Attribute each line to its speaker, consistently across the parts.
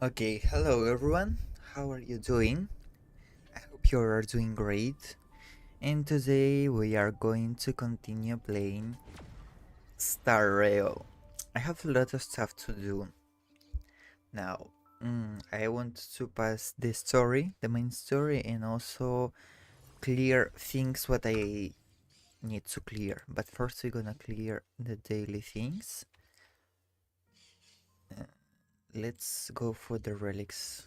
Speaker 1: Okay, hello everyone. How are you doing? I hope you are doing great. And today we are going to continue playing Star Rail. I have a lot of stuff to do now. I want to pass the story, the main story, and also clear things what I need to clear. But first we're gonna clear the daily things. Let's go for the relics,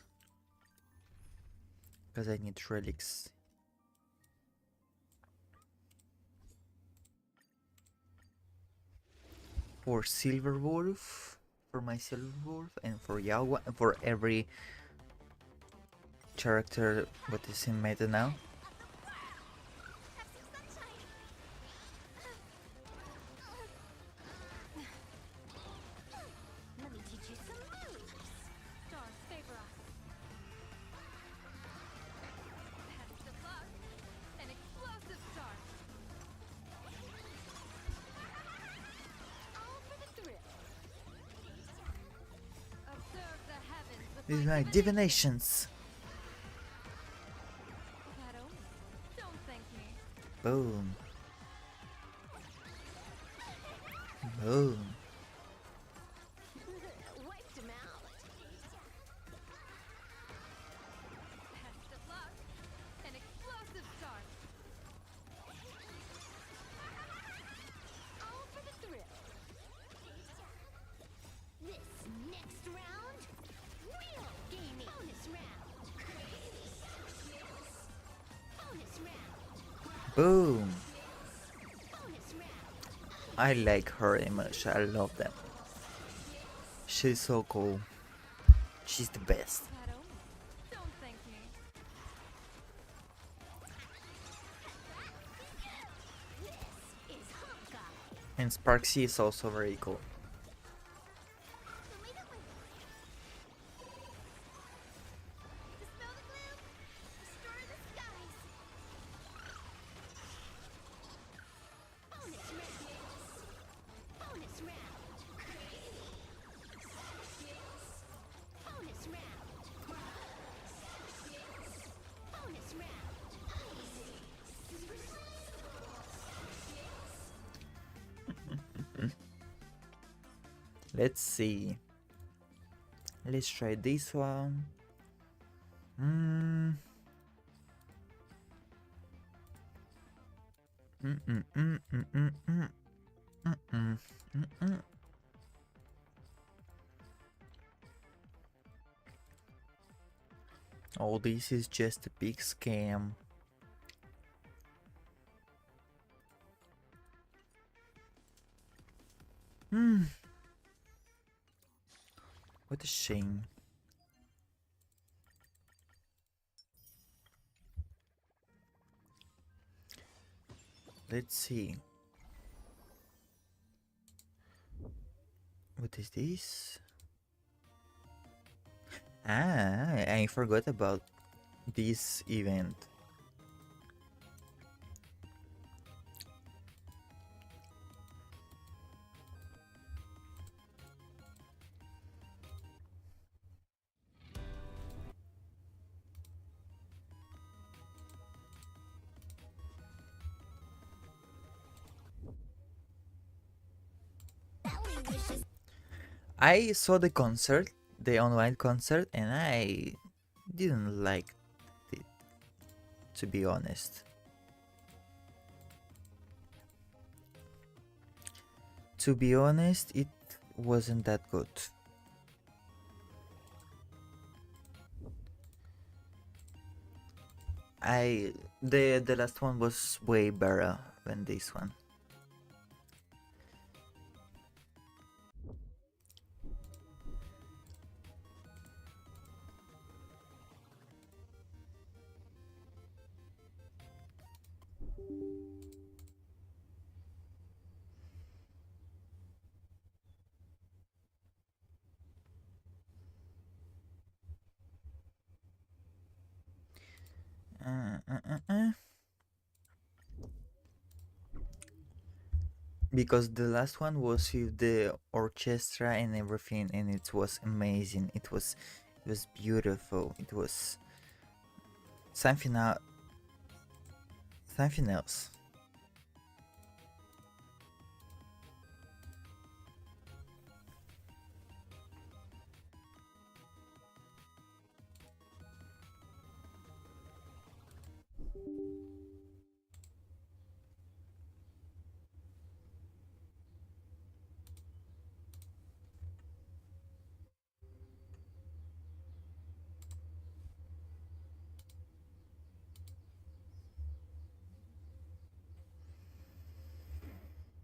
Speaker 1: because I need relics. For Silver Wolf, for my Silver Wolf, and for Yawa, and for every character what is in meta now. These are my divinations. Boom. Boom. Boom. I like her image. I love them. She's so cool. She's the best. And Sparksy is also very cool. Let's see. Let's try this one. Oh, this is just a big scam. What a shame. Let's see. What is this? Ah, I forgot about this event. I saw the concert, the online concert, and I didn't like it, to be honest. To be honest, it wasn't that good. The last one was way better than this one. Uh, uh, uh, uh. Because the last one was with the orchestra and everything, and it was amazing. It was beautiful. It was something out, something else.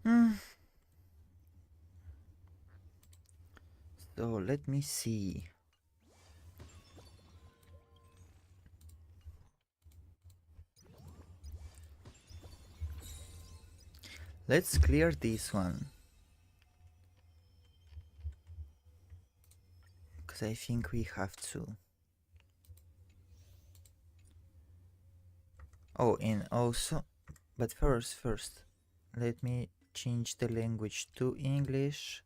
Speaker 1: Hmm. So let me see. Let's clear this one. Because I think we have to. Oh, and also, but first, let me change the language to English.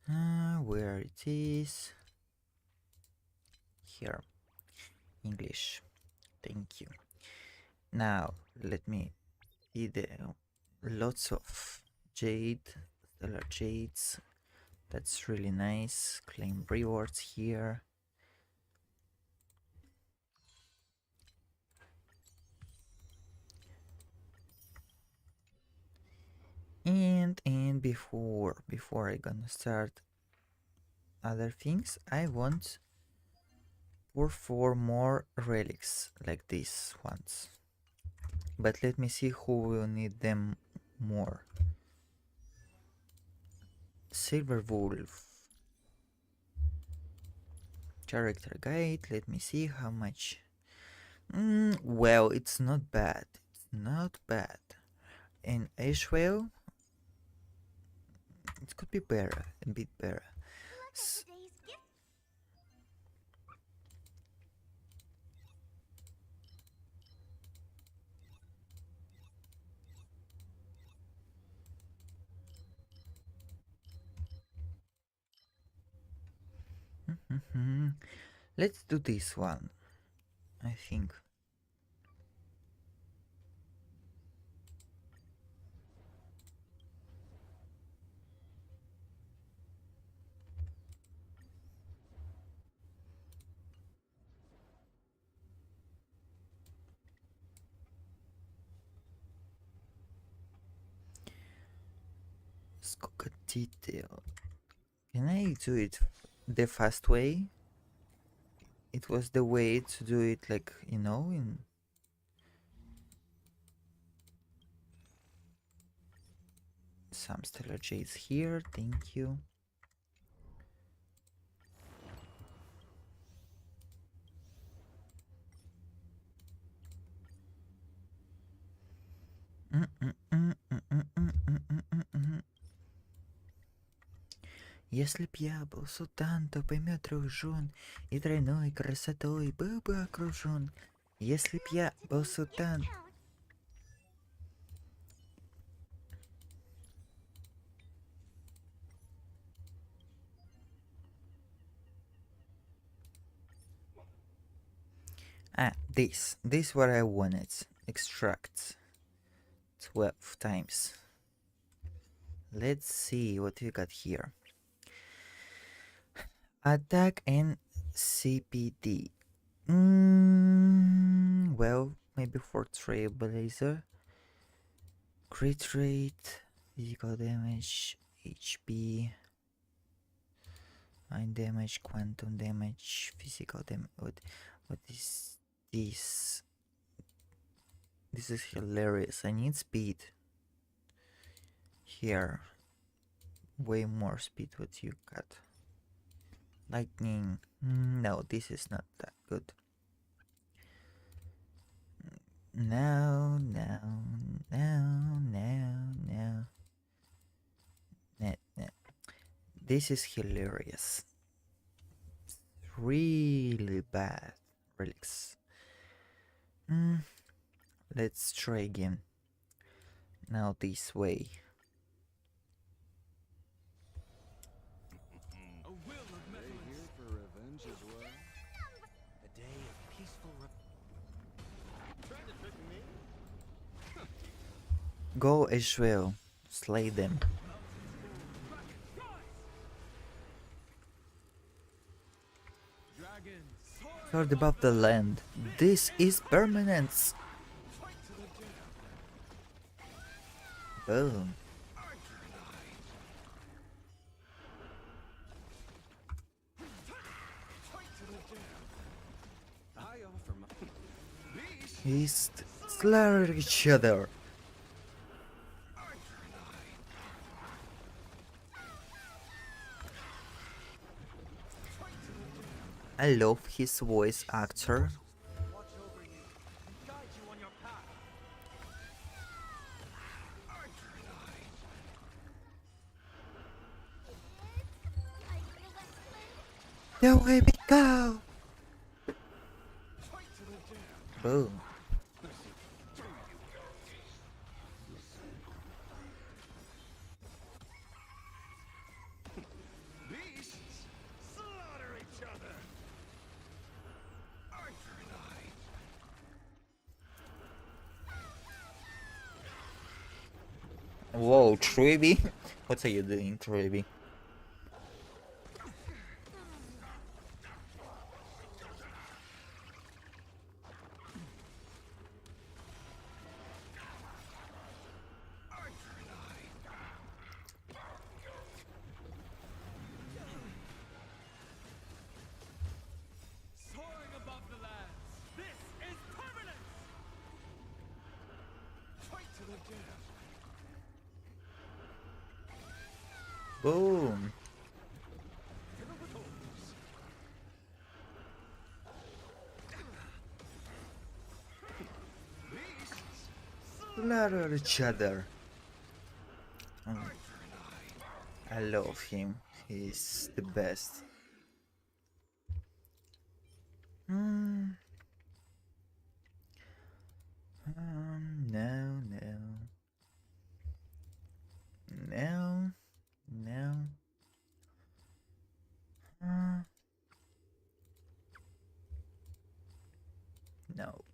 Speaker 1: Where it is? Here, English. Thank you. Now, let me see the lots of jade, stellar jades. That's really nice. Claim rewards here. And before I gonna start other things, I want for 4 more relics like these ones. But let me see who will need them more. Silver Wolf. Character guide, let me see how much. Well, it's not bad. It's not bad. And Ashwell, it could be better, a bit better. Let's do this one, I think. Scoca detail. Can I do it the fast way? It was the way to do it, like, in some stellar jades here. Thank you. Если б я был султан, то поймет трех жен, и тройной красотой был бы окружен. Если б я был султан... Ah, this what I wanted. Extract 12 times. Let's see what we got here. Attack and CPD. Well, maybe for Trailblazer. Crit rate, physical damage, HP, mind damage, quantum damage, physical damage. What is this? This is hilarious. I need speed. Here. Way more speed what you got. Lightning. No, this is not that good. No. This is hilarious. Really bad. Relics. Let's try again. Now this way. Go as well. Slay them. Heard above the land. This is permanence. Boom. He's slaughter each other. I love his voice actor. There we go. Boom. Whoa, Trevi? What are you doing, Trevi? Boom. Slaughter each other. I love him. He's the best. No. No.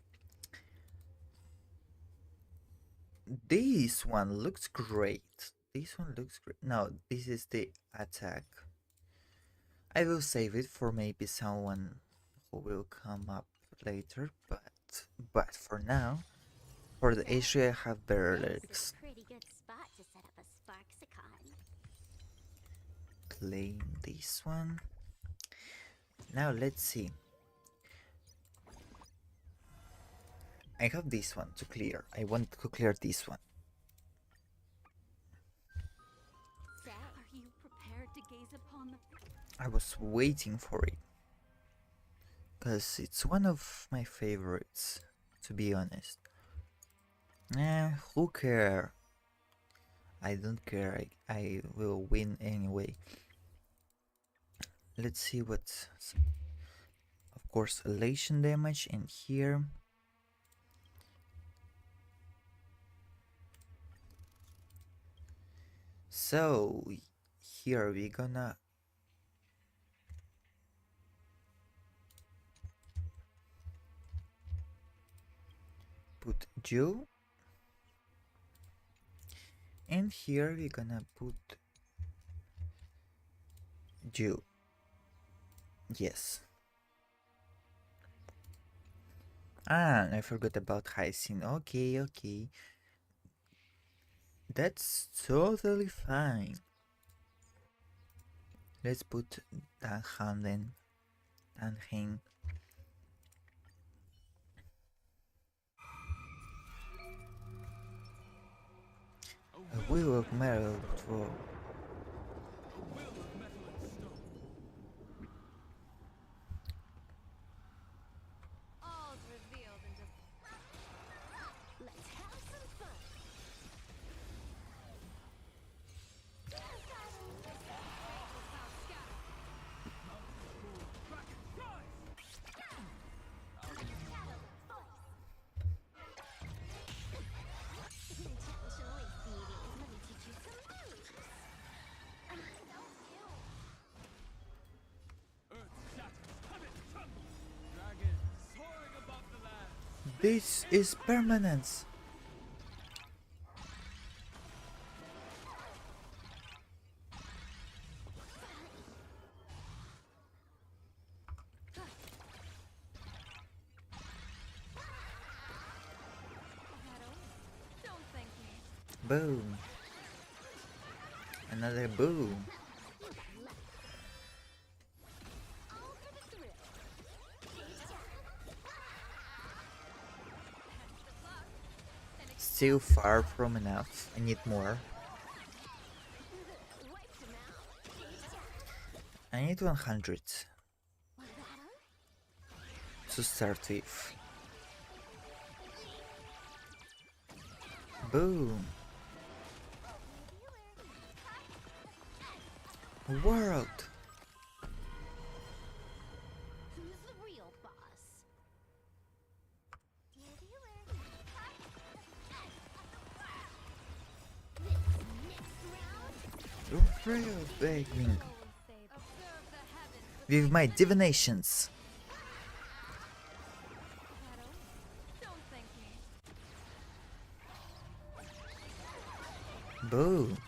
Speaker 1: This one looks great. This one looks great. No, this is the attack. I will save it for maybe someone who will come up later, but for now, for the issue I have better lyrics. Claim this one. Now let's see. I have this one to clear. I want to clear this one.
Speaker 2: Are you prepared to gaze upon the...
Speaker 1: I was waiting for it. Because it's one of my favorites, to be honest. Who care? I don't care. I will win anyway. Let's see what's, of course, elation damage, and here so here we're gonna put Joe, and here we're gonna put Joe. Yes. Ah, I forgot about Hycin. Okay, okay. That's totally fine. Let's put Danhan then. Danheng. A wheel of metal for
Speaker 2: All's revealed in just. Let's have some fun. Intentionally speedy. Let me teach you some moves.
Speaker 1: this is permanence.
Speaker 2: Don't thank me.
Speaker 1: Boom. Another boom.
Speaker 2: All for the thrill.
Speaker 1: Still far from enough. I need more.
Speaker 2: Wiped him out.
Speaker 1: I need 100 to start with. Boom. World.
Speaker 2: Who's the real boss?
Speaker 1: Real begging. With my divinations.
Speaker 2: Don't thank me.
Speaker 1: Boom.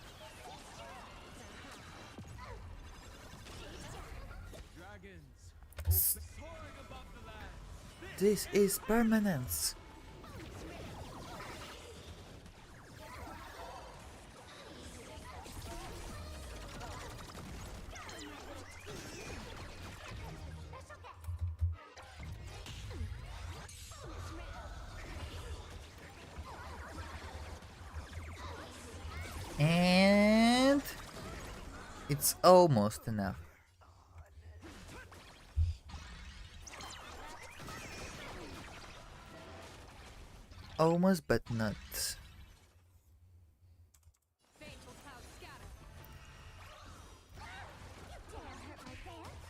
Speaker 1: This is permanence. And it's almost enough. Almost, but not.
Speaker 2: Fateful cloud scatter. You dare hurt my fans?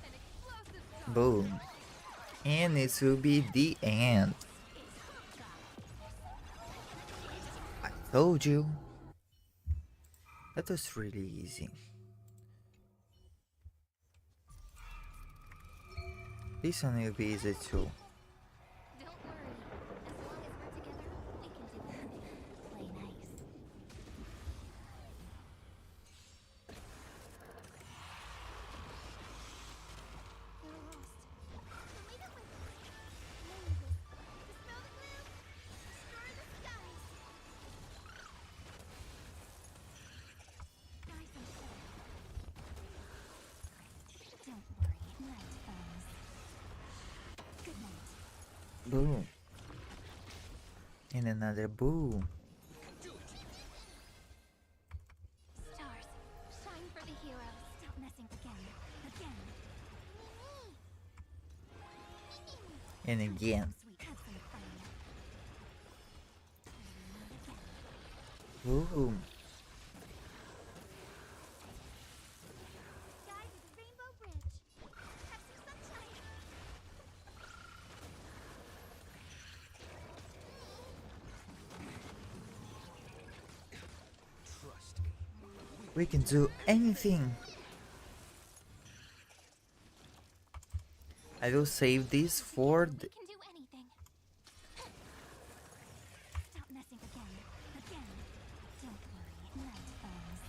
Speaker 2: An explosive
Speaker 1: Boom. And this will be the end. I told you. That was really easy. This one will be easy too.
Speaker 2: Don't worry. As long as we're together, we can do anything. Play nice. We're lost. Can we go with Mavis? Dispel the gloom. Destroy the skies. Ryzen. Don't worry. Night comes. Good night.
Speaker 1: Boom. And another boom.
Speaker 2: Stars, shine for the heroes. Stop messing again. Again.
Speaker 1: And again.
Speaker 2: Sweet, have some fun.
Speaker 1: Boom. We can do anything. I will save this for
Speaker 2: We can do anything. Stop messing again. Again. Don't worry. Night falls.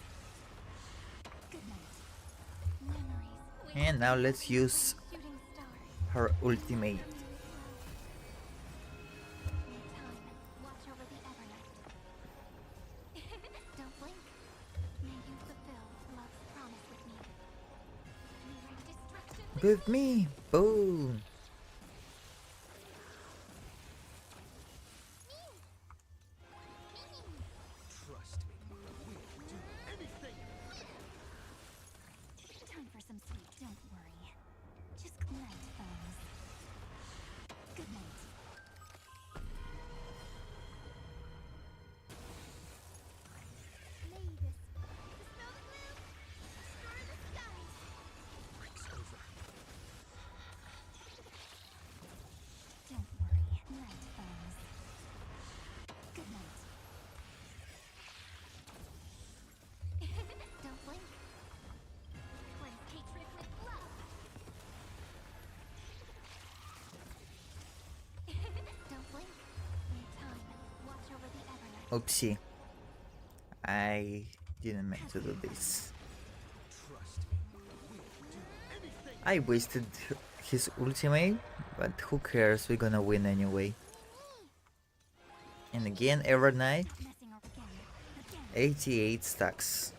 Speaker 2: Good night. Memories.
Speaker 1: and now let's use
Speaker 2: Shooting star.
Speaker 1: her ultimate.
Speaker 2: In time, watch over the Evernight. Don't blink. May you fulfill love's promise with me. May my destruction
Speaker 1: With me. Boom.
Speaker 3: Trust me, we'll do anything.
Speaker 2: Time for some sleep. Don't worry. Just night falls. Good night. Mavis, dispel the gloom. Destroy the skies.
Speaker 3: It's over.
Speaker 2: Don't worry. Night falls. Good night. Don't blink. Cleanse hatred with love. Don't blink. In time, watch over the Evernight.
Speaker 1: Oopsie. I didn't mean to do this.
Speaker 3: Trust me, we'll do anything.
Speaker 1: I wasted his ultimate, but who cares? We're gonna win anyway. And again, every night,
Speaker 2: Stop messing up again.
Speaker 1: 88 stacks.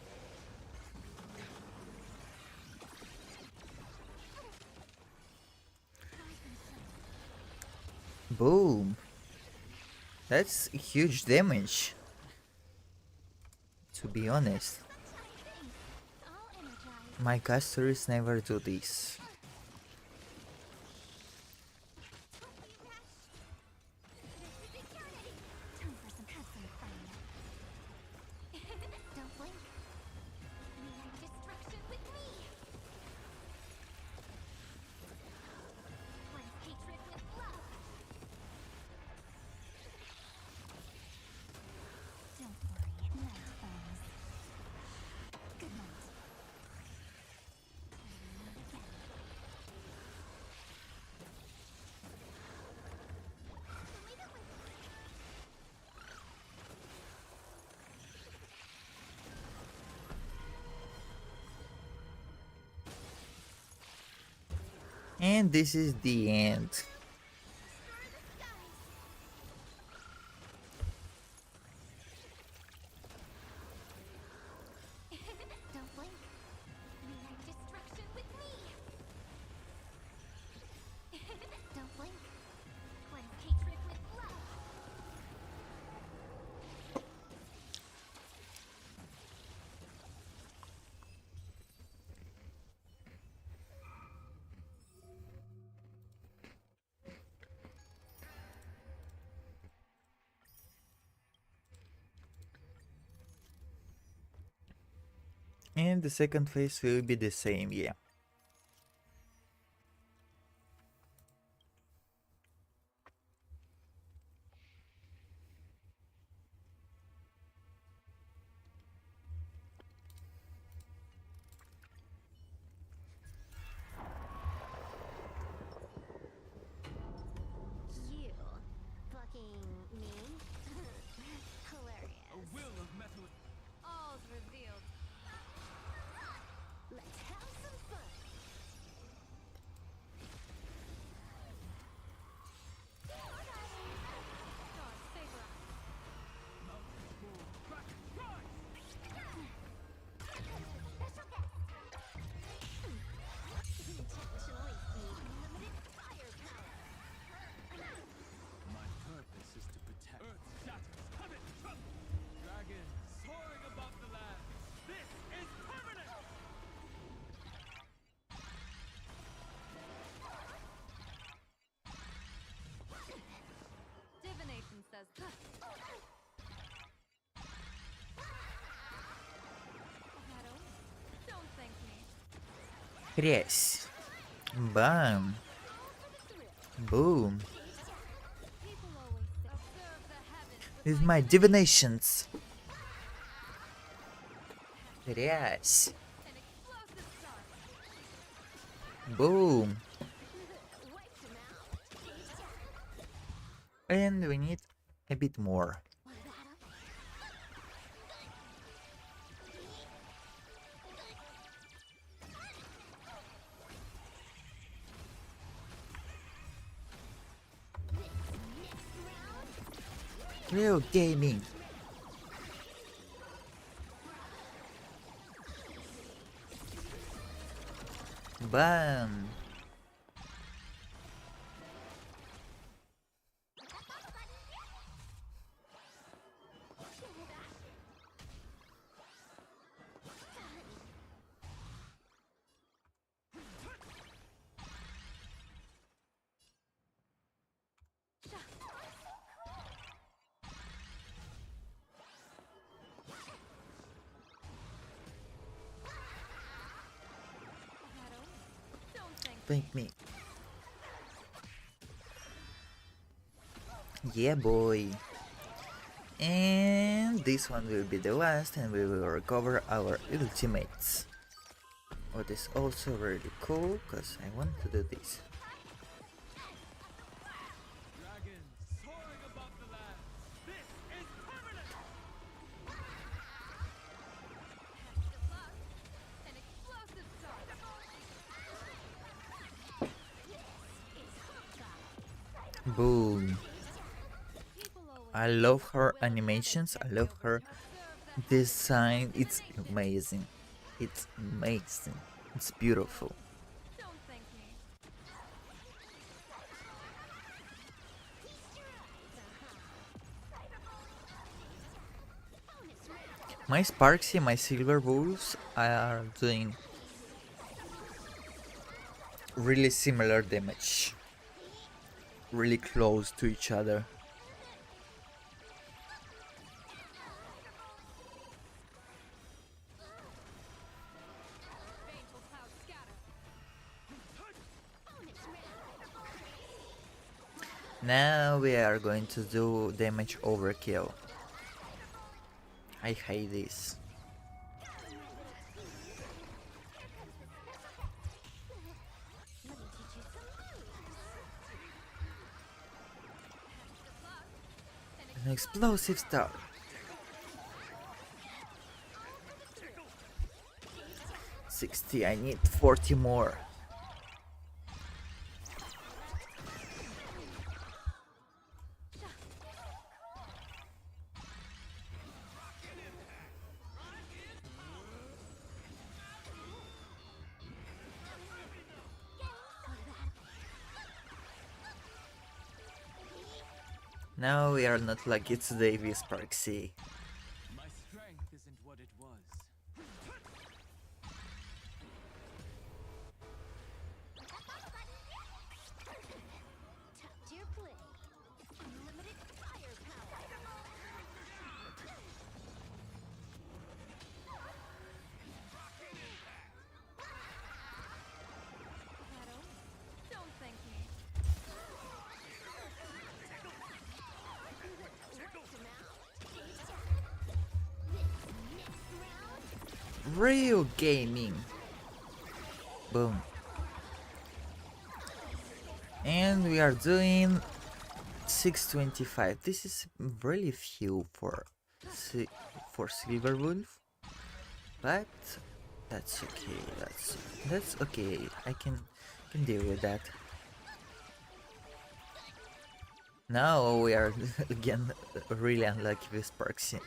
Speaker 1: Boom. That's huge damage. To be honest,
Speaker 2: All energized.
Speaker 1: my casters never do this.
Speaker 2: Don't be rash. This is eternity. Time for some fun. Don't blink. May my destruction with me. Cleanse hatred with love. Don't worry. Night falls. Good night. Again. Leave it with
Speaker 1: And this is the end.
Speaker 2: Destroy the skies. Don't blink. May my destruction with me. Don't blink. Cleanse hatred with love.
Speaker 1: And the second phase will be the same, yeah.
Speaker 2: You fucking me? Hilarious.
Speaker 3: A will of metal.
Speaker 2: All's revealed. Let's have some fun. Stars favor us.
Speaker 3: Mountains move. Crack. Rise.
Speaker 2: Special guest. Intentionally feed unlimited firepower.
Speaker 3: My purpose is to protect. Earth shatters. Covet. Trouble. Dragon soaring above the land. This is permanent.
Speaker 2: Divination says thus. Shadow, don't thank me.
Speaker 1: Хрясь. Бам. Boom.
Speaker 2: People always say, observe the heavens
Speaker 1: With my divinations. Yes.
Speaker 2: An explosive start.
Speaker 1: Boom.
Speaker 2: Wiped him out.
Speaker 1: And we need a bit more. Real gaming. Bam.
Speaker 2: Don't thank
Speaker 1: Thank me. Yeah, boy. And this one will be the last, and we will recover our ultimates. What is also really cool, because I want to do this.
Speaker 3: Dragon soaring above the land. This is permanent.
Speaker 2: An explosive start.
Speaker 1: Boom.
Speaker 2: People always
Speaker 1: I love her
Speaker 2: will
Speaker 1: animations, I
Speaker 2: have
Speaker 1: love
Speaker 2: it
Speaker 1: her
Speaker 2: observe the
Speaker 1: design. It's amazing. It's amazing. It's beautiful.
Speaker 2: Don't thank me.
Speaker 1: My Sparksy, my Silver Wolves are doing really similar damage. Really close to each other.
Speaker 2: Baneful clouds scatter.
Speaker 1: Now we are going to do damage overkill. I hate this. An explosive start. $60, I need 40 more. Now we are not lucky today with Sparksy.
Speaker 3: My strength isn't what it was.
Speaker 2: Top tier play. Unlimited firepower. Don't thank me.
Speaker 1: Real gaming. Boom. And we are doing 625. This is really few for Silver Wolf, but that's okay. That's okay. I can deal with that. Now we are again really unlucky with Sparksy.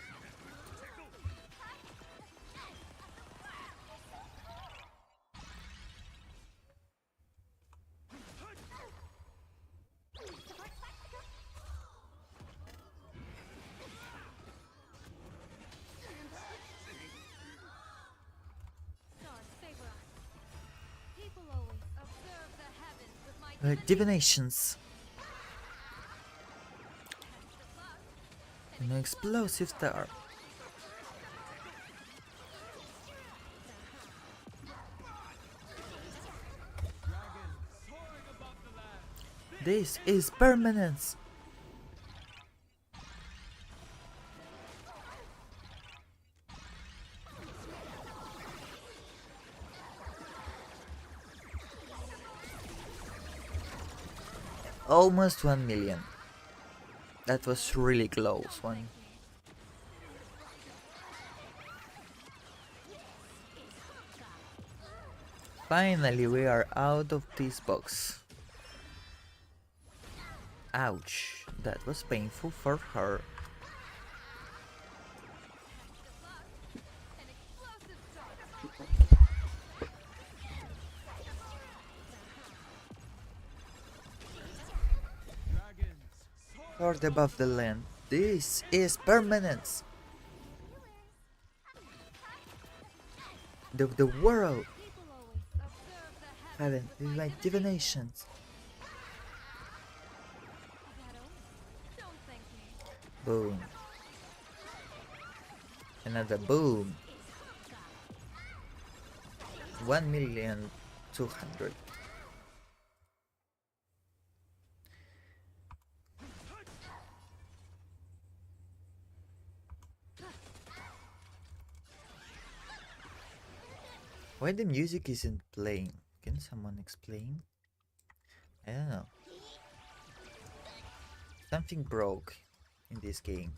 Speaker 2: Stars favor us. People always observe the heavens with my
Speaker 1: Divinations. An explosive star.
Speaker 3: Dragon soaring above the land.
Speaker 1: This is permanence. Almost 1 million. That was really close one. Finally, we are out of this box. Ouch, that was painful for her. Lord above the land, this is permanence. The world haven't with my divinations. Boom. Another boom. 1,200,000. Why the music isn't playing? Can someone explain? I don't know. Something broke in this game.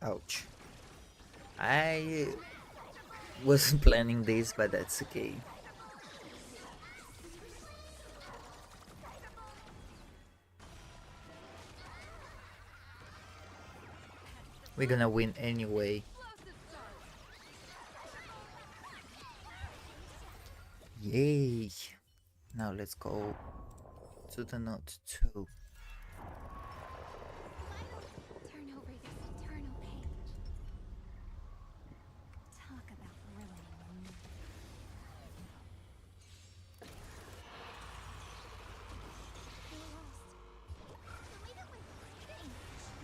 Speaker 1: Ouch. I wasn't planning this, but that's okay. We're gonna win anyway. Yay! Now let's go to the note 2.
Speaker 2: Turn over this eternal page. Talk about ruining me. We're lost. The way that we're breathing,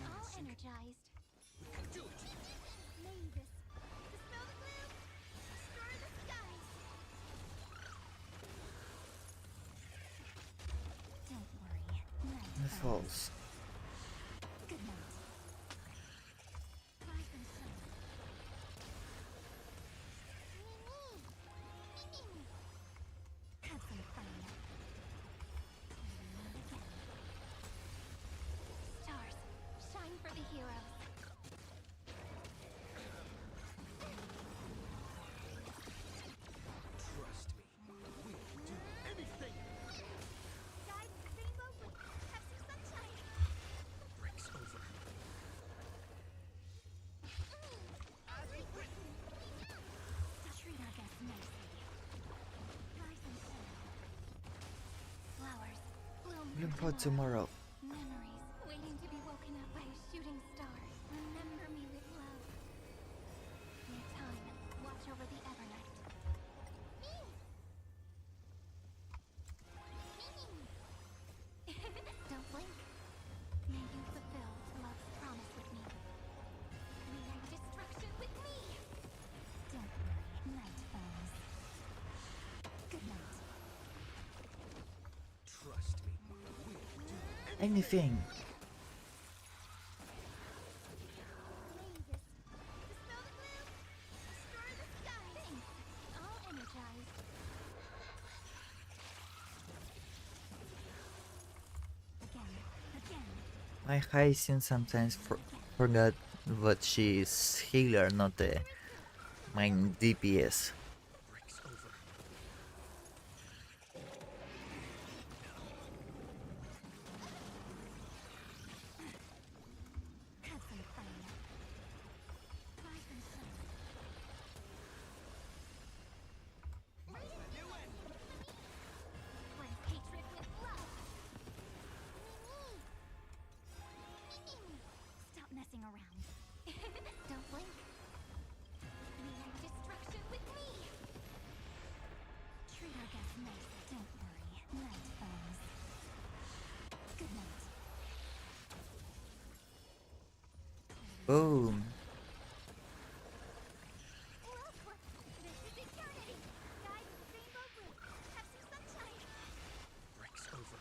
Speaker 2: all energized. Mavis, dispel the gloom, destroy the skies. Don't worry,
Speaker 1: The falls.
Speaker 2: good night. Rise and shine. Mimi! Have some fun. Stars, shine for the heroes.
Speaker 3: Trust me, we'll do anything.
Speaker 2: Guys, rainbow, have some sunshine.
Speaker 3: Breaks over.
Speaker 2: Treat our guests nicely. Rise and shine. Flowers, bloom
Speaker 1: Bloom
Speaker 2: for
Speaker 1: for tomorrow.
Speaker 2: memories waiting to be woken up by a shooting star. Remember me with love. May time watch over the Evernight. Don't blink. May you fulfill love's promise with me. May destruction with me. Don't worry, night falls. Good night.
Speaker 3: Trust me, we'll do
Speaker 1: Anything.
Speaker 2: Mavis, dispel the gloom, destroy the skies. Thanks. All energized. Again.
Speaker 1: My Hyacinth sometimes forgot what she is healer, not the main DPS.
Speaker 3: breaks over.
Speaker 2: Have some fun. Rise and shine. Break hatred with love. Stop messing around. Don't blink. May destruction with me. Treat our guests nicely. Don't worry. Night falls. Good night.
Speaker 1: Boom.
Speaker 2: This is eternity. Guys, rainbow blue. Have some sunshine.
Speaker 3: Breaks over.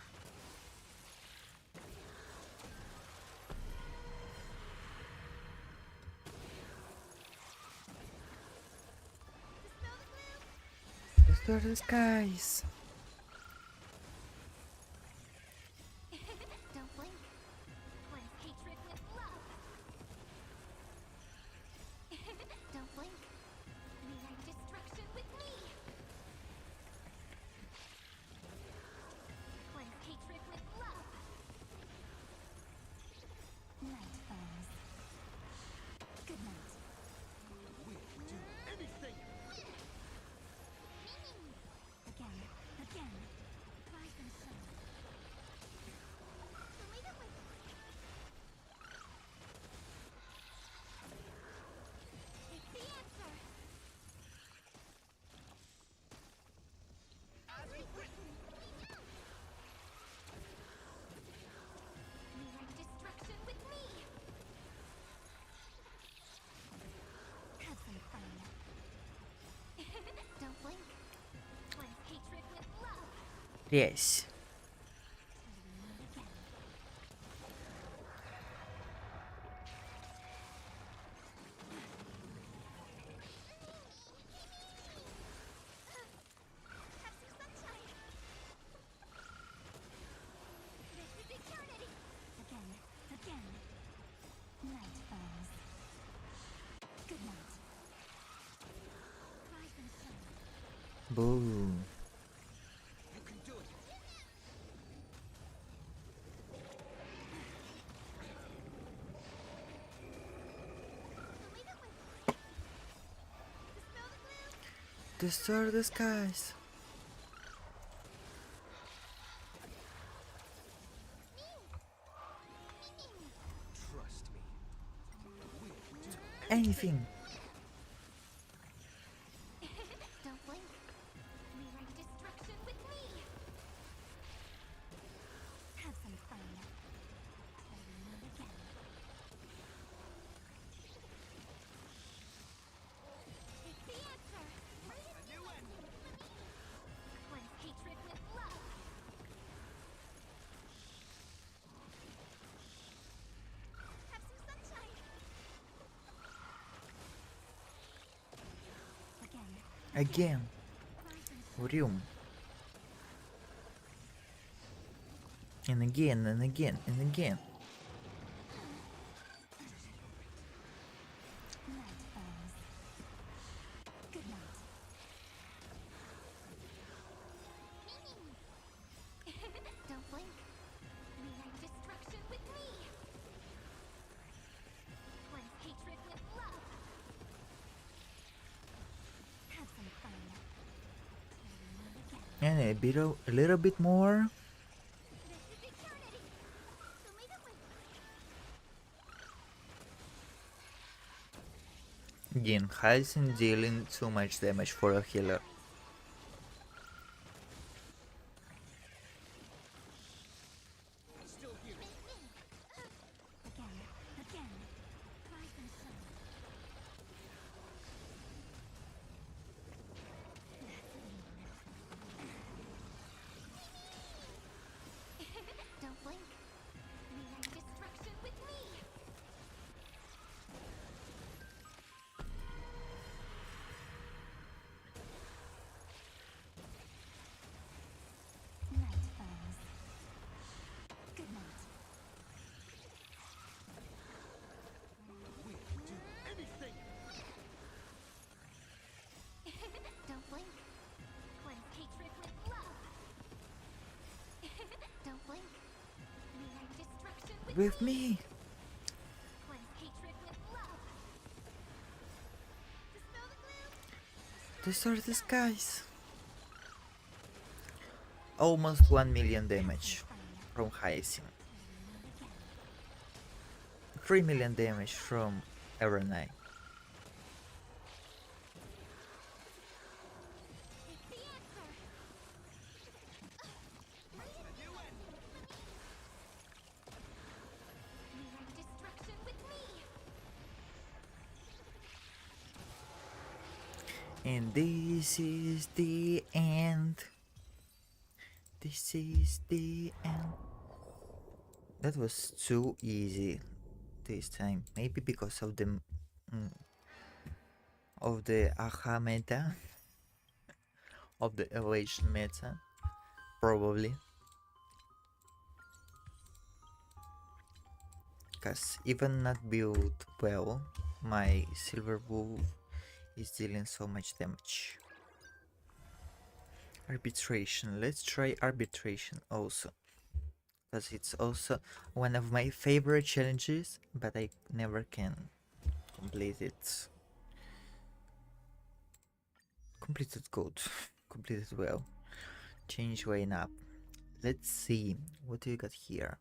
Speaker 1: Destroy the skies.
Speaker 2: Don't blink. Cleanse hatred with love. Don't blink. Rewrite destruction with me. Cleanse hatred with love. Night falls. Good night.
Speaker 3: We'll do anything.
Speaker 2: Again. Again. Rise and shine. Lead it with. It's the answer.
Speaker 3: As written.
Speaker 2: Rewrite destruction with me. Have some fun. Don't blink. Cleanse hatred with love.
Speaker 1: Yes.
Speaker 2: Again. Have some sunshine. This is eternity. Again. Again. Night falls. Good night. Rise and shine.
Speaker 1: Boom.
Speaker 3: You can do it.
Speaker 2: Lead it with. Dispel the gloom.
Speaker 1: Destroy the skies.
Speaker 3: Trust me. We'll do
Speaker 1: Anything.
Speaker 2: Don't blink. Rewrite destruction with me. Have some fun. Again. It's the answer.
Speaker 3: a new end.
Speaker 2: Cleanse hatred with love. Have some sunshine. Again.
Speaker 1: Again.
Speaker 2: Rise and
Speaker 1: Room. And again and again and again.
Speaker 2: night falls. Good night. Don't blink. Rewrite destruction with me. Cleanse hatred with love. Have some fun. Again.
Speaker 1: And a little bit more.
Speaker 2: This is eternity. So lead it with.
Speaker 1: Again, Ryzen dealing too much damage for a healer.
Speaker 3: Still here.
Speaker 2: Again. Again. Rise and shine. Don't blink. Rewrite destruction with me. Night falls. Good night.
Speaker 3: We'll do anything.
Speaker 2: Don't blink. Cleanse hatred with love. Don't blink. Rewrite destruction
Speaker 1: With me.
Speaker 2: Cleanse hatred with love. Dispel the gloom.
Speaker 1: Destroy the skies. Almost 1 million damage from Ryzen. 3 million damage from Erenai.
Speaker 2: It's the answer.
Speaker 3: A new end.
Speaker 2: Rewrite destruction with me.
Speaker 1: And this is the end. This is the end. That was too easy this time. Maybe because of the AHA meta of the elation meta, probably. Cause even not built well, my silver wolf is dealing so much damage. Arbitration, let's try arbitration also. Because it's also one of my favorite challenges, but I never can complete it. Completed good. Completed well. Change Wayne up. Let's see. What do you got here?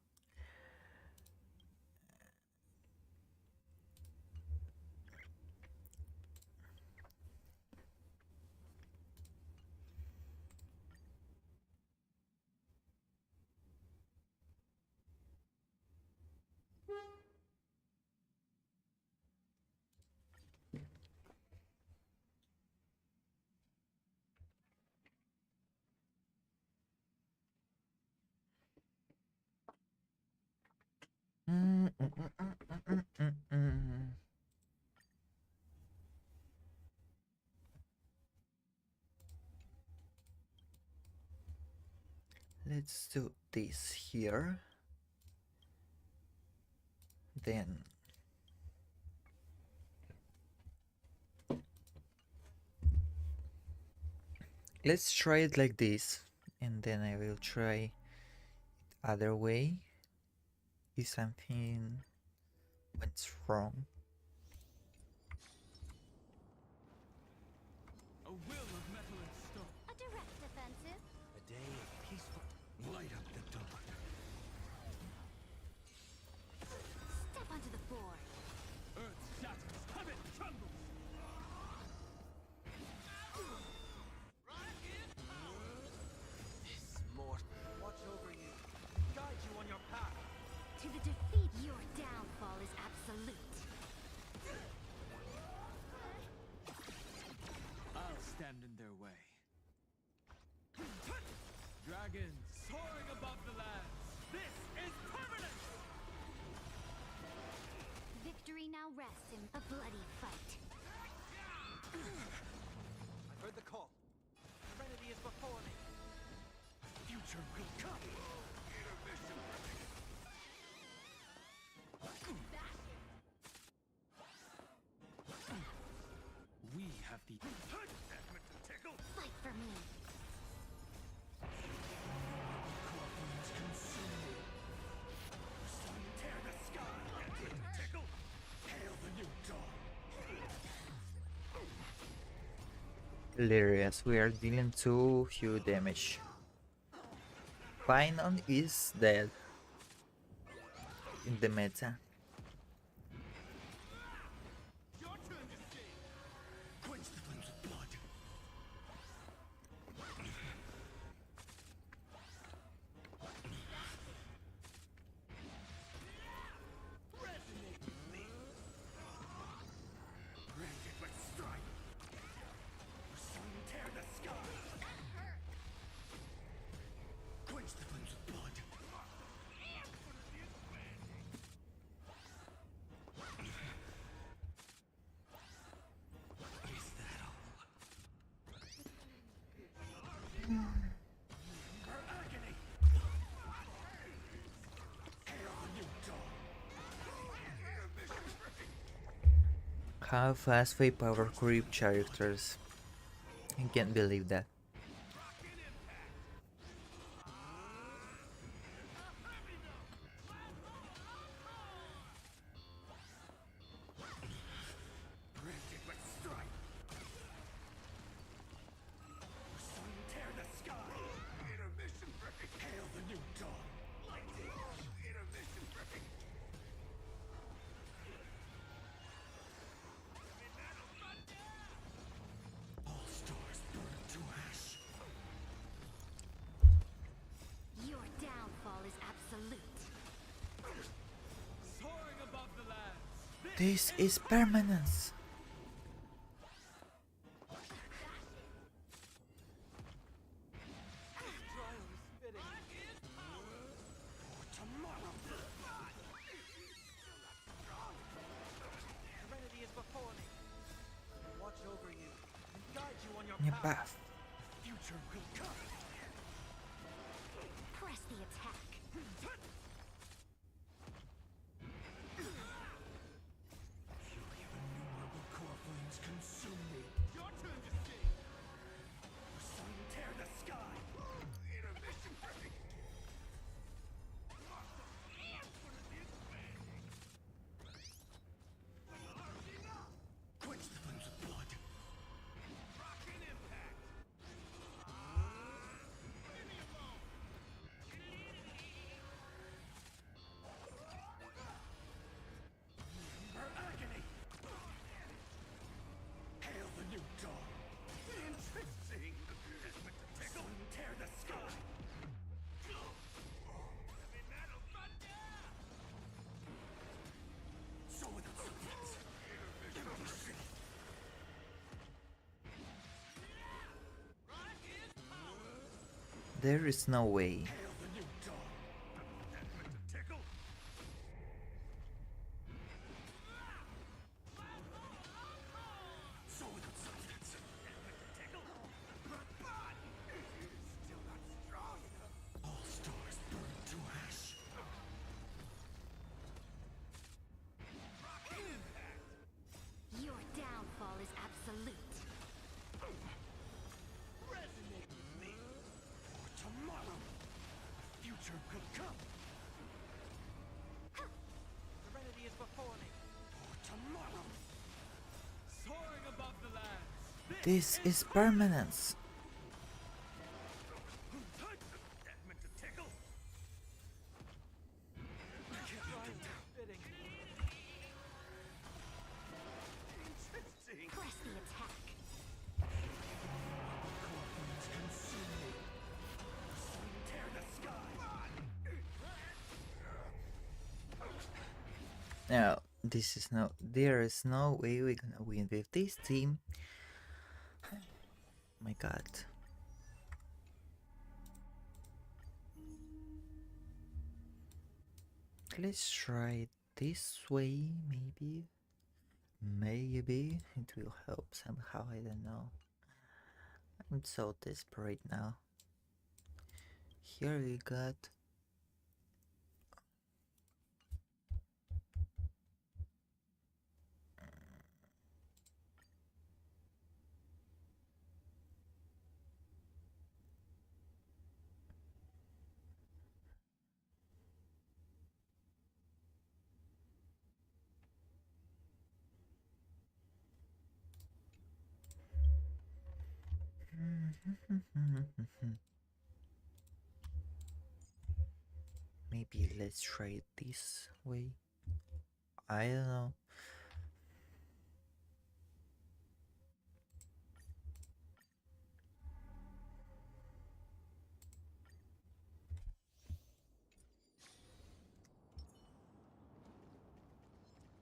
Speaker 1: Let's do this here. Then let's try it like this, and then I will try it other way if something went wrong.
Speaker 3: A will of metal and stone.
Speaker 2: A direct offensive.
Speaker 3: A day of peaceful. Light up the dawn.
Speaker 2: Step onto the board.
Speaker 3: Earth shatters. Heaven trembles. This mortal watch over you, guide you on your path.
Speaker 2: To the defeat, your downfall is absolute.
Speaker 3: I'll stand in their way. Dragons soaring above the lands. This is permanent.
Speaker 2: Victory now rests in a bloody fight.
Speaker 3: I heard the call. Serenity is before me. Future will come. We have the
Speaker 2: Fight for me.
Speaker 3: tear the sky. Tickle. Hail the new dawn.
Speaker 1: Hilarious, we are dealing too few damage. Pinon is dead in the meta.
Speaker 3: Your turn to sing. Quench the flames of blood. Resonate with me. Branded with strife. Soon tear the sky. Quench the flames of blood. Is that all? Her agony. Hail the new dawn.
Speaker 1: How fast they power creep characters. I can't believe that.
Speaker 3: Branded with strife. Soon tear the sky. Intermission break. Hail the new dawn. Lightning. Intermission break. All stars burn to ash.
Speaker 2: Your downfall is absolute.
Speaker 3: Soaring above the lands.
Speaker 1: This is permanence.
Speaker 3: Trial is fitting. For tomorrow. Serenity is before me. Watch over you and guide you on your
Speaker 1: Your
Speaker 3: path.
Speaker 1: path.
Speaker 3: Future
Speaker 2: Press the attack.
Speaker 3: Consume me. Your turn to sing. Sun tear the sky. Intermission break. Quench the flames of blood. Rockin' impact. Leave me alone. Remember agony. Hail the new dawn. Interesting. Sun tear the sky. Heavy metal thunder. So without substance.
Speaker 1: There is no way.
Speaker 3: Hail the new dawn. That meant to tickle. So without substance. That meant to tickle. My body is still not strong enough. All stars burn to ash. Rockin' impact.
Speaker 2: Your downfall is absolute.
Speaker 3: Resonate with me. For tomorrow, future could come. Serenity is before me. For tomorrow. Soaring above the lands.
Speaker 1: This is permanence.
Speaker 3: That meant to tickle. I can't let them down. Fitting. Interesting.
Speaker 2: Press the attack.
Speaker 3: Consume me. Sun tear the sky.
Speaker 1: No, there is no way we're gonna win with this team. My god. Let's try it this way, maybe. Maybe it will help somehow, I don't know. I'm so desperate now. Here we got maybe let's try it this way. I don't know.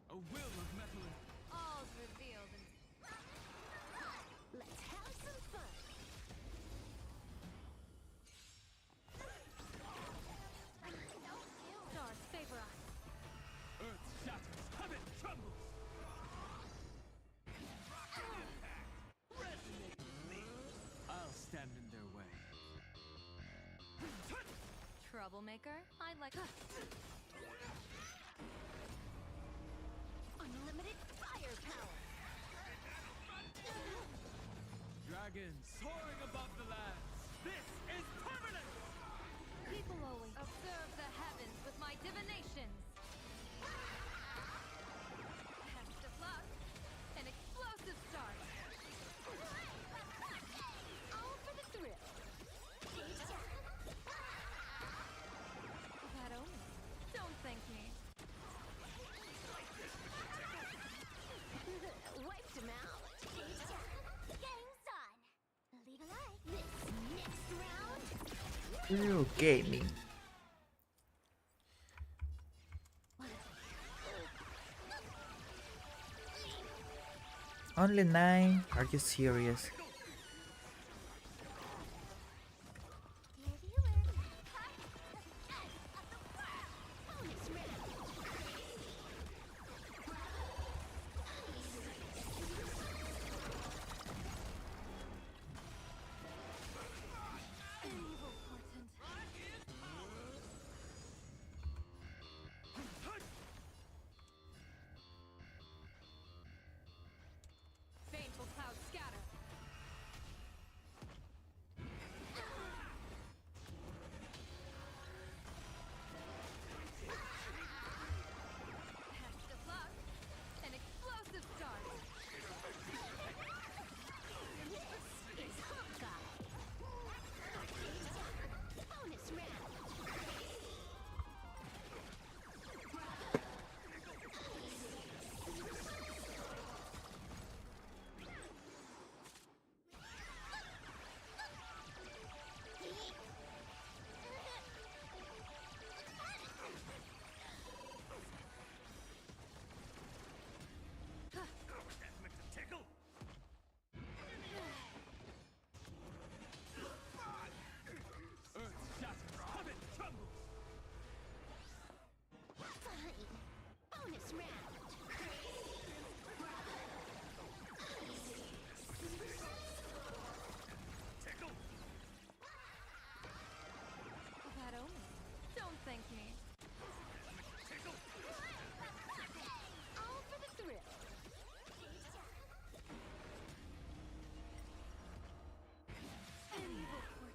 Speaker 3: A will of metal.
Speaker 2: All's revealed and... Let's have some fun. Stars favor us.
Speaker 3: Earth shatters. Heaven trembles. Resonate with me. I'll stand in their way.
Speaker 2: Troublemaker? I like... Unlimited firepower.
Speaker 3: Dragons soaring above the lands. This is permanent.
Speaker 2: People always observe the heavens with my divinations. Test of luck. An explosive start. All for the thrill. That only. Don't thank me. Wiped him out. Game's on. Leave a like. This next round.
Speaker 1: Real gaming. Only 9? Are you serious?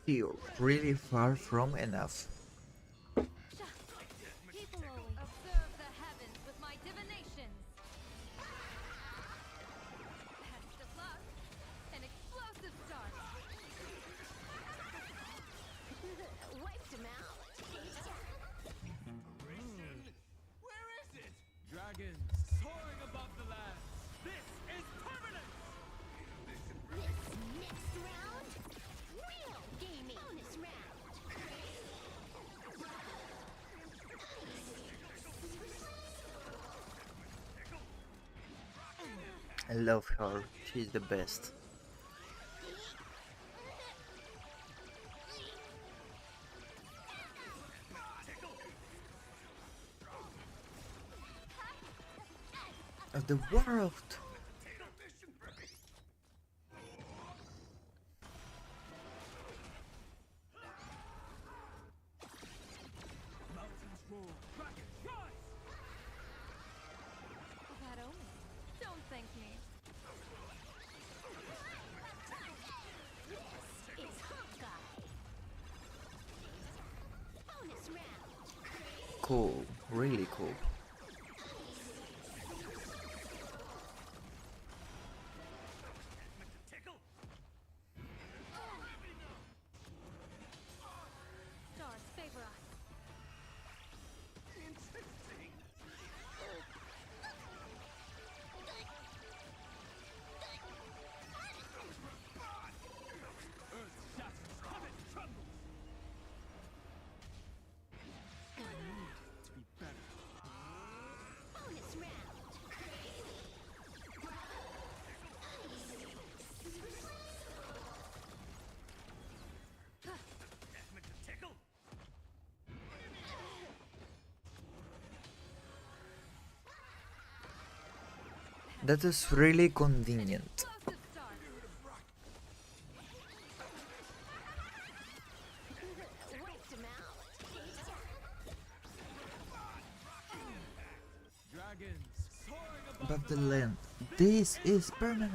Speaker 1: Still really far from enough.
Speaker 2: People always observe the heavens with my divinations. Test of luck. An explosive start. Wiped him out.
Speaker 3: Where is it? Dragons soaring above the land. This is permanent.
Speaker 2: Next round, real gaming. Bonus round.
Speaker 1: I love her. She's the best. Of the world.
Speaker 3: Mountains roar. Dragons rise.
Speaker 2: That omen. Don't thank me. This is Honkai. Bonus round.
Speaker 1: Cool. Really cool.
Speaker 3: Tickle.
Speaker 2: Stars favor us.
Speaker 3: Interesting. Earth shatters. Heaven trembles. I need to be better.
Speaker 2: Bonus round.
Speaker 3: Tickle.
Speaker 1: That is really convenient.
Speaker 2: Explosive start. Wiped him out.
Speaker 3: Dragons soaring
Speaker 1: Above the land. This is permanent.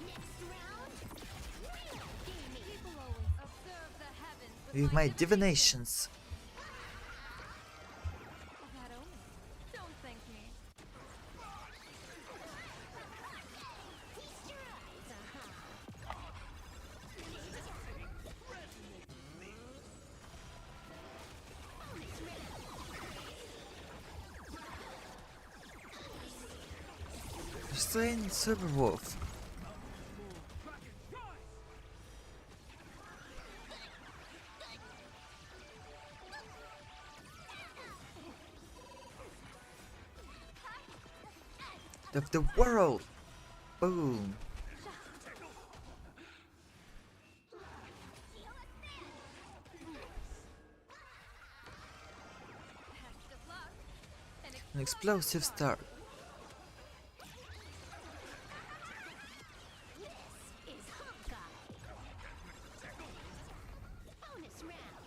Speaker 2: Next round, real gaming. People always observe the heavens
Speaker 1: With my divinations.
Speaker 2: That omen. Don't thank me. Feast your eyes, Bonus round.
Speaker 1: Slain Silverwolf.
Speaker 3: dragons rise.
Speaker 1: Of the world. Boom.
Speaker 2: Test of luck.
Speaker 1: An explosive start.
Speaker 2: This is Honkai. Bonus round.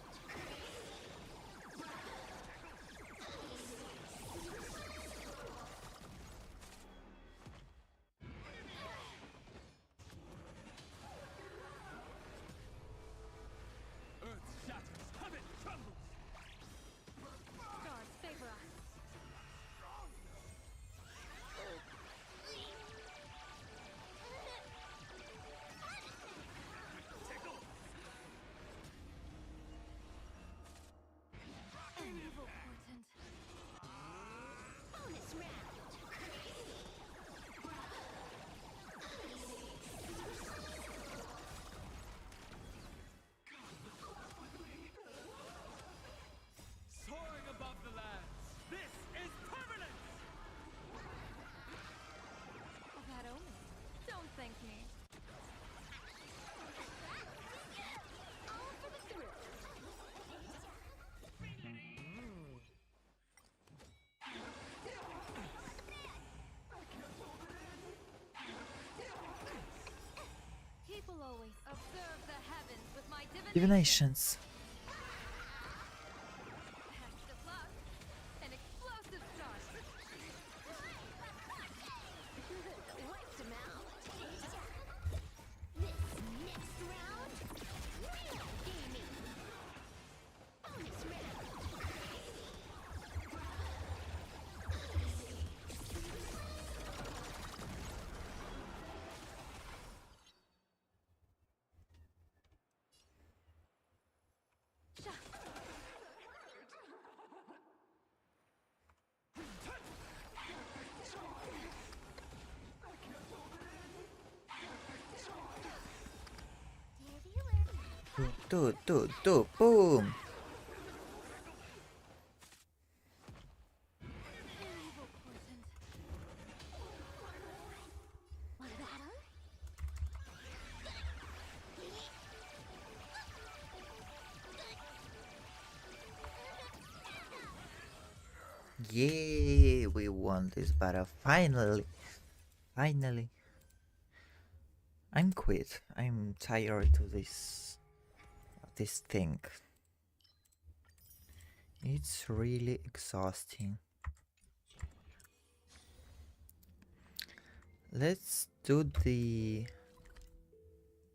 Speaker 3: Earth shatters. Heaven trembles.
Speaker 2: Stars favor us. An evil portent. Bonus round.
Speaker 3: Soaring above the lands. This is permanent.
Speaker 2: That omen. Don't thank me. All for the thrill. People always observe the heavens with my
Speaker 1: Divinations.
Speaker 2: Test of luck. An explosive start. Wiped him out. This next round,
Speaker 1: Boom.
Speaker 2: Evil poisons. Was that her?
Speaker 1: Yay, we won this battle finally. Finally. I'm quit. I'm tired of this thing. It's really exhausting. Let's do the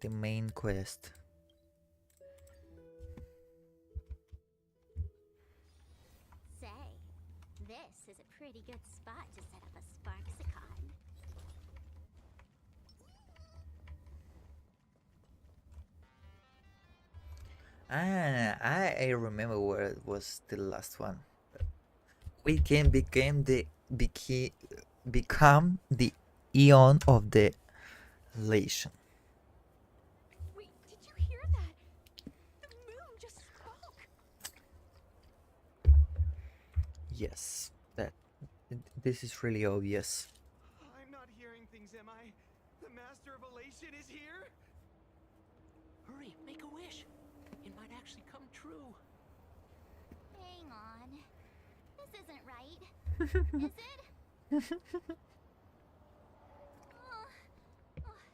Speaker 1: main quest.
Speaker 2: Say, this is a pretty good spot to set up a Sparksicon.
Speaker 1: Ah, I remember where it was the last one. We can become the Eon of the Lation.
Speaker 4: Wait, did you hear that? The moon just spoke.
Speaker 1: Yes, this is really obvious.
Speaker 3: I'm not hearing things, am I? The Master of Elation is here?
Speaker 5: Hurry, make a wish. It might actually come true.
Speaker 2: Hang on. This isn't right. Is it? Oh,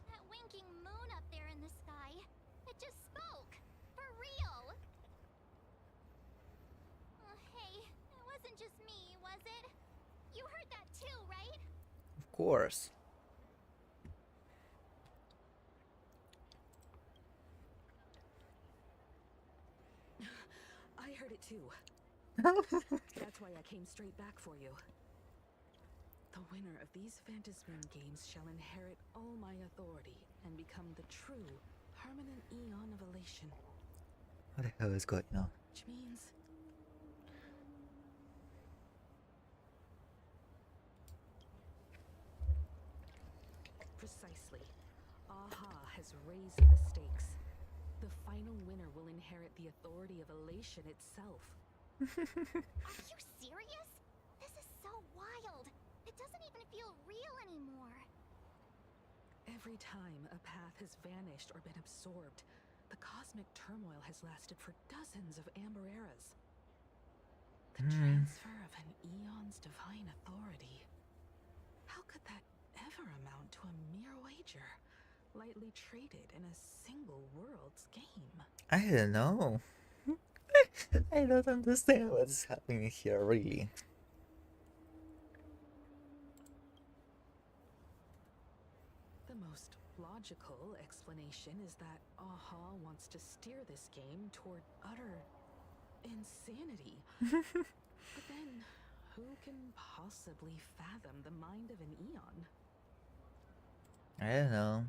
Speaker 2: that winking moon up there in the sky. It just spoke. For real. Oh, hey, it wasn't just me, was it? You heard that too, right?
Speaker 1: Of course.
Speaker 4: I heard it too. That's why I came straight back for you. The winner of these Phantasmoon games shall inherit all my authority and become the true, permanent Eon of Elation.
Speaker 1: What the hell is going on?
Speaker 4: Which means... Precisely. Aha has raised the stakes. The final winner will inherit the authority of Elation itself.
Speaker 2: Are you serious? This is so wild. It doesn't even feel real anymore.
Speaker 4: Every time a path has vanished or been absorbed, the cosmic turmoil has lasted for dozens of amber eras. The transfer of an eon's divine authority. How could that ever amount to a mere wager, lightly traded in a single world's game?
Speaker 1: I don't know. I don't understand what's happening here, really.
Speaker 4: The most logical explanation is that Aha wants to steer this game toward utter insanity. But then, who can possibly fathom the mind of an Eon?
Speaker 1: I don't know.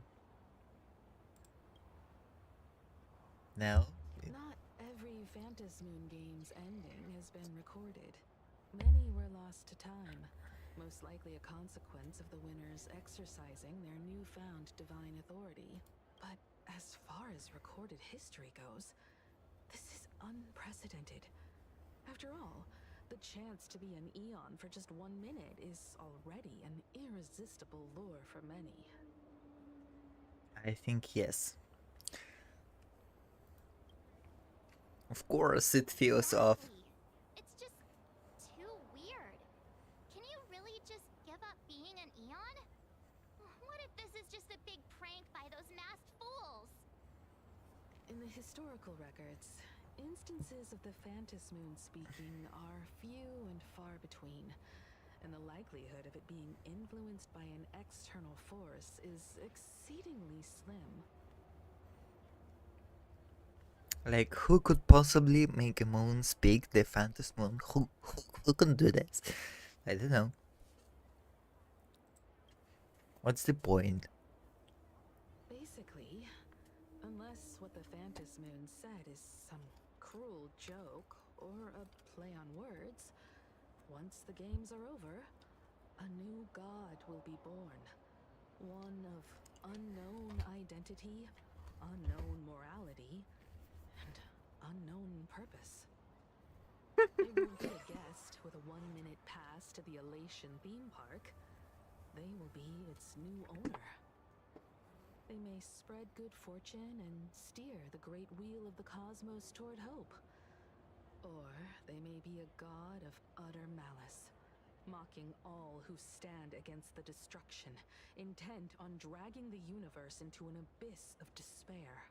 Speaker 1: No?
Speaker 4: Not every Phantasmoon game's ending has been recorded. Many were lost to time, most likely a consequence of the winners exercising their newfound divine authority. But as far as recorded history goes, this is unprecedented. After all, the chance to be an Eon for just 1 minute is already an irresistible lure for many.
Speaker 1: I think yes. Of course, it feels off.
Speaker 2: Exactly. It's just too weird. Can you really just give up being an Eon? What if this is just a big prank by those masked fools?
Speaker 4: In the historical records, instances of the Phantasmoon speaking are few and far between, and the likelihood of it being influenced by an external force is exceedingly slim.
Speaker 1: Like, who could possibly make a moon speak the Phantasmoon? Who can do this? I don't know. What's the point?
Speaker 4: Basically, unless what the Phantasmoon said is some cruel joke or a play on words, once the games are over, a new god will be born. One of unknown identity, unknown morality, to the Elation theme park, they will be its new owner. They may spread good fortune and steer the great wheel of the cosmos toward hope. Or they may be a god of utter malice, mocking all who stand against the destruction, intent on dragging the universe into an abyss of despair.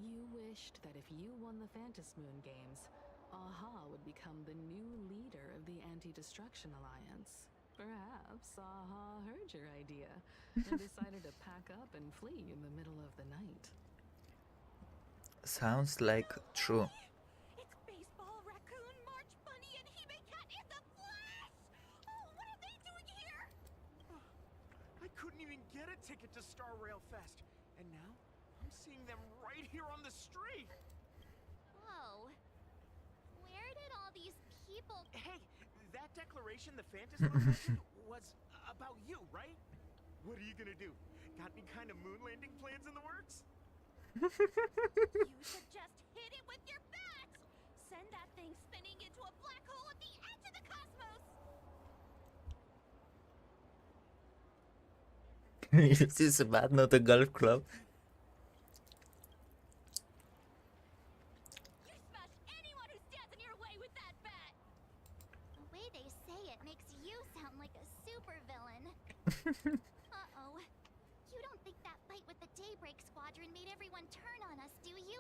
Speaker 4: You wished that if you won the Phantasmoon games, Aha would become the new leader of the Anti-Destruction Alliance. Perhaps Aha heard your idea and decided to pack up and flee in the middle of the night.
Speaker 1: Sounds like true.
Speaker 2: It's Baseball, Raccoon, March Bunny, and Hime Cat in the flesh! Oh, what are they doing here?
Speaker 3: I couldn't even get a ticket to Star Rail Fest, and now I'm seeing them right here on the street.
Speaker 2: Whoa. Where did all these people...
Speaker 3: Hey, that declaration the Phantasm mentioned was about you, right? What are you gonna do? Got any kind of moon landing plans in the works?
Speaker 2: You should just hit it with your bat! Send that thing spinning into a black hole at the edge of the cosmos!
Speaker 1: This is a bat, not a golf club.
Speaker 2: You smash anyone who stands in your way with that bat! The way they say it makes you sound like a supervillain. Uh-oh. You don't think that fight with the Daybreak Squadron made everyone turn on us, do you?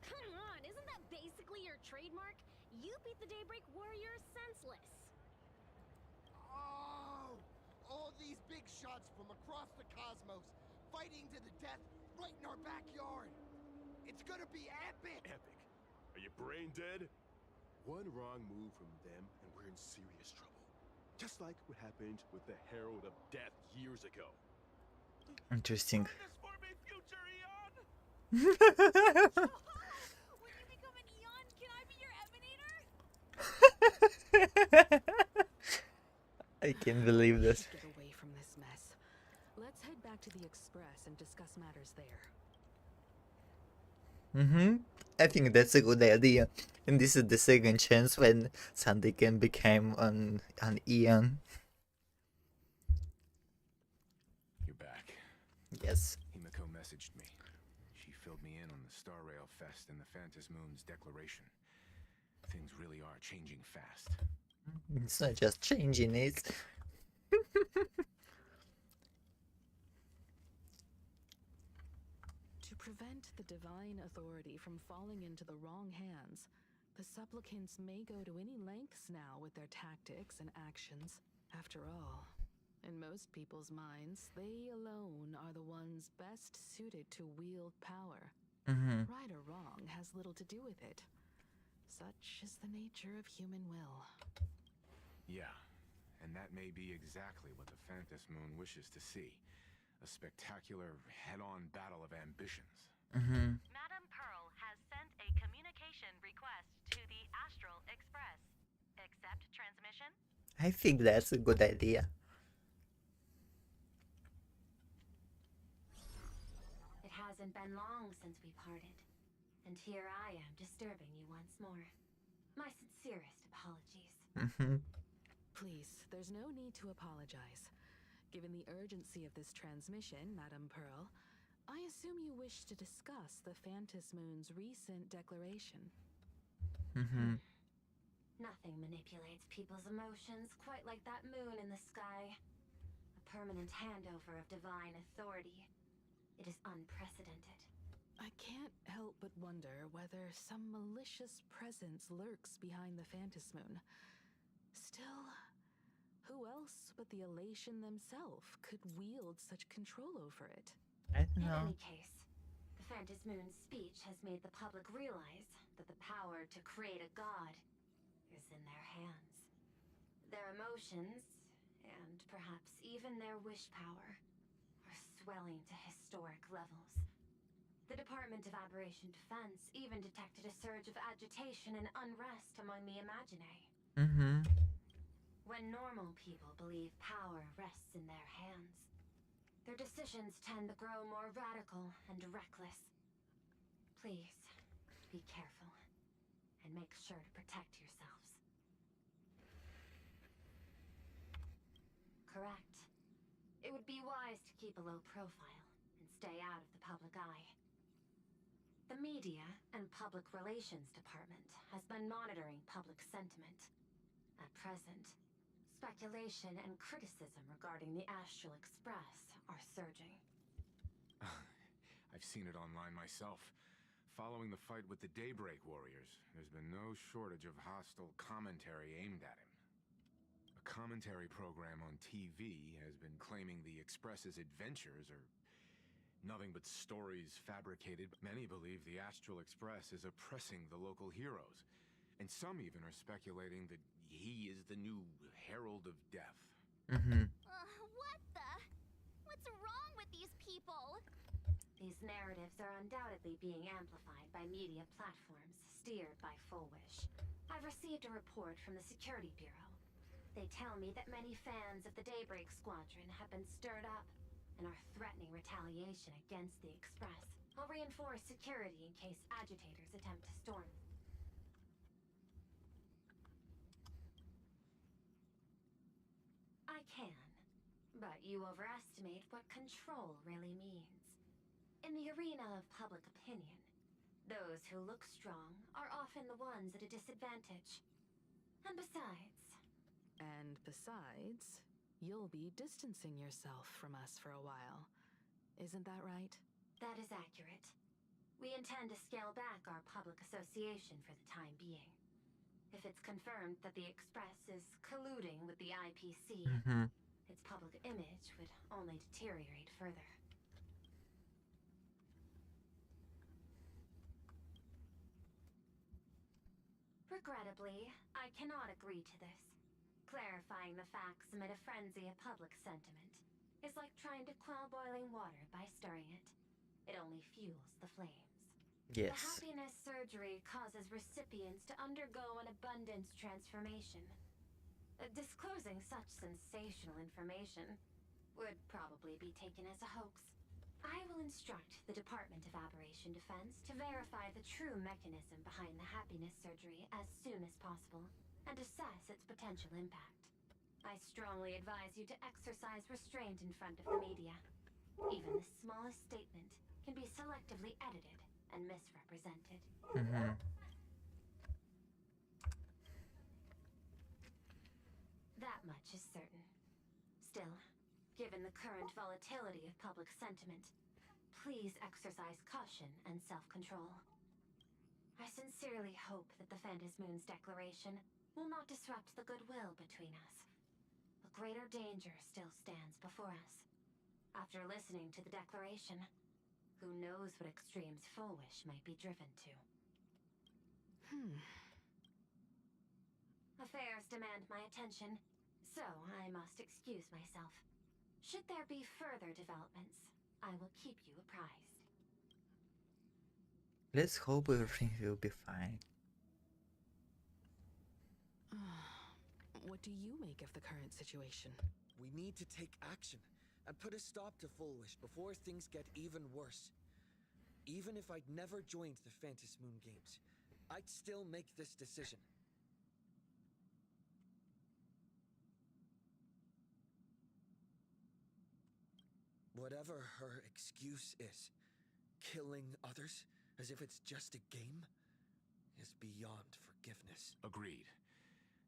Speaker 2: Come on, isn't that basically your trademark? You beat the Daybreak Warriors senseless.
Speaker 6: Oh! All these big shots from across the cosmos, fighting to the death right in our backyard. It's gonna be epic!
Speaker 7: Epic. Are you brain dead? One wrong move from them and we're in serious trouble. Just like what happened with the Herald of Death years ago.
Speaker 1: Interesting.
Speaker 3: Run this for me, future Eon!
Speaker 2: When you become an Eon, can I be your Emanator?
Speaker 1: I can't believe this.
Speaker 4: Get away from this mess. Let's head back to the Express and discuss matters there.
Speaker 1: I think that's a good idea. And this is the second chance when Sandy can become an Eon.
Speaker 7: You're back.
Speaker 1: Yes.
Speaker 8: Himiko messaged me. She filled me in on the Star Rail Fest and the Phantasmoon's declaration. Things really are changing fast.
Speaker 1: It's not just changing it.
Speaker 4: To prevent the divine authority from falling into the wrong hands, the supplicants may go to any lengths now with their tactics and actions. After all, in most people's minds, they alone are the ones best suited to wield power. Right or wrong has little to do with it. Such is the nature of human will.
Speaker 8: Yeah, and that may be exactly what the Phantasmoon wishes to see. A spectacular, head-on battle of ambitions.
Speaker 9: Madam Pearl has sent a communication request to the Astral Express. Accept transmission?
Speaker 1: I think that's a good idea.
Speaker 10: It hasn't been long since we parted, and here I am disturbing you once more. My sincerest apologies.
Speaker 4: Please, there's no need to apologize. Given the urgency of this transmission, Madam Pearl, I assume you wish to discuss the Phantasmoon's recent declaration.
Speaker 10: Nothing manipulates people's emotions quite like that moon in the sky. A permanent handover of divine authority. It is unprecedented.
Speaker 4: I can't help but wonder whether some malicious presence lurks behind the Phantasmoon. Still, who else but the Elation themselves could wield such control over it?
Speaker 1: I don't
Speaker 10: In
Speaker 1: know.
Speaker 10: any case, the Phantasmoon's speech has made the public realize that the power to create a god is in their hands. Their emotions, and perhaps even their wish power, are swelling to historic levels. The Department of Aberration Defense even detected a surge of agitation and unrest among the Imaginae. When normal people believe power rests in their hands, Their decisions tend to grow more radical and reckless. Please, be careful, and make sure to protect yourselves. Correct. It would be wise to keep a low profile and stay out of the public eye. The media and public relations department has been monitoring public sentiment. At present, speculation and criticism regarding the Astral Express are surging.
Speaker 8: I've seen it online myself. Following the fight with the Daybreak Warriors, there's been no shortage of hostile commentary aimed at him. A commentary program on TV has been claiming the Express's adventures are nothing but stories fabricated. Many believe the Astral Express is oppressing the local heroes, and some even are speculating that he is the new Herald of Death.
Speaker 2: What the? What's wrong with these people?
Speaker 10: These narratives are undoubtedly being amplified by media platforms steered by Full Wish. I've received a report from the Security Bureau. They tell me that many fans of the Daybreak Squadron have been stirred up and are threatening retaliation against the Express. I'll reinforce security in case agitators attempt to storm. I can, but you overestimate what control really means. In the arena of public opinion, those who look strong are often the ones at a disadvantage. And besides,
Speaker 4: you'll be distancing yourself from us for a while. Isn't that right?
Speaker 10: That is accurate. We intend to scale back our public association for the time being. If it's confirmed that the Express is colluding with the IPC, its public image would only deteriorate further. Regrettably, I cannot agree to this. Clarifying the facts amid a frenzy of public sentiment is like trying to quell boiling water by stirring it. It only fuels the flames.
Speaker 1: Yes.
Speaker 10: The happiness surgery causes recipients to undergo an abundance transformation. Disclosing such sensational information would probably be taken as a hoax. I will instruct the Department of Aberration Defense to verify the true mechanism behind the happiness surgery as soon as possible and assess its potential impact. I strongly advise you to exercise restraint in front of the media. Even the smallest statement can be selectively edited and misrepresented. That much is certain. Still, given the current volatility of public sentiment, please exercise caution and self-control. I sincerely hope that the Phantasmoon's declaration will not disrupt the goodwill between us. A greater danger still stands before us. After listening to the declaration, who knows what extremes Full Wish might be driven to. Affairs demand my attention, so I must excuse myself. Should there be further developments, I will keep you apprised.
Speaker 1: Let's hope everything will be fine.
Speaker 4: What do you make of the current situation?
Speaker 6: We need to take action and put a stop to Full Wish before things get even worse. Even if I'd never joined the Phantasmoon Games, I'd still make this decision. Whatever her excuse is, killing others as if it's just a game is beyond forgiveness.
Speaker 8: Agreed.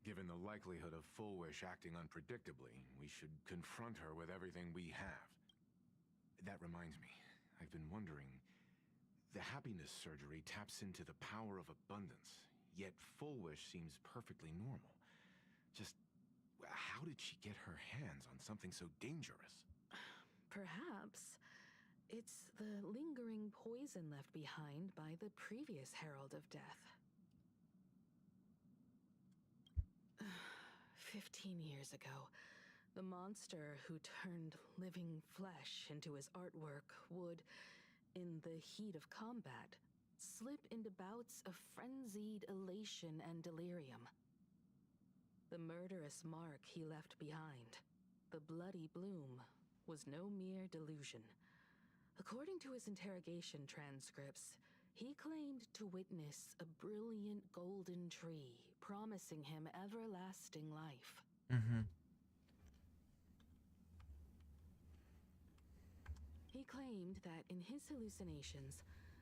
Speaker 8: Given the likelihood of Full Wish acting unpredictably, we should confront her with everything we have. That reminds me, I've been wondering, the happiness surgery taps into the power of abundance, yet Full Wish seems perfectly normal. Just, how did she get her hands on something so dangerous?
Speaker 4: Perhaps it's the lingering poison left behind by the previous Herald of Death. 15 years ago, the monster who turned living flesh into his artwork would, in the heat of combat, slip into bouts of frenzied elation and delirium. The murderous mark he left behind, the bloody bloom, was no mere delusion. According to his interrogation transcripts, he claimed to witness a brilliant golden tree promising him everlasting life.
Speaker 1: Mm-hmm.
Speaker 4: He claimed that in his hallucinations,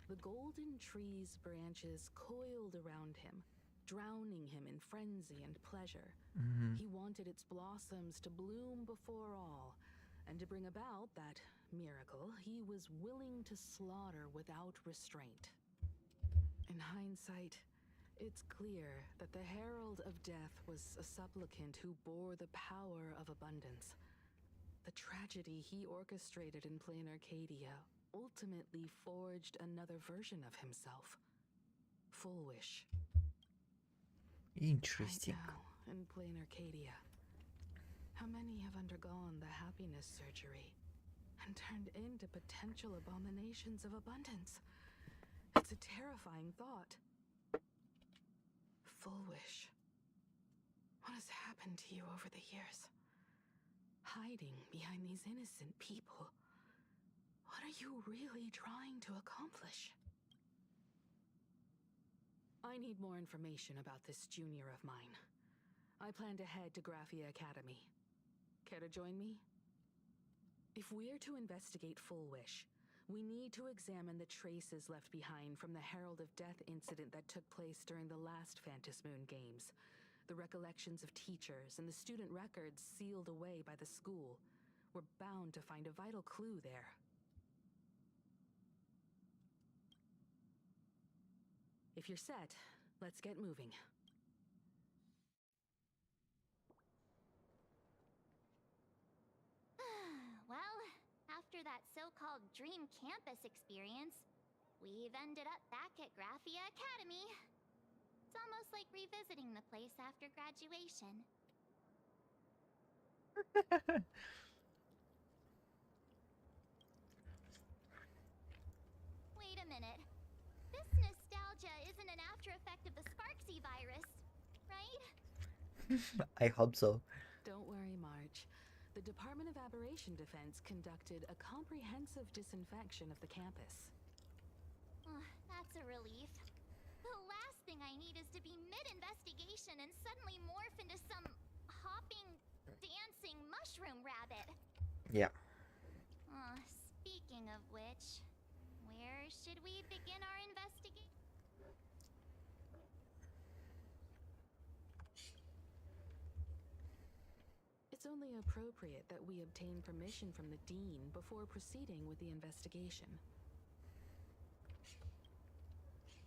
Speaker 4: the golden tree's branches coiled around him, drowning him in frenzy and pleasure.
Speaker 1: Mm-hmm.
Speaker 4: He wanted its blossoms to bloom before all, and to bring about that miracle, he was willing to slaughter without restraint. In hindsight, it's clear that the Herald of Death was a supplicant who bore the power of abundance. The tragedy he orchestrated in plain Arcadia ultimately forged another version of himself. Full Wish.
Speaker 1: Interesting.
Speaker 4: Right now, in plain Arcadia, how many have undergone the happiness surgery and turned into potential abominations of abundance? It's a terrifying thought. Full Wish. What has happened to you over the years? Hiding behind these innocent people. What are you really trying to accomplish? I need more information about this junior of mine. I plan to head to Graphia Academy. Care to join me? If we're to investigate Full Wish, we need to examine the traces left behind from the Herald of Death incident that took place during the last Phantom Moon Games. The recollections of teachers and the student records sealed away by the school. We're bound to find a vital clue there. If you're set, let's get moving.
Speaker 2: Well, after that so-called dream campus experience, we've ended up back at Graphia Academy. It's almost like revisiting the place after graduation. Wait a minute. This nostalgia isn't an after effect of the Sparksy virus, right?
Speaker 1: I hope so.
Speaker 4: Don't worry, March. The Department of Aberration Defense conducted a comprehensive disinfection of the campus.
Speaker 2: That's a relief. The last thing I need is to be mid-investigation and suddenly morph into some hopping, dancing mushroom rabbit.
Speaker 1: Yeah.
Speaker 2: Speaking of which, where should we begin our investigation?
Speaker 4: It's only appropriate that we obtain permission from the Dean before proceeding with the investigation.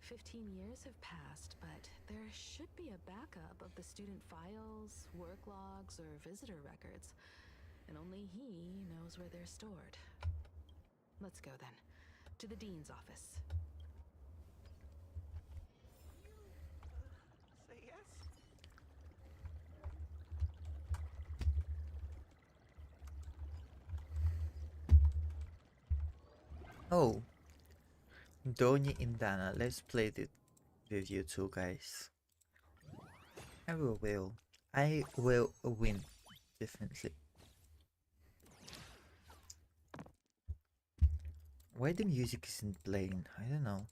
Speaker 4: 15 years have passed, but there should be a backup of the student files, work logs, or visitor records, and only he knows where they're stored. Let's go then, to the Dean's office.
Speaker 5: Say yes?
Speaker 1: Oh. Donnie and Dana, let's play it with you two guys. I will. I will win. Definitely. Why the music isn't playing? I don't know.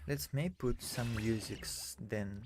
Speaker 1: Let's maybe put some musics then.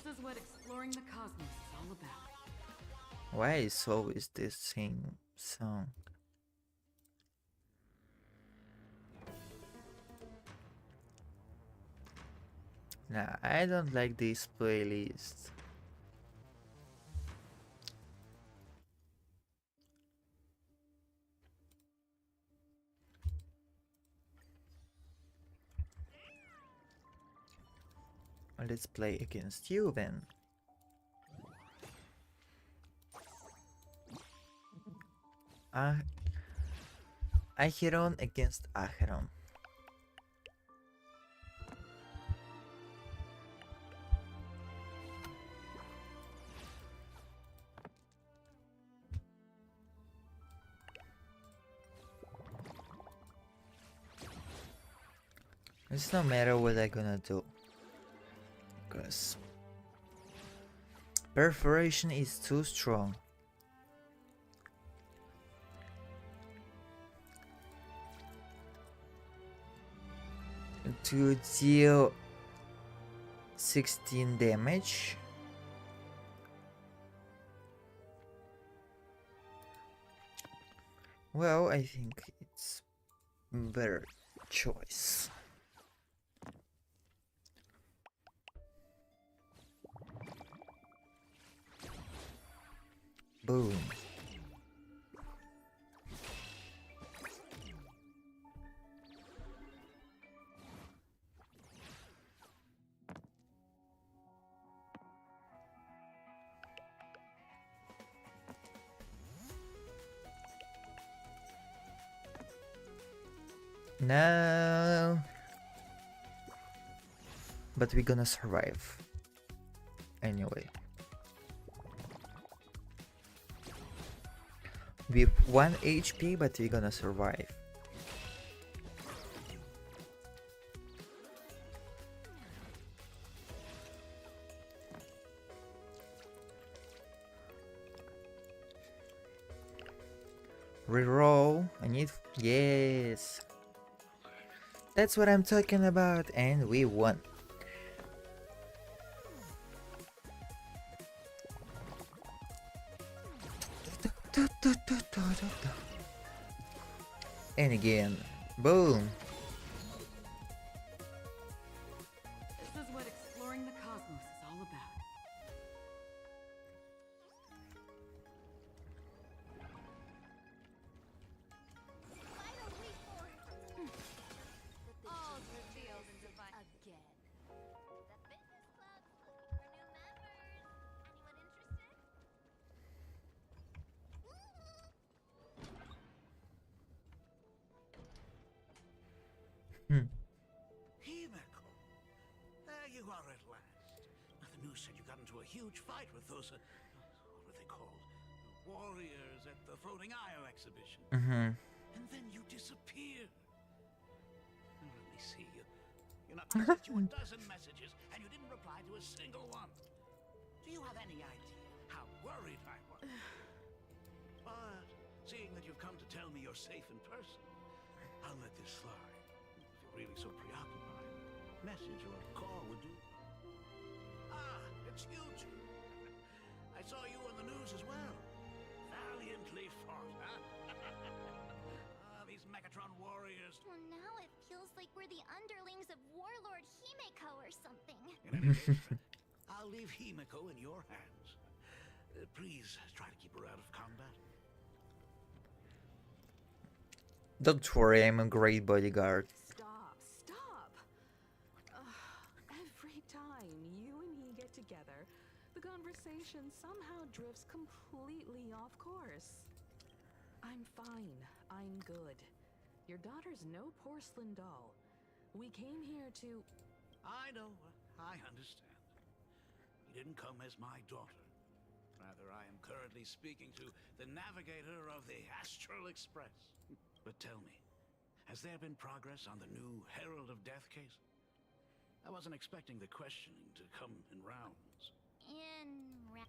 Speaker 4: This is what exploring the cosmos is all about.
Speaker 1: Why is always the same song? Nah, I don't like this playlist. Let's play against you then. Acheron against Acheron. It's no matter what I'm gonna do, because perforation is too strong. To deal 16 damage. Well, I think it's better choice. Boom. No. But we're gonna survive. Anyway. With 1 HP, but we're gonna survive. Reroll. I need. Yes. That's what I'm talking about, and we won. And again, boom.
Speaker 4: This is what exploring the cosmos is all about.
Speaker 2: All revealed and divine again. The fitness club's looking for new members. Anyone interested?
Speaker 3: Himeko, there you are at last. Now, the news said you got into a huge fight with those, what were they called? Warriors at the Floating Isle exhibition. And then you disappeared. Now, let me see you. You know, I sent you a dozen messages, and you didn't reply to a single one. Do you have any idea how worried I was? But seeing that you've come to tell me you're safe in person, I'll let this slide. If you're really so preoccupied, message or call would do. Ah, it's you two. I saw you on the news as well. Valiantly fought, huh? These mecha Megatron warriors.
Speaker 2: Well, now it feels like we're the underlings of Warlord Himeko or something.
Speaker 3: In any case, I'll leave Himeko in your hands. Please try to keep her out of combat.
Speaker 1: Don't worry, I'm a great bodyguard.
Speaker 4: Stop, stop! Every time you and he get together, the conversation somehow drifts completely off course. I'm fine. I'm good. Your daughter's no porcelain doll. We came here to...
Speaker 3: I know. I understand. You didn't come as my daughter. Rather, I am currently speaking to the navigator of the Astral Express. But tell me, has there been progress on the new Herald of Death case? I wasn't expecting the questioning to come in rounds.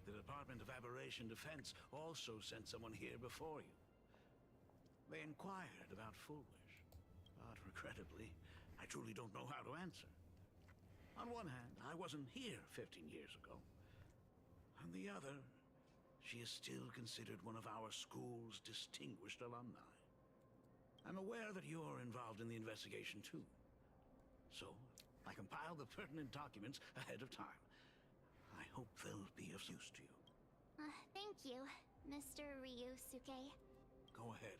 Speaker 3: The Department of Aberration Defense also sent someone here before you. They inquired about Foolish, but regrettably, I truly don't know how to answer. On one hand, I wasn't here 15 years ago. On the other, she is still considered one of our school's distinguished alumni. I'm aware that you're involved in the investigation too. So, I compiled the pertinent documents ahead of time. I hope they'll be of use to you.
Speaker 2: Thank you, Mr. Ryusuke.
Speaker 3: Go ahead.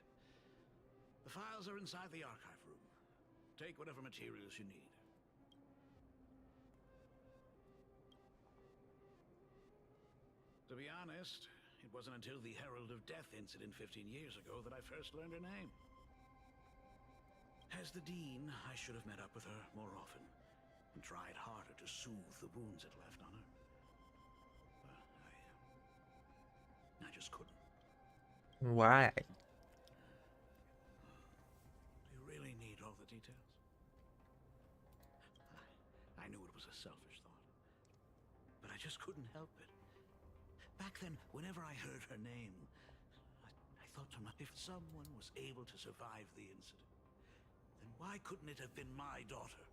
Speaker 3: The files are inside the archive room. Take whatever materials you need. To be honest, it wasn't until the Herald of Death incident 15 years ago that I first learned her name. As the Dean, I should have met up with her more often and tried harder to soothe the wounds it left on her. But I just couldn't.
Speaker 1: Why?
Speaker 3: Do you really need all the details? I knew it was a selfish thought, but I just couldn't help it. Back then, whenever I heard her name, I thought to myself, if someone was able to survive the incident, then why couldn't it have been my daughter?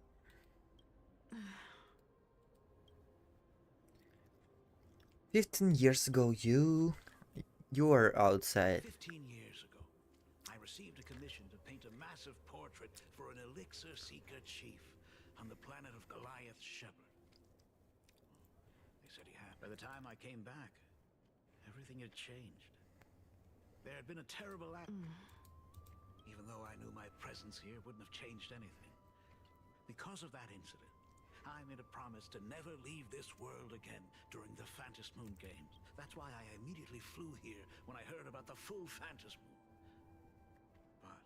Speaker 1: 15 years ago, you were outside.
Speaker 3: 15 years ago, I received a commission to paint a massive portrait for an elixir seeker chief on the planet of Goliath Shepherd. They said he had. By the time I came back, everything had changed. There had been a terrible even though I knew my presence here wouldn't have changed anything. Because of that incident, I made a promise to never leave this world again during the Phantom Moon Games. That's why I immediately flew here when I heard about the full Phantom Moon. But,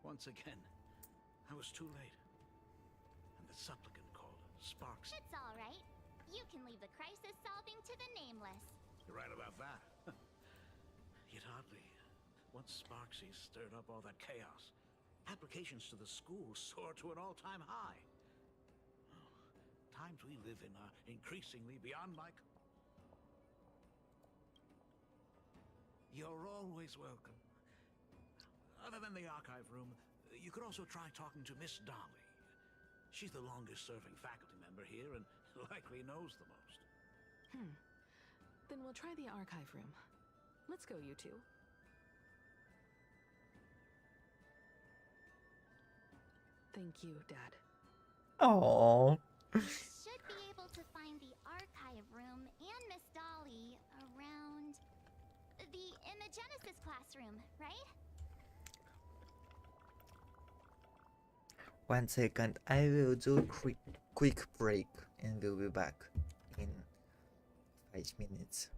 Speaker 3: once again, I was too late. And the supplicant called Sparks.
Speaker 2: It's all right. You can leave the crisis solving to the Nameless.
Speaker 3: You're right about that. Yet oddly, once Sparksy stirred up all that chaos, applications to the school soared to an all-time high. Times we live in are increasingly beyond my... You're always welcome. Other than the archive room, you could also try talking to Miss Dolly. She's the longest-serving faculty member here and likely knows the most.
Speaker 4: Then we'll try the archive room. Let's go, you two. Thank you, Dad.
Speaker 1: Oh.
Speaker 2: Should be able to find the archive room and Miss Dolly around in the Genesis classroom, right?
Speaker 1: 1 second, I will do a quick break and we'll be back in 5 minutes.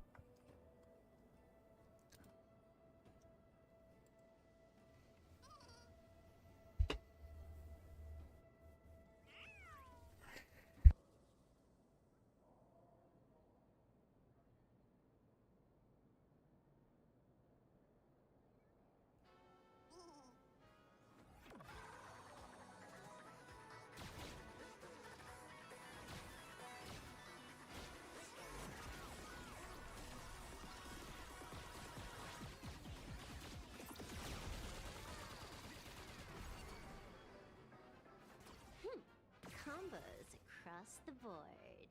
Speaker 10: Combos across the board.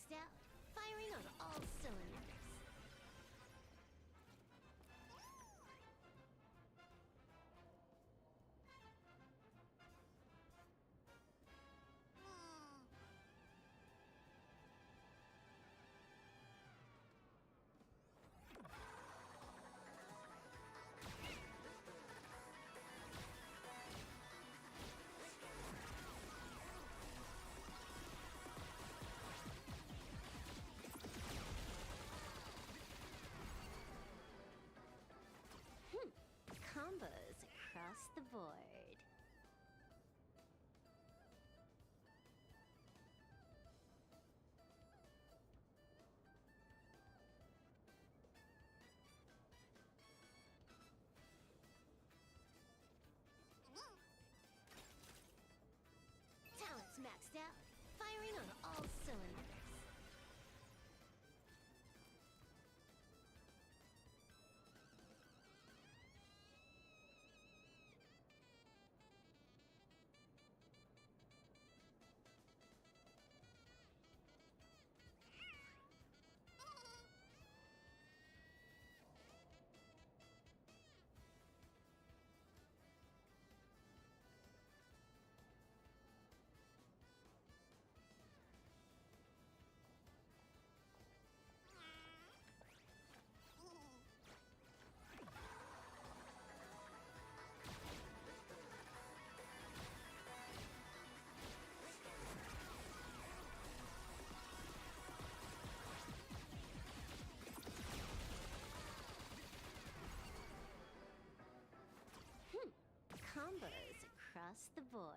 Speaker 2: maxed out, firing on all cylinders. Combos across the board. Talent's maxed out, firing on all cylinders. Combos across the board.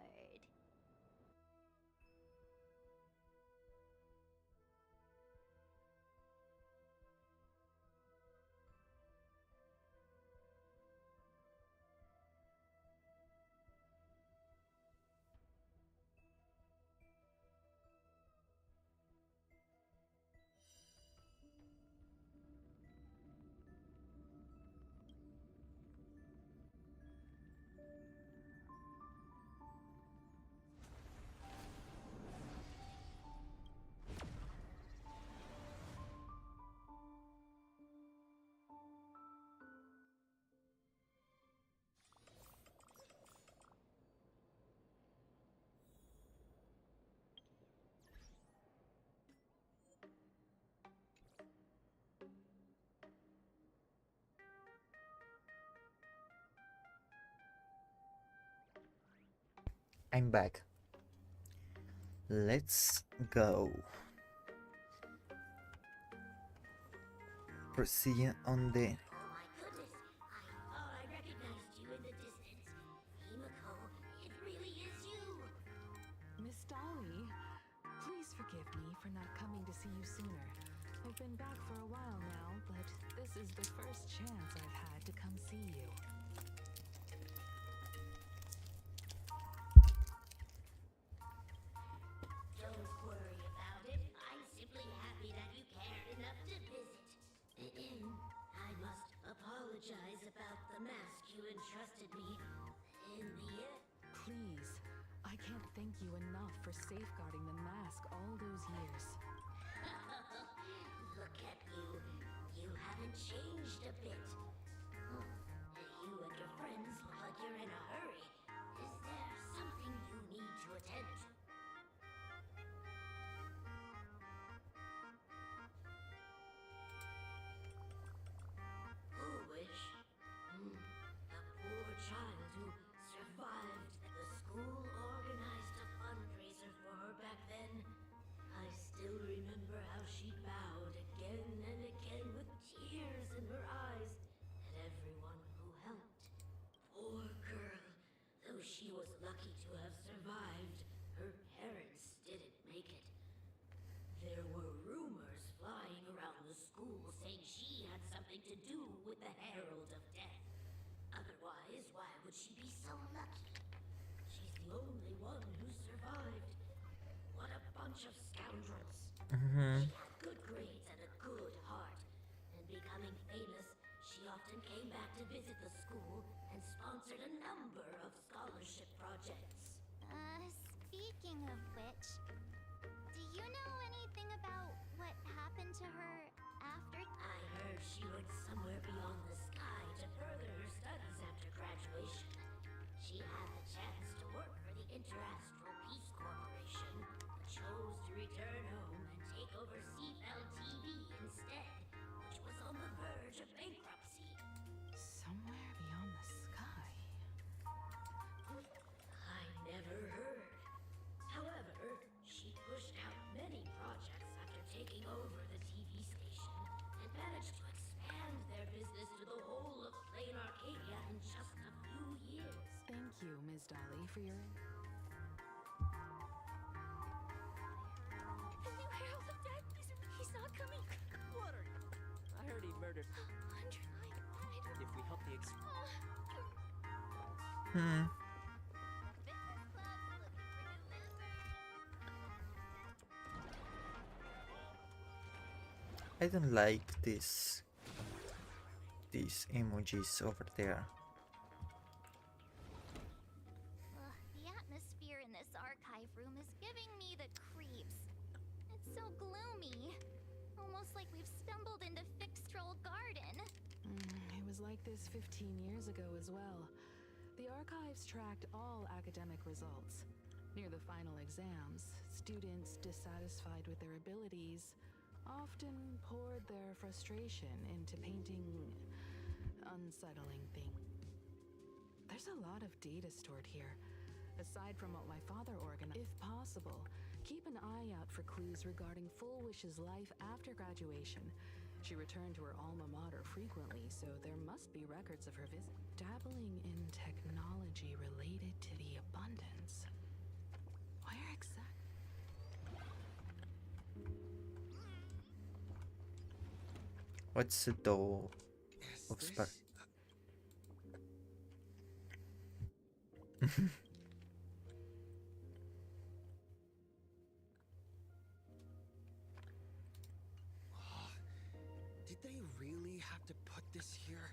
Speaker 1: I'm back. Let's go. Proceeding on the...
Speaker 2: Oh my goodness, I recognized you in the distance. Himiko, it really is you.
Speaker 4: Miss Dolly, please forgive me for not coming to see you sooner. I've been back for a while now, but this is the first chance I've had to come see you.
Speaker 2: Don't worry about it. I'm simply happy that you cared enough to visit. I must apologize about the mask you entrusted me in the...
Speaker 4: Please, I can't thank you enough for safeguarding the mask all those years.
Speaker 2: Look at you. You haven't changed a bit. You and your friends look like you're in a hurry. Is there something you need to attend to? Foolish. The poor child who survived. The school organized a fundraiser for her back then. I still remember how she bowed again and again with tears in her eyes at everyone who helped. Poor girl. Though she was lucky to have survived, her parents didn't make it. There were rumors flying around the school saying she had something to do with the Herald of Death. Otherwise, why would she be so lucky? She's the only one who survived. What a bunch of scoundrels. She had good grades and a good heart. And becoming famous, she often came back to visit the school and sponsored a number of scholarship projects.
Speaker 11: Speaking of which, do you know anything
Speaker 2: about what happened to her after?
Speaker 11: I heard she went somewhere beyond the sky to further her studies after graduation. She had the chance to work for the Interastral Peace Corporation, but chose to return home and take over Seafell TV instead, which was on the verge of bankruptcy.
Speaker 4: Somewhere beyond the sky.
Speaker 11: I never heard. However, she pushed out many projects after taking over the TV station and managed to expand their business to the whole of Plain Arcadia in just a few years.
Speaker 4: Thank you, Ms. Dolly, for your...
Speaker 2: The new Herald of Death, he's not coming.
Speaker 5: What are you? I heard he murdered.
Speaker 2: Andre, I don't...
Speaker 5: If we help the
Speaker 1: Hmm.
Speaker 2: Business club's looking for new members.
Speaker 1: I don't like these emojis over there.
Speaker 2: The atmosphere in this archive room is giving me the creeps. It's so gloomy. Almost like we've stumbled into Fixtroll Garden.
Speaker 4: It was like this 15 years ago as well. The archives tracked all academic results. Near the final exams, students dissatisfied with their abilities often poured their frustration into painting unsettling things. There's a lot of data stored here. Aside from what my father organized, if possible, keep an eye out for clues regarding Full Wish's life after graduation. She returned to her alma mater frequently, so there must be records of her visit. Dabbling in technology related to the abundance. Where exactly?
Speaker 1: What's the door of Spark?
Speaker 6: Did they really have to put this here?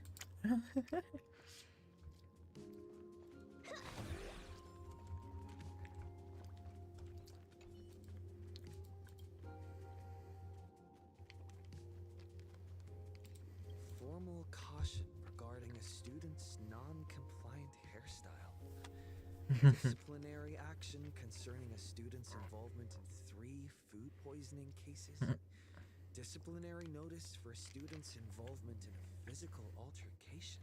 Speaker 6: Formal caution regarding a student's non-compliant hairstyle. Disciplinary action concerning a student's involvement in 3 food poisoning cases. Disciplinary notice for a student's involvement in a physical altercation.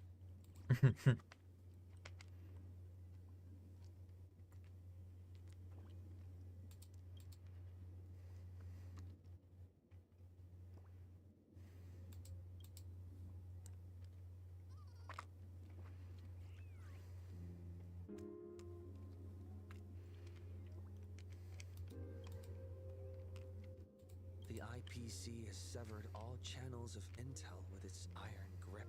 Speaker 6: The IPC has severed all channels of intel with its iron grip.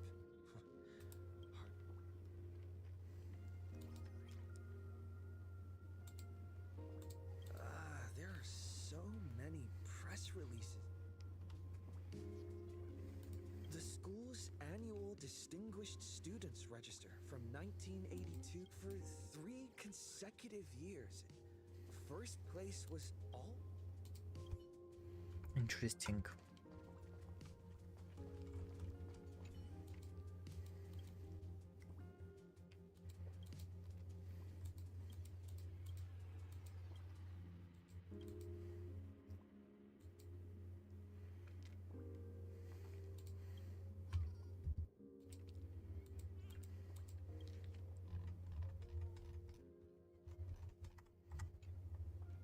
Speaker 6: There are so many press releases. The school's annual Distinguished Students Register from 1982 for 3 consecutive years. First place was all...
Speaker 1: Interesting.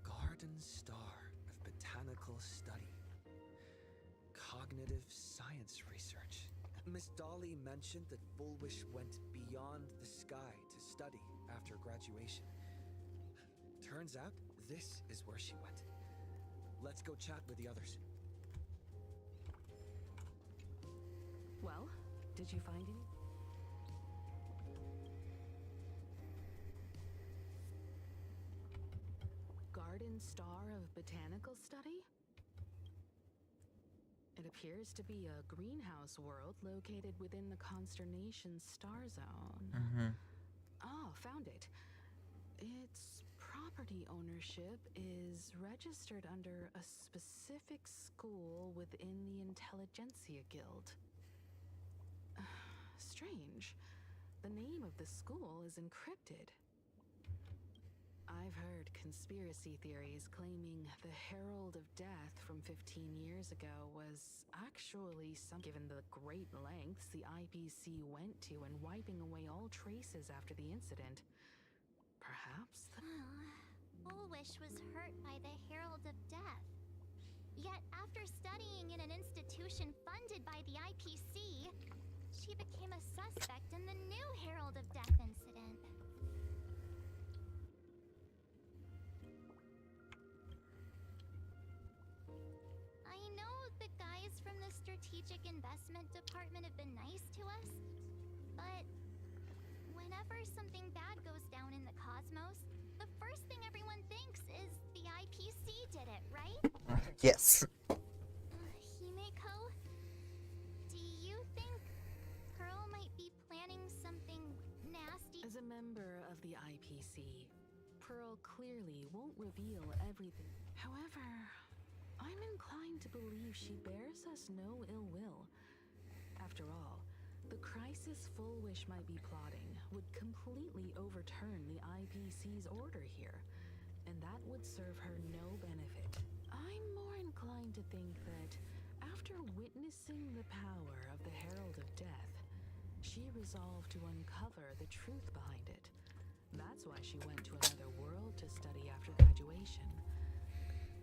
Speaker 6: Garden Star of Botanical Study. Cognitive science research. Miss Dolly mentioned that Full Wish went beyond the sky to study after graduation. Turns out, this is where she went. Let's go chat with the others.
Speaker 4: Well, did you find any? Garden Star of Botanical Study? It appears to be a greenhouse world located within the Consternation Star Zone. Oh, found it. Its proper property ownership is registered under a specific school within the Intelligentsia Guild. Strange. The name of the school is encrypted. I've heard conspiracy theories claiming the Herald of Death from 15 years ago was actually given the great lengths the IPC went to in wiping away all traces after the incident. Perhaps
Speaker 2: Fullwish was hurt by the Herald of Death. Yet after studying in an institution funded by the IPC, she became a suspect in the new Herald of Death incident. I know the guys from the Strategic Investment Department have been nice to us, but whenever something bad goes down in the cosmos, the first thing everyone thinks is the IPC did it, right?
Speaker 1: Yes.
Speaker 2: Himeko, do you think Pearl might be planning something nasty?
Speaker 4: as a member of the IPC, Pearl clearly won't reveal everything. However, I'm inclined to believe she bears us no ill will. After all, the crisis Fullwish might be plotting would completely overturn the IPC's order here, and that would serve her no benefit. I'm more inclined to think that after witnessing the power of the Herald of Death, she resolved to uncover the truth behind it. That's why she went to another world to study after graduation.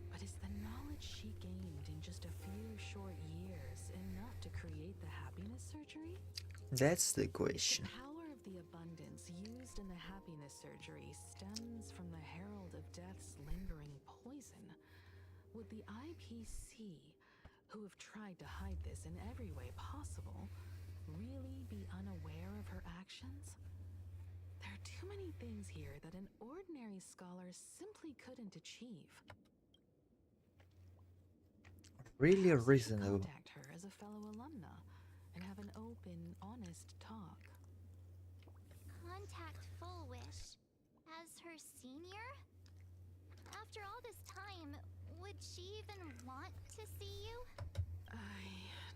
Speaker 4: But is the knowledge she gained in just a few short years enough to create the happiness surgery?
Speaker 1: That's the question.
Speaker 4: The power of the abundance used in the happiness surgery stems from the Herald of Death's lingering poison. Would the IPC, who have tried to hide this in every way possible, really be unaware of her actions? There are too many things here that an ordinary scholar simply couldn't achieve.
Speaker 1: Really
Speaker 4: Perhaps I should
Speaker 1: reasonable.
Speaker 4: contact her as a fellow alumna and have an open, honest talk.
Speaker 2: Contact Fullwish as her senior? After all this time, would she even want to see you?
Speaker 4: I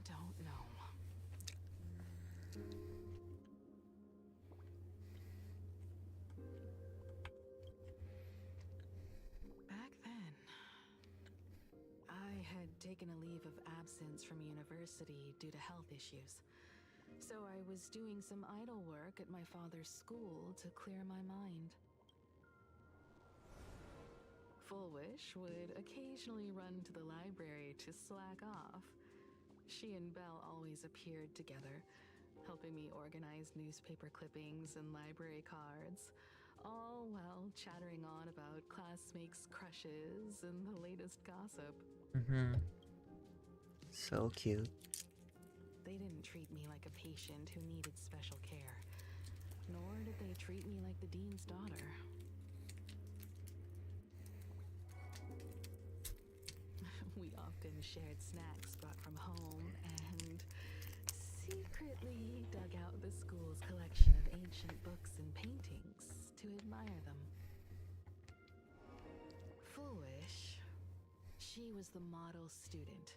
Speaker 4: don't know. Back then, I had taken a leave of absence from university due to health issues. So I was doing some idle work at my father's school to clear my mind. Fullwish would occasionally run to the library to slack off. She and Belle always appeared together, helping me organize newspaper clippings and library cards, all while chattering on about classmates' crushes and the latest gossip.
Speaker 1: So cute.
Speaker 4: They didn't treat me like a patient who needed special care, nor did they treat me like the dean's daughter. We often shared snacks brought from home and secretly dug out the school's collection of ancient books and paintings to admire them. Fullwish, she was the model student,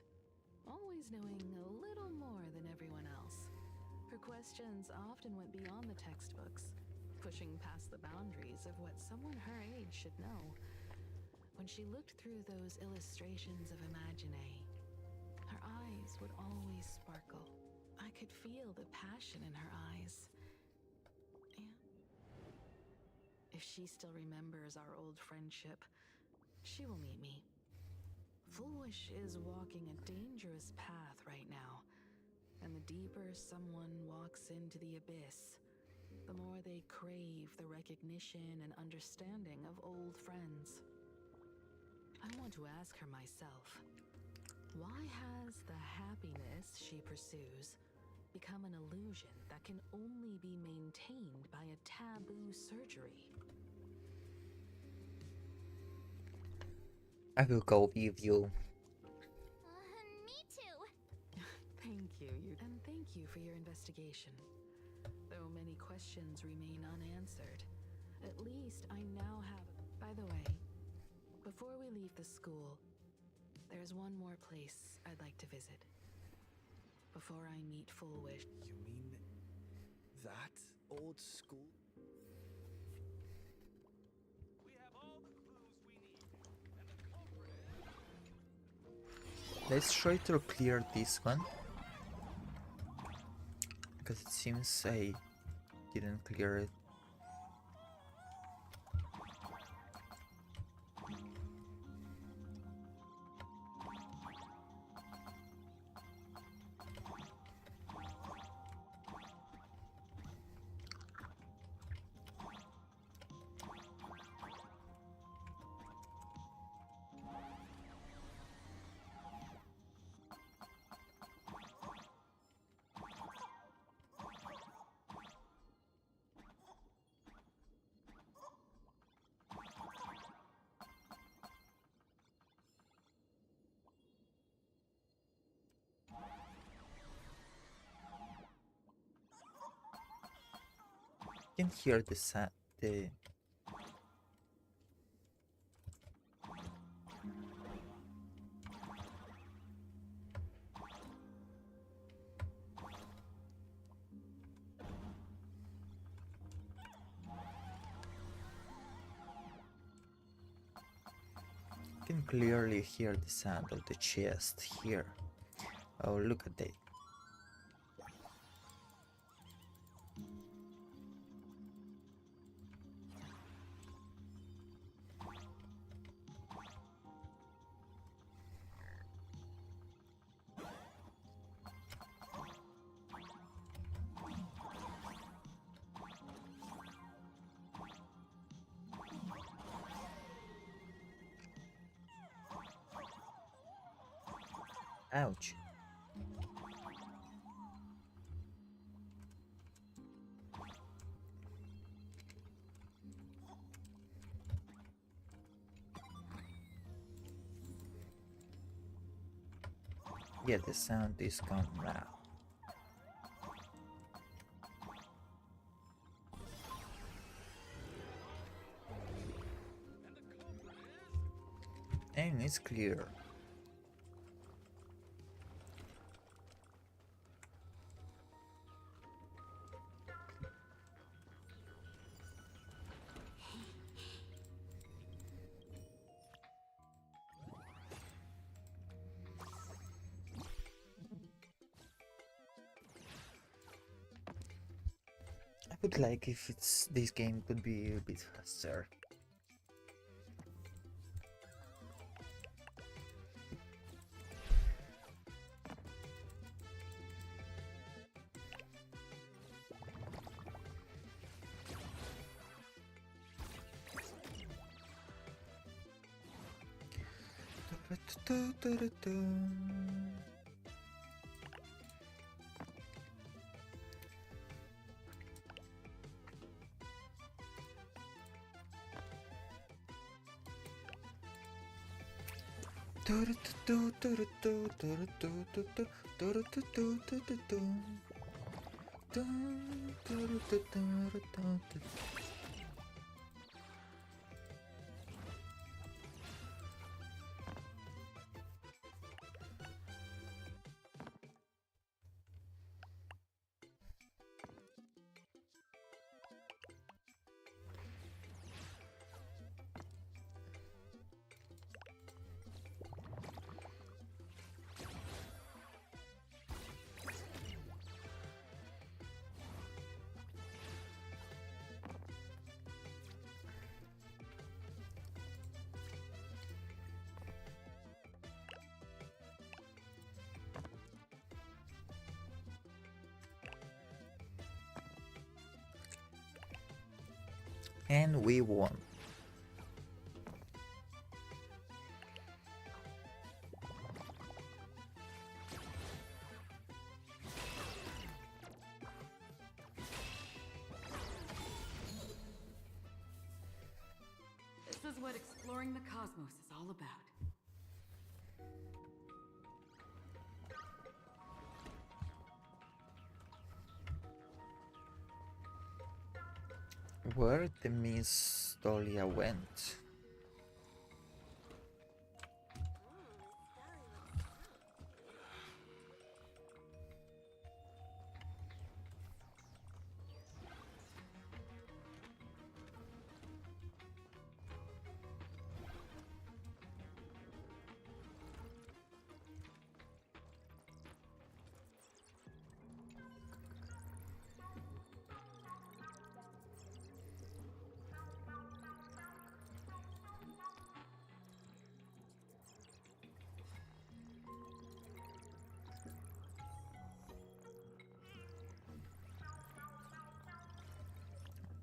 Speaker 4: always knowing a little more than everyone else. Her questions often went beyond the textbooks, pushing past the boundaries of what someone her age should know. When she looked through those illustrations of Imagine, her eyes would always sparkle. I could feel the passion in her eyes. And if she still remembers our old friendship, she will meet me. Fullwish is walking a dangerous path right now, and the deeper someone walks into the abyss, the more they crave the recognition and understanding of old friends. I want to ask her myself, why has the happiness she pursues become an illusion that can only be maintained by a taboo surgery?
Speaker 1: I will go with you.
Speaker 2: Me too.
Speaker 4: Thank you, and thank you for your investigation. Though many questions remain unanswered, at least I now have... By the way, Before we leave the school, there's one more place I'd like to visit. Before I meet Full Wish.
Speaker 6: You mean that old school?
Speaker 3: We have all the clues we need, and the culprit is...
Speaker 1: Let's try to clear this one, because it seems I didn't clear it. I can hear the sound. I can clearly hear the sound of the chest here. Oh, look at that. Ouch. Yeah, the sound is gone now. And it's clear. I would like if this game could be a bit faster. And we won.
Speaker 12: This is what exploring the cosmos is all about.
Speaker 1: Where the Miss Dahlia went?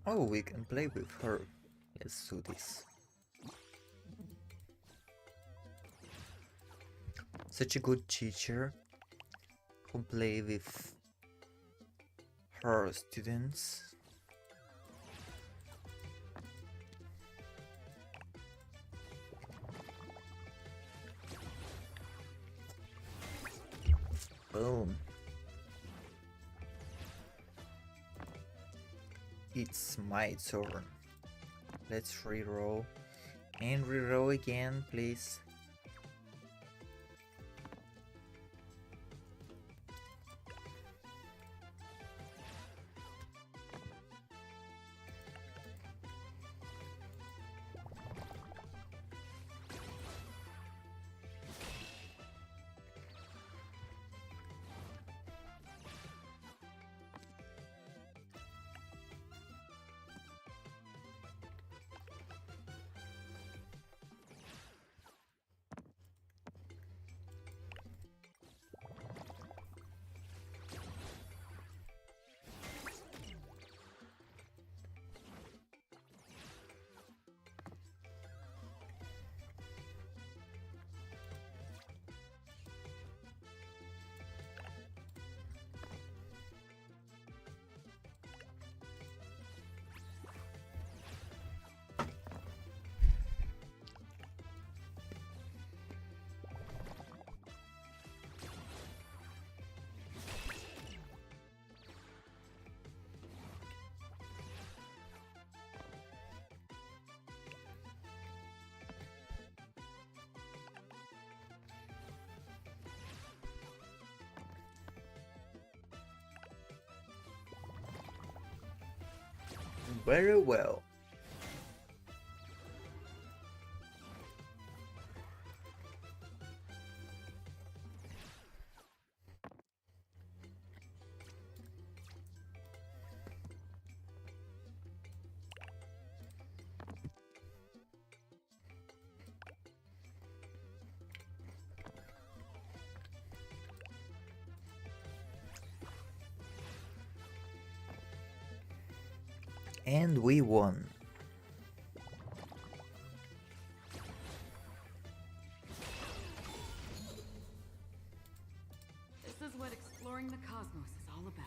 Speaker 1: Oh, we can play with her. Let's do this. Such a good teacher who play with her students. Boom. It's my turn. Let's reroll. And reroll again, please. Very well. And we won.
Speaker 12: This is what exploring the cosmos is all about.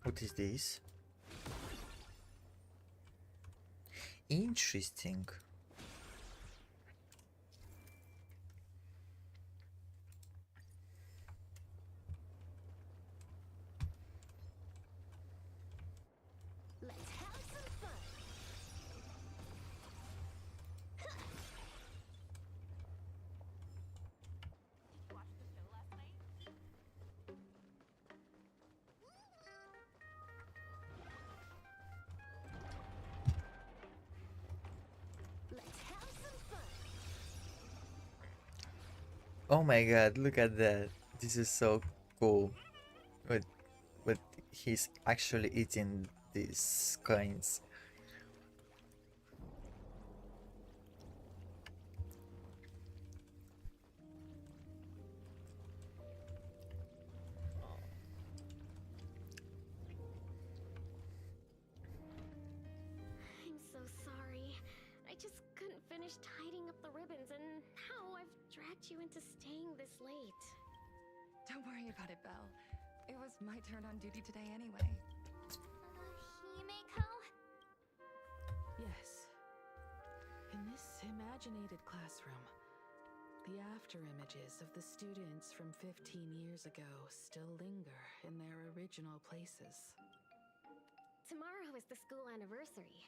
Speaker 1: What is this? Interesting.
Speaker 2: Let's have some fun. Let's have some fun.
Speaker 1: Oh my god, look at that. This is so cool. But he's actually eating these coins.
Speaker 2: I'm so sorry. I just couldn't finish tidying up the ribbons, and now I've dragged you into staying this late.
Speaker 12: Don't worry about it, Belle. It was my turn on duty today anyway.
Speaker 2: Himeko?
Speaker 4: Yes. In this imaginated classroom, the after images of the students from 15 years ago still linger in their original places.
Speaker 2: Tomorrow is the school anniversary.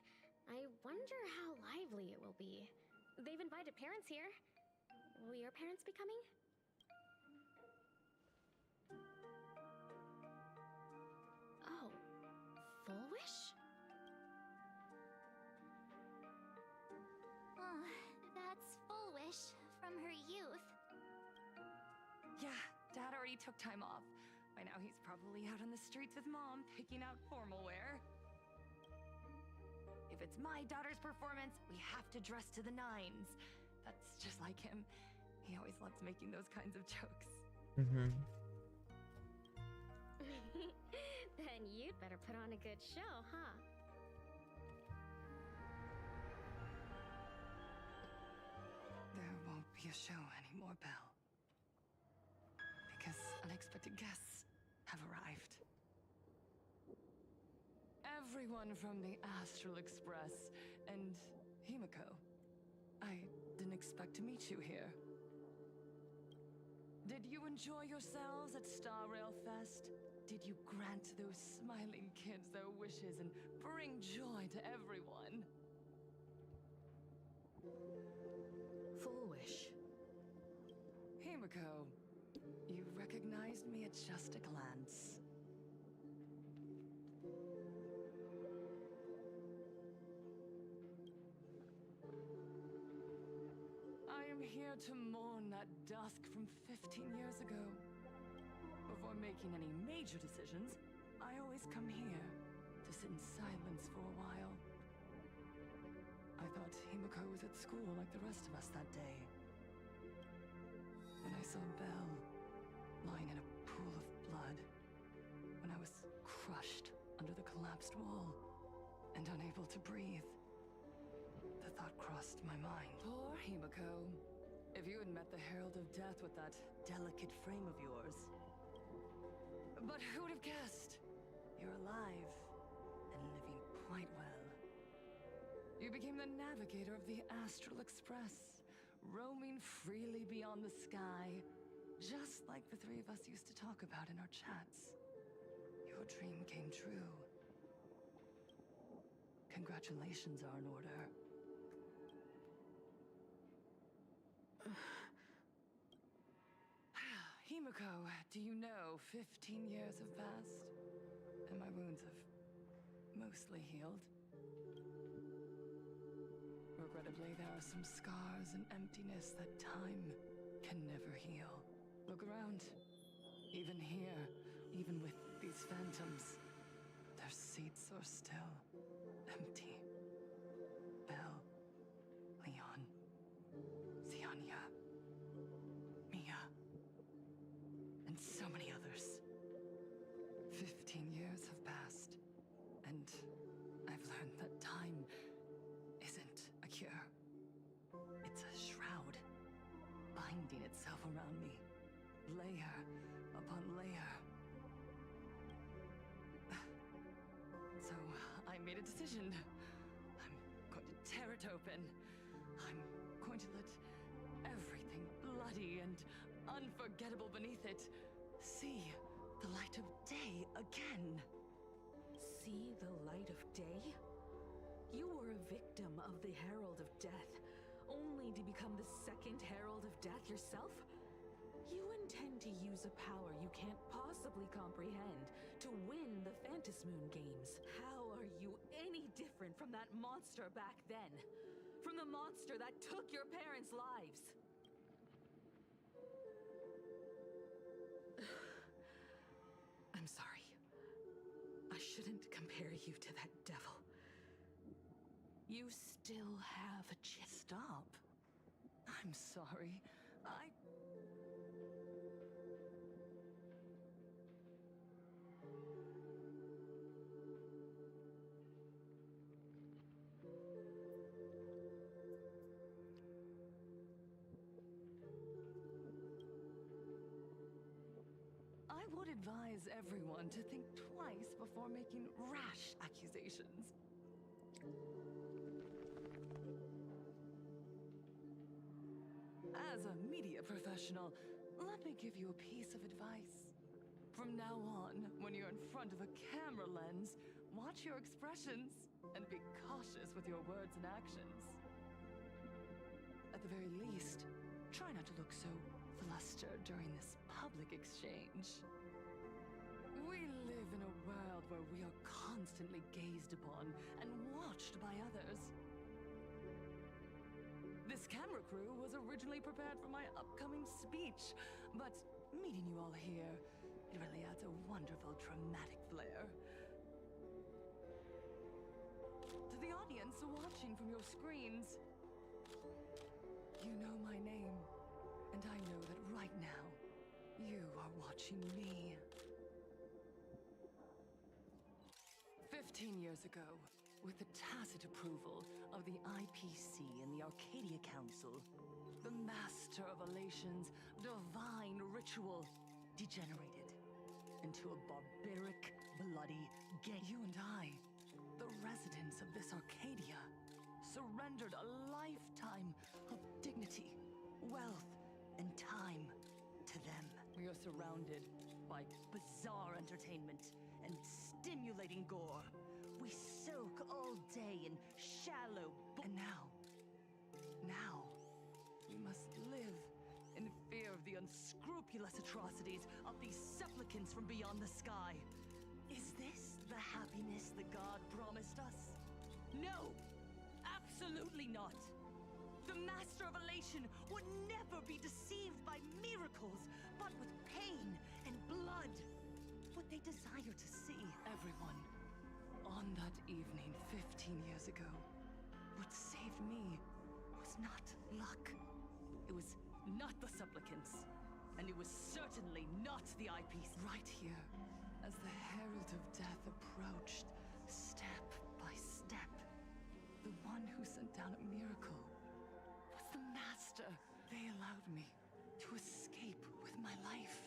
Speaker 2: I wonder how lively it will be. They've invited parents here. Will your parents be coming? Oh, Full Wish? wish from her youth.
Speaker 12: Yeah, Dad already took time off. By now he's probably out on the streets with Mom, picking out formal wear. If it's my daughter's performance, we have to dress to the nines. That's just like him. He always loves making those kinds of jokes.
Speaker 1: Mm-hmm.
Speaker 2: Then you'd better put on a good show, huh?
Speaker 12: There won't be a show anymore, Belle. Because unexpected guests have arrived. Everyone from the Astral Express and Himiko. I didn't expect to meet you here. Did you enjoy yourselves at Star Rail Fest? Did you grant those smiling kids their wishes and bring joy to everyone?
Speaker 4: Full wish.
Speaker 12: Himiko, you recognized me at just a glance. I am here to mourn that dusk from 15 years ago. Before making any major decisions, I always come here to sit in silence for a while. I thought Himiko was at school like the rest of us that day. When I saw Belle lying in a pool of blood, when I was crushed under the collapsed wall and unable to breathe, the thought crossed my mind. Poor Himiko. If you had met the Herald of Death with that delicate frame of yours. But who would have guessed? You're alive and living quite well. You became the navigator of the Astral Express, roaming freely beyond the sky, just like the three of us used to talk about in our chats. Your dream came true. Congratulations are in order. Himiko, do you know 15 years have passed? And my wounds have mostly healed. Regrettably, there are some scars and emptiness that time can never heal. Look around. Even here, even with these phantoms, their seats are still empty. Belle, Leon, Ziania, Mia, and so many others. 15 years have passed, and I've learned that time isn't a cure. It's a shroud, binding itself around me, layer upon layer. So I made a decision. I'm going to tear it open. I'm going to let everything bloody and unforgettable beneath it see the light of day again.
Speaker 4: See the light of day? You were a victim of the Herald of Death, only to become the second Herald of Death yourself? You intend to use a power you can't possibly comprehend to win the Phantasmoon games. How are you any different from that monster back then? From the monster that took your parents' lives? I'm sorry. I shouldn't compare you to that devil. You still have a chance.
Speaker 12: Stop. I'm sorry. I would advise everyone to think twice before making rash accusations. As a media professional, let me give you a piece of advice. From now on, when you're in front of a camera lens, watch your expressions and be cautious with your words and actions. At the very least, try not to look so flustered during this public exchange. We live in a world where we are constantly gazed upon and watched by others. This camera crew was originally prepared for my upcoming speech, but meeting you all here, it really adds a wonderful dramatic flair. To the audience watching from your screens, you know my name, and I know that right now, you are watching me. 15 years ago, with the tacit approval of the IPC and the Arcadia Council, the Master of Elation's divine ritual degenerated into a barbaric, bloody game. You and I, the residents of this Arcadia, surrendered a lifetime of dignity, wealth, and time to them. We are surrounded by bizarre entertainment and stimulating gore. We soak all day in shallow and now, we must live in fear of the unscrupulous atrocities of these supplicants from beyond the sky. Is this the happiness the god promised us? No! Absolutely not! The Master of Elation would never be deceived by miracles, but with pain and blood. What they desire to see. Everyone, on that evening 15 years ago, what saved me was not luck. It was not the supplicants, and it was certainly not the eyepiece. Right here, as the Herald of Death approached, step by step, the one who sent down a miracle was the Master. They allowed me to escape with my life.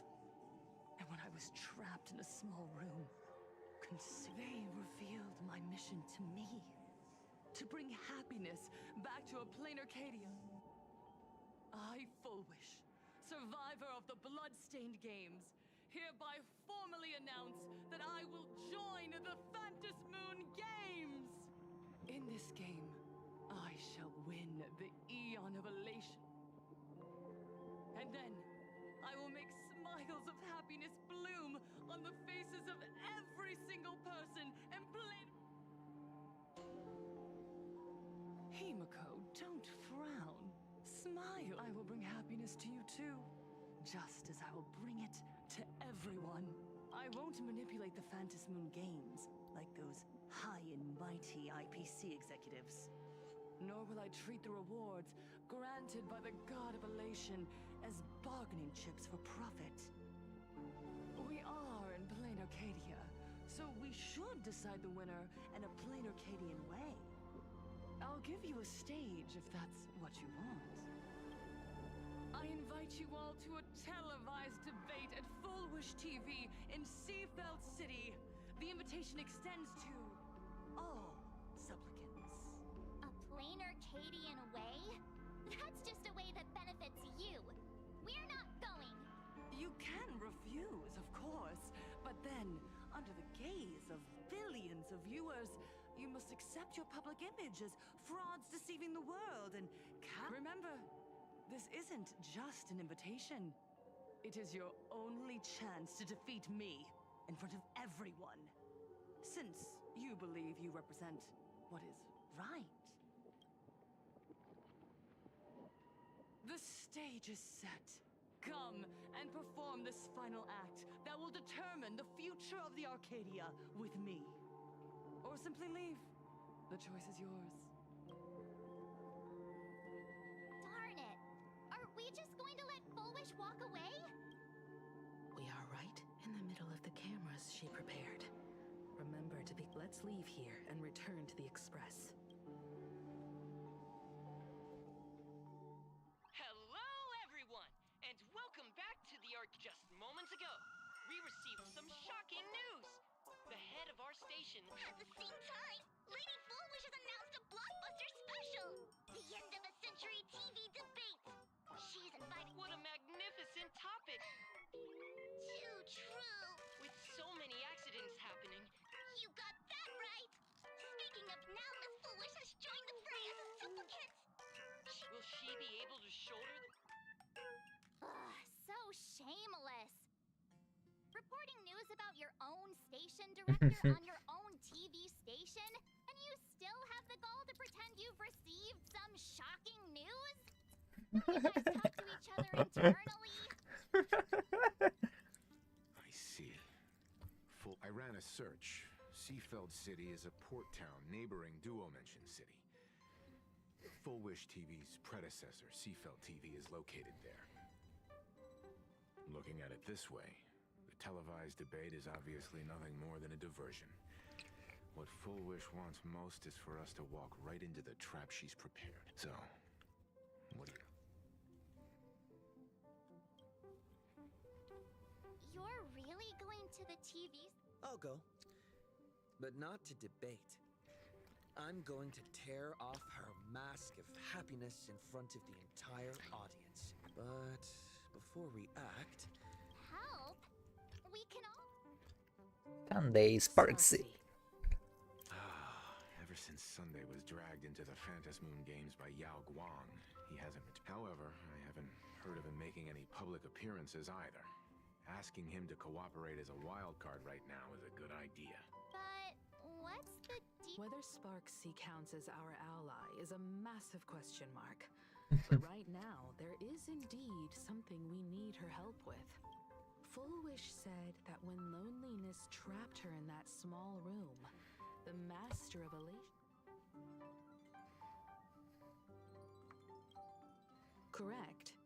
Speaker 12: And when I was trapped in a small room, they revealed my mission to me. To bring happiness back to a plain Arcadia. I, Fullwish, survivor of the Bloodstained Games, hereby formally announce that I will join the Phantom Moon Games! In this game, I shall win the Eon of Elation. And then, I will make smiles of happiness bloom on the faces of every single person and Himiko, don't frown. Smile. I will bring happiness to you too. Just as I will bring it to everyone. I won't manipulate the Phantom Moon Games like those high and mighty IPC executives. Nor will I treat the rewards granted by the God of Elation as bargaining chips for profit. We are in plain Arcadia, so we should decide the winner in a plain Arcadian way. I'll give you a stage if that's what you want. I invite you all to a televised debate at Fullwish TV in Seafeld City. The invitation extends to all supplicants.
Speaker 2: A plain Arcadian way? That's just a way that benefits you. We're not going.
Speaker 12: You can refuse, of course, but then, under the gaze of billions of viewers, you must accept your public image as frauds deceiving the world and remember, this isn't just an invitation. It is your only chance to defeat me in front of everyone. Since you believe you represent what is right. The stage is set. Come and perform this final act that will determine the future of the Arcadia with me. Or simply leave. The choice is yours.
Speaker 2: Darn it! Are we just going to let Fullwish walk away?
Speaker 4: We are right in the middle of the cameras she prepared. Remember to be. Let's leave here and return to the Express.
Speaker 5: Hello, everyone, and welcome back to the Arc. Just moments ago, we received some shocking news. The head of our station.
Speaker 2: At the same time, Lady Fullwish has announced a blockbuster special! The end of a century TV debate! She's inviting—
Speaker 5: What a magnificent topic!
Speaker 2: Too true!
Speaker 5: With so many accidents happening.
Speaker 2: You got that right! Speaking of, now Miss Fullwish has joined the fray as a supplicant!
Speaker 5: Will she be able to shoulder the...
Speaker 2: Ugh, so shameless! Reporting news about your own station director on your own TV station, and you still have the gall to pretend you've received some shocking news? You guys talk to each other internally?
Speaker 8: I see. I ran a search. Seafeld City is a port town neighboring Duo-Mention City. Full Wish TV's predecessor, Seafeld TV, is located there. Looking at it this way, the televised debate is obviously nothing more than a diversion. What Full Wish wants most is for us to walk right into the trap she's prepared. So, what do you...
Speaker 2: You're really going to the TV?
Speaker 6: I'll go. But not to debate. I'm going to tear off her mask of happiness in front of the entire audience. But before we act...
Speaker 2: Help? We can all...
Speaker 1: Sunday Sparksy.
Speaker 8: Ever since Sunday was dragged into the Phantom Moon Games by Yao Guang, he hasn't... However, I haven't heard of him making any public appearances either. Asking him to cooperate as a wild card right now is a good idea.
Speaker 2: But what's the deal?
Speaker 4: Whether Sparksy counts as our ally is a massive question mark. But right now, there is indeed something we need her help with. Full Wish said that when loneliness trapped her in that small room, the Master of Elation... Correct.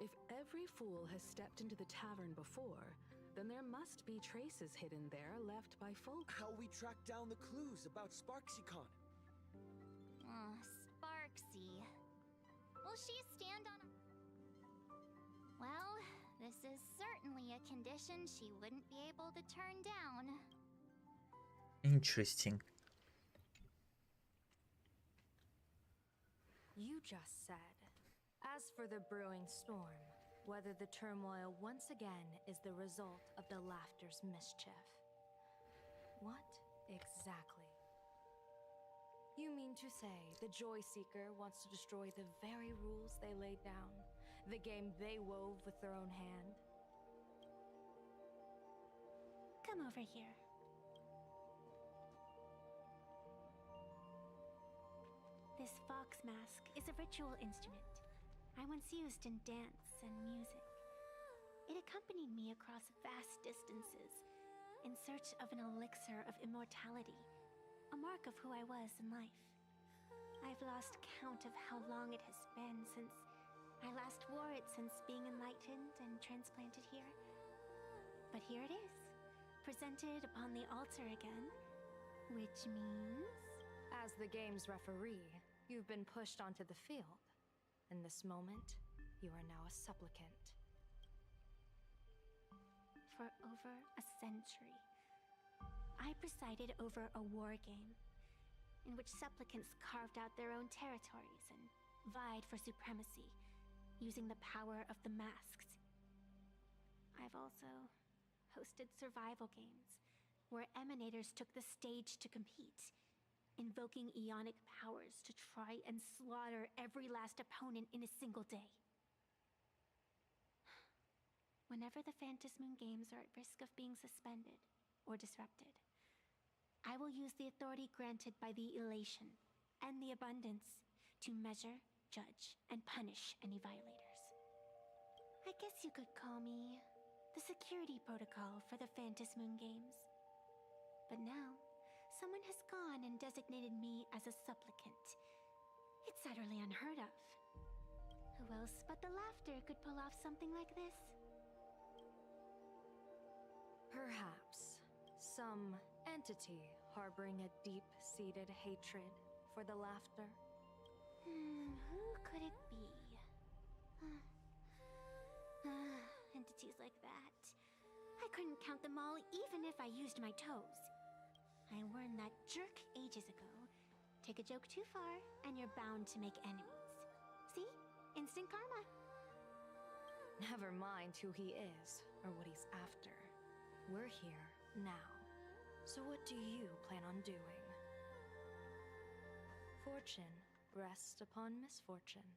Speaker 4: If every fool has stepped into the tavern before, then there must be traces hidden there left by folk.
Speaker 6: How we track down the clues about SparksyCon?
Speaker 2: Sparksy. Will she stand on a... Well, this is certainly a condition she wouldn't be able to turn down.
Speaker 1: Interesting.
Speaker 13: You just said, as for the brewing storm, whether the turmoil once again is the result of the Laughter's mischief. What exactly? You mean to say the Joy Seeker wants to destroy the very rules they laid down, the game they wove with their own hand?
Speaker 2: Come over here. This fox mask is a ritual instrument I once used in dance and music. It accompanied me across vast distances in search of an elixir of immortality, a mark of who I was in life. I've lost count of how long it has been since I last wore it, since being enlightened and transplanted here. But here it is, presented upon the altar again, which means...
Speaker 13: As the game's referee, you've been pushed onto the field. In this moment, you are now a supplicant.
Speaker 2: For over a century, I presided over a war game in which supplicants carved out their own territories and vied for supremacy, using the power of the masks. I've also hosted survival games where emanators took the stage to compete, invoking eonic powers to try and slaughter every last opponent in a single day. Whenever the Phantom Moon Games are at risk of being suspended or disrupted, I will use the authority granted by the elation and the abundance to measure, judge, and punish any violators. I guess you could call me the security protocol for the Phantom Moon Games. But now, someone has gone and designated me as a supplicant. It's utterly unheard of. Who else but the Laughter could pull off something like this?
Speaker 13: Perhaps some entity harboring a deep-seated hatred for the Laughter.
Speaker 2: Who could it be? Entities like that. I couldn't count them all even if I used my toes. I learned that jerk ages ago. Take a joke too far, and you're bound to make enemies. See? Instant karma.
Speaker 13: Never mind who he is or what he's after. We're here now. So what do you plan on doing? Fortune rests upon misfortune,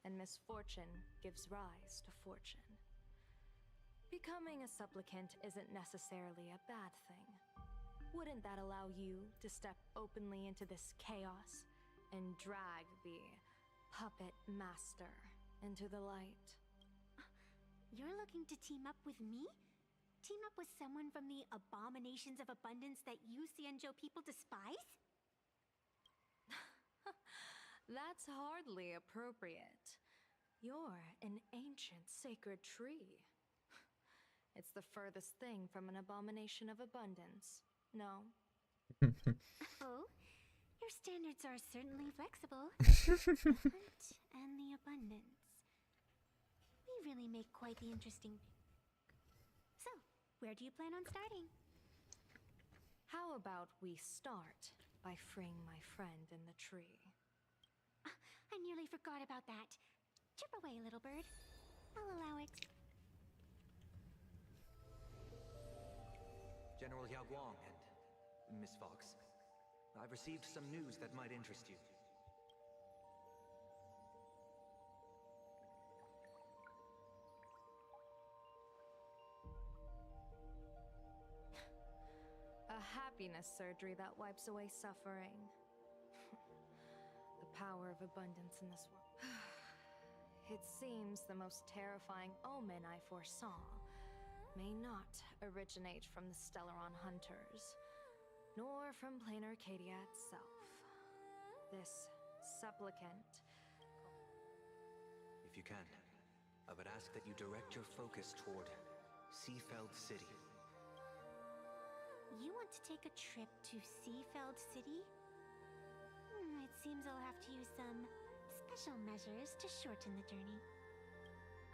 Speaker 13: and misfortune gives rise to fortune. Becoming a supplicant isn't necessarily a bad thing. Wouldn't that allow you to step openly into this chaos and drag the puppet master into the light.
Speaker 2: You're looking to team up with me? Team up with someone from the abominations of abundance that you Xianzhou people despise?
Speaker 13: That's hardly appropriate. You're an ancient sacred tree. It's the furthest thing from an abomination of abundance, no?
Speaker 2: Oh, your standards are certainly flexible. The hunt and the abundance. We really make quite the interesting... So, where do you plan on starting?
Speaker 13: How about we start by freeing my friend in the tree?
Speaker 2: I nearly forgot about that. Chip away, little bird. I'll allow it.
Speaker 6: General Yao Guang and Miss Fox, I've received some news that might interest you.
Speaker 13: A happiness surgery that wipes away suffering. The power of abundance in this world. It seems the most terrifying omen I foresaw may not originate from the Stellaron hunters, nor from plain Arcadia itself. This supplicant...
Speaker 6: If you can, I would ask that you direct your focus toward Seafeld City.
Speaker 2: You want to take a trip to Seafeld City? It seems I'll have to use some special measures to shorten the journey.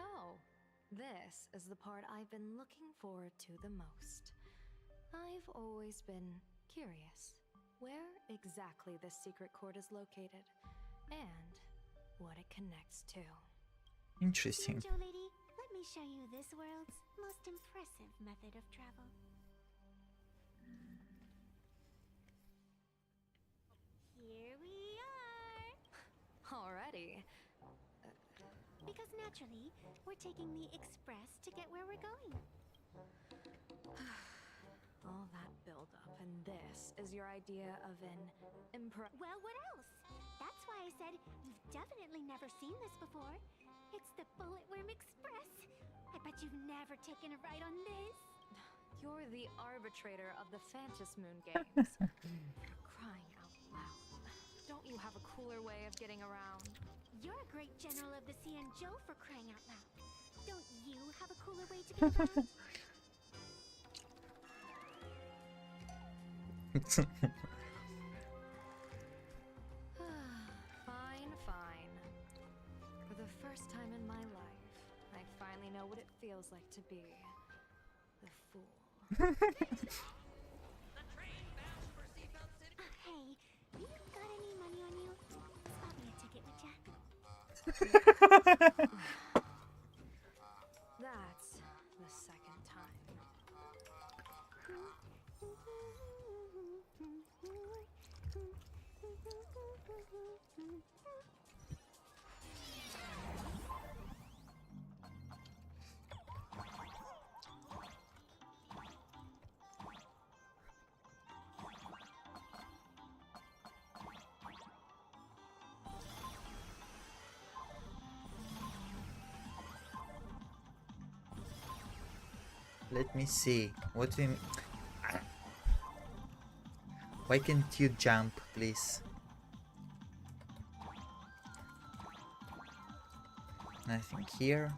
Speaker 13: Oh, this is the part I've been looking forward to the most. I've always been curious where exactly this secret court is located, and what it connects to.
Speaker 1: Interesting.
Speaker 2: Xianzhou lady, let me show you this world's most impressive method of travel. Here we are!
Speaker 13: Already?
Speaker 2: Because naturally, we're taking the express to get where we're going.
Speaker 13: All that build-up, and this is your idea of an
Speaker 2: Well, what else? That's why I said you've definitely never seen this before. It's the Bulletworm Express. I bet you've never taken a ride on this.
Speaker 13: You're the arbitrator of the Phantom Moon games. Crying out loud. Don't you have a cooler way of getting around?
Speaker 2: You're a great general of the Xianzhou for crying out loud. Don't you have a cooler way to get around?
Speaker 13: Fine, fine. For the first time in my life, I finally know what it feels like to be the fool.
Speaker 2: Hey, you got any money on you? Spot me a ticket, would ya?
Speaker 13: That's the second time.
Speaker 1: Let me see. What do you... Why can't you jump, please? Nothing here.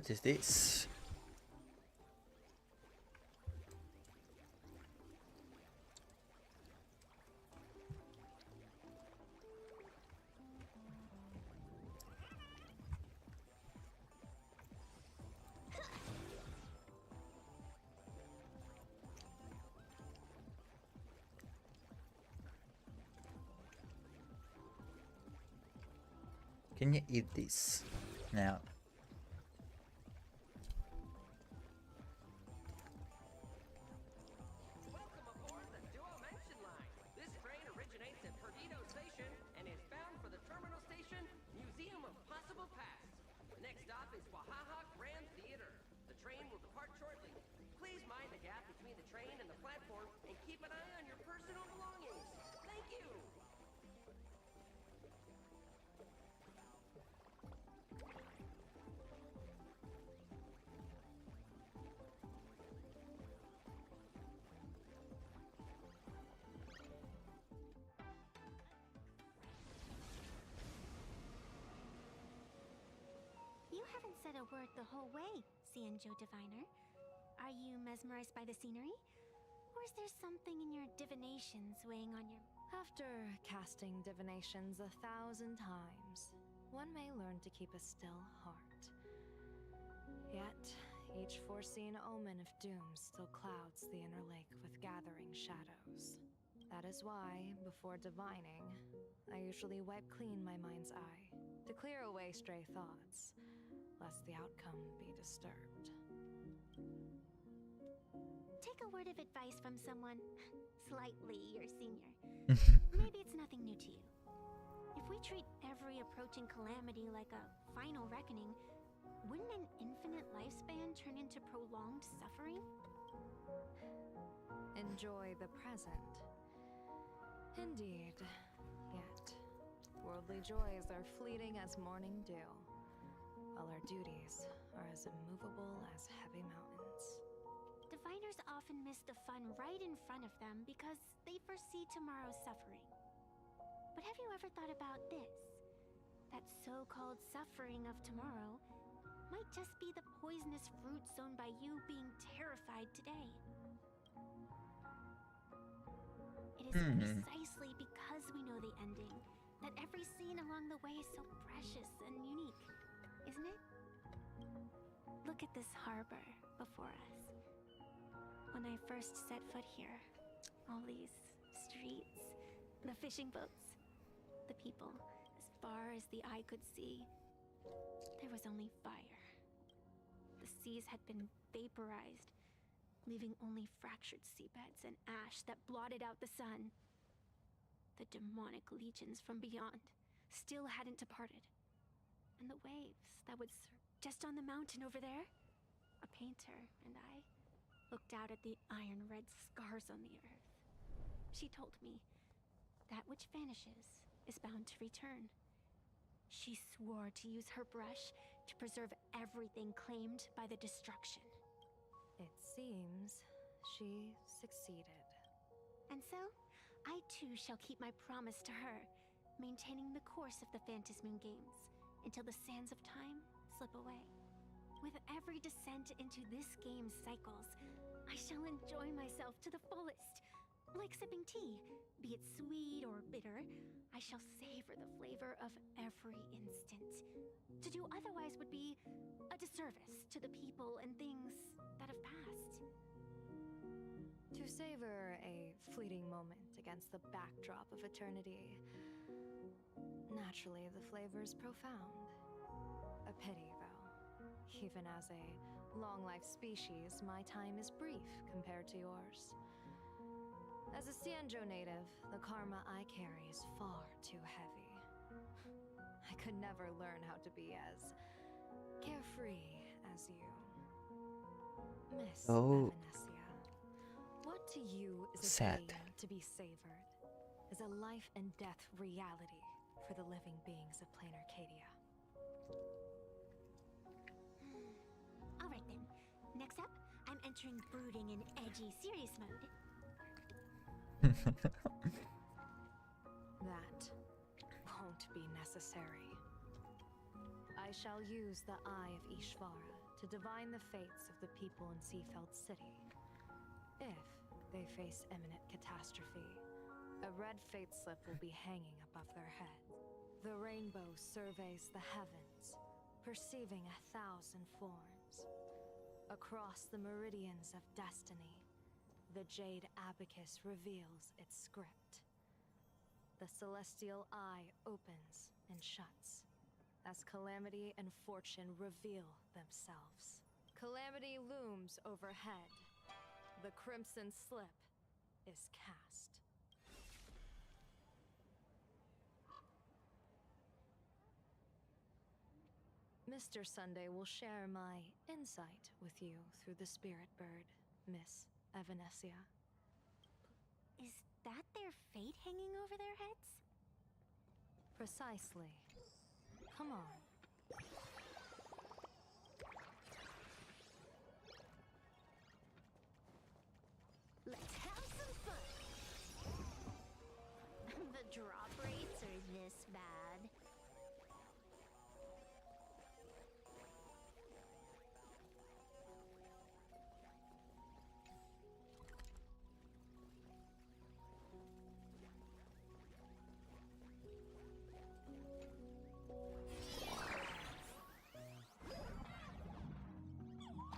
Speaker 1: What is this? Can you eat this now?
Speaker 5: Welcome aboard the Duo-Mention line. This train originates at Perdido Station and is bound for the terminal station, Museum of Possible Past. The next stop is Wahaha Grand Theater. The train will depart shortly. Please mind the gap between the train and the platform and keep an eye on your personal belongings. Thank you.
Speaker 2: You haven't said a word the whole way, Xianzhou Diviner. Are you mesmerized by the scenery? Or is there something in your divinations weighing on your...
Speaker 13: After casting divinations 1,000 times, one may learn to keep a still heart. Yet, each foreseen omen of doom still clouds the inner lake with gathering shadows. That is why, before divining, I usually wipe clean my mind's eye to clear away stray thoughts, lest the outcome be disturbed.
Speaker 2: Take a word of advice from someone slightly your senior. Maybe it's nothing new to you. If we treat every approaching calamity like a final reckoning, wouldn't an infinite lifespan turn into prolonged suffering?
Speaker 13: Enjoy the present. Indeed. Yet, worldly joys are fleeting as morning dew, while our duties are as immovable as heavy mountains.
Speaker 2: Diviners often miss the fun right in front of them because they foresee tomorrow's suffering. But have you ever thought about this? That so-called suffering of tomorrow might just be the poisonous fruit sown by you being terrified today. It is precisely because we know the ending that every scene along the way is so precious and unique, isn't it? Look at this harbor before us. When I first set foot here, all these streets, the fishing boats, the people, as far as the eye could see, there was only fire. The seas had been vaporized, leaving only fractured seabeds and ash that blotted out the sun. The demonic legions from beyond still hadn't departed. And the waves that would surf just on the mountain over there, a painter and I looked out at the iron red scars on the earth. She told me that which vanishes is bound to return. She swore to use her brush to preserve everything claimed by the destruction.
Speaker 13: It seems she succeeded.
Speaker 2: And so, I too shall keep my promise to her, maintaining the course of the Phantasmoon Games until the sands of time slip away. With every descent into this game's cycles, I shall enjoy myself to the fullest. Like sipping tea, be it sweet or bitter, I shall savor the flavor of every instant. To do otherwise would be a disservice to the people and things that have passed.
Speaker 13: To savor a fleeting moment against the backdrop of eternity, naturally the flavor's profound. A pity, though. Even as a long-life species, my time is brief compared to yours. As a Xianzhou native, the karma I carry is far too heavy. I could never learn how to be as carefree as you. Miss Evanescia, what to you is a
Speaker 1: Sad.
Speaker 13: game to be savored, is a life and death reality for the living beings of plain Arcadia.
Speaker 2: Alright then, next up, I'm entering brooding and edgy serious mode.
Speaker 13: That won't be necessary. I shall use the Eye of Ishvara to divine the fates of the people in Seafeld City. If they face imminent catastrophe, a red fate slip will be hanging above their heads. The rainbow surveys the heavens, perceiving 1,000 forms. Across the meridians of destiny, the Jade Abacus reveals its script. The celestial eye opens and shuts as calamity and fortune reveal themselves. Calamity looms overhead. The crimson slip is cast. Mr. Sunday will share my insight with you through the spirit bird, Miss Evanesia.
Speaker 2: Is that their fate hanging over their heads?
Speaker 13: Precisely. Come on.
Speaker 2: Let's have some fun! The drop rates are this bad.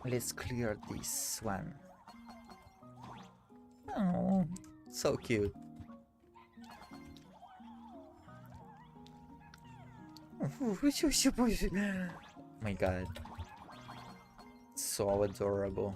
Speaker 1: Let's clear this one. Oh, so cute. My god. So adorable.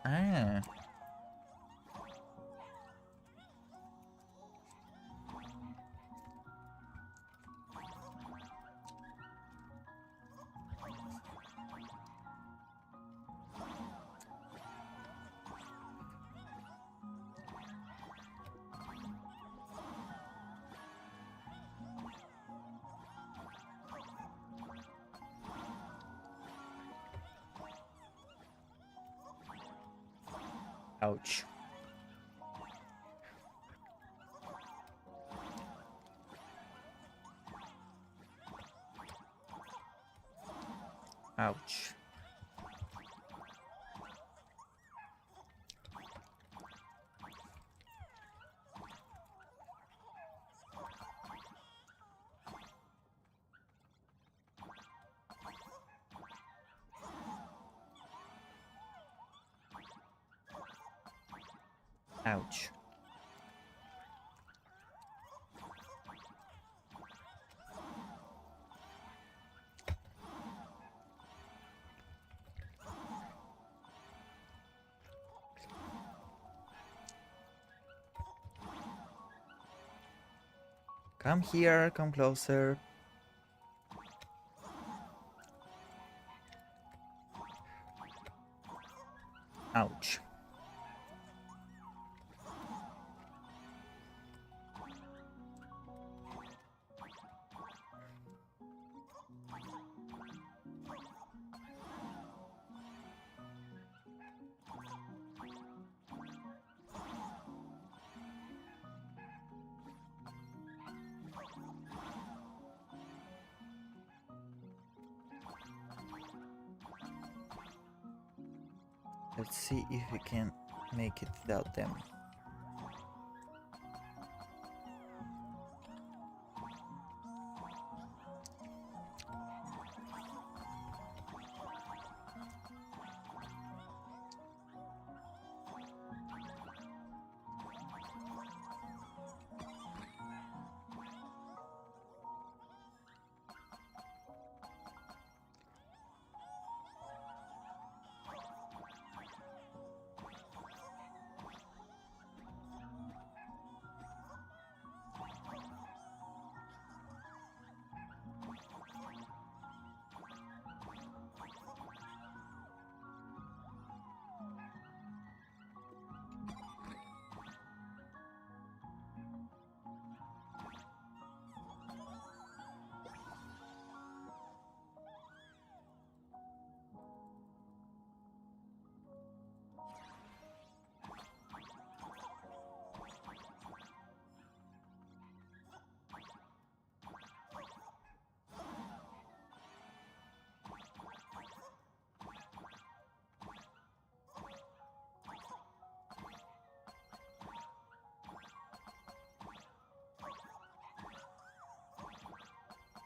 Speaker 1: Ah. Ouch. Ouch. Ouch. Come here, come closer. Ouch. Let's see if we can make it without them.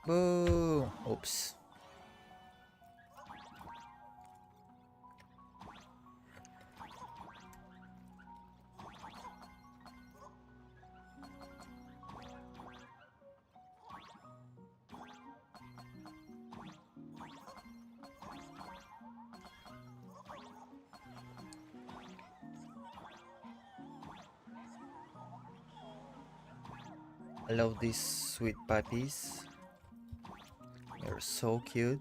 Speaker 1: Boo! Oops. I love these sweet puppies. They're so cute.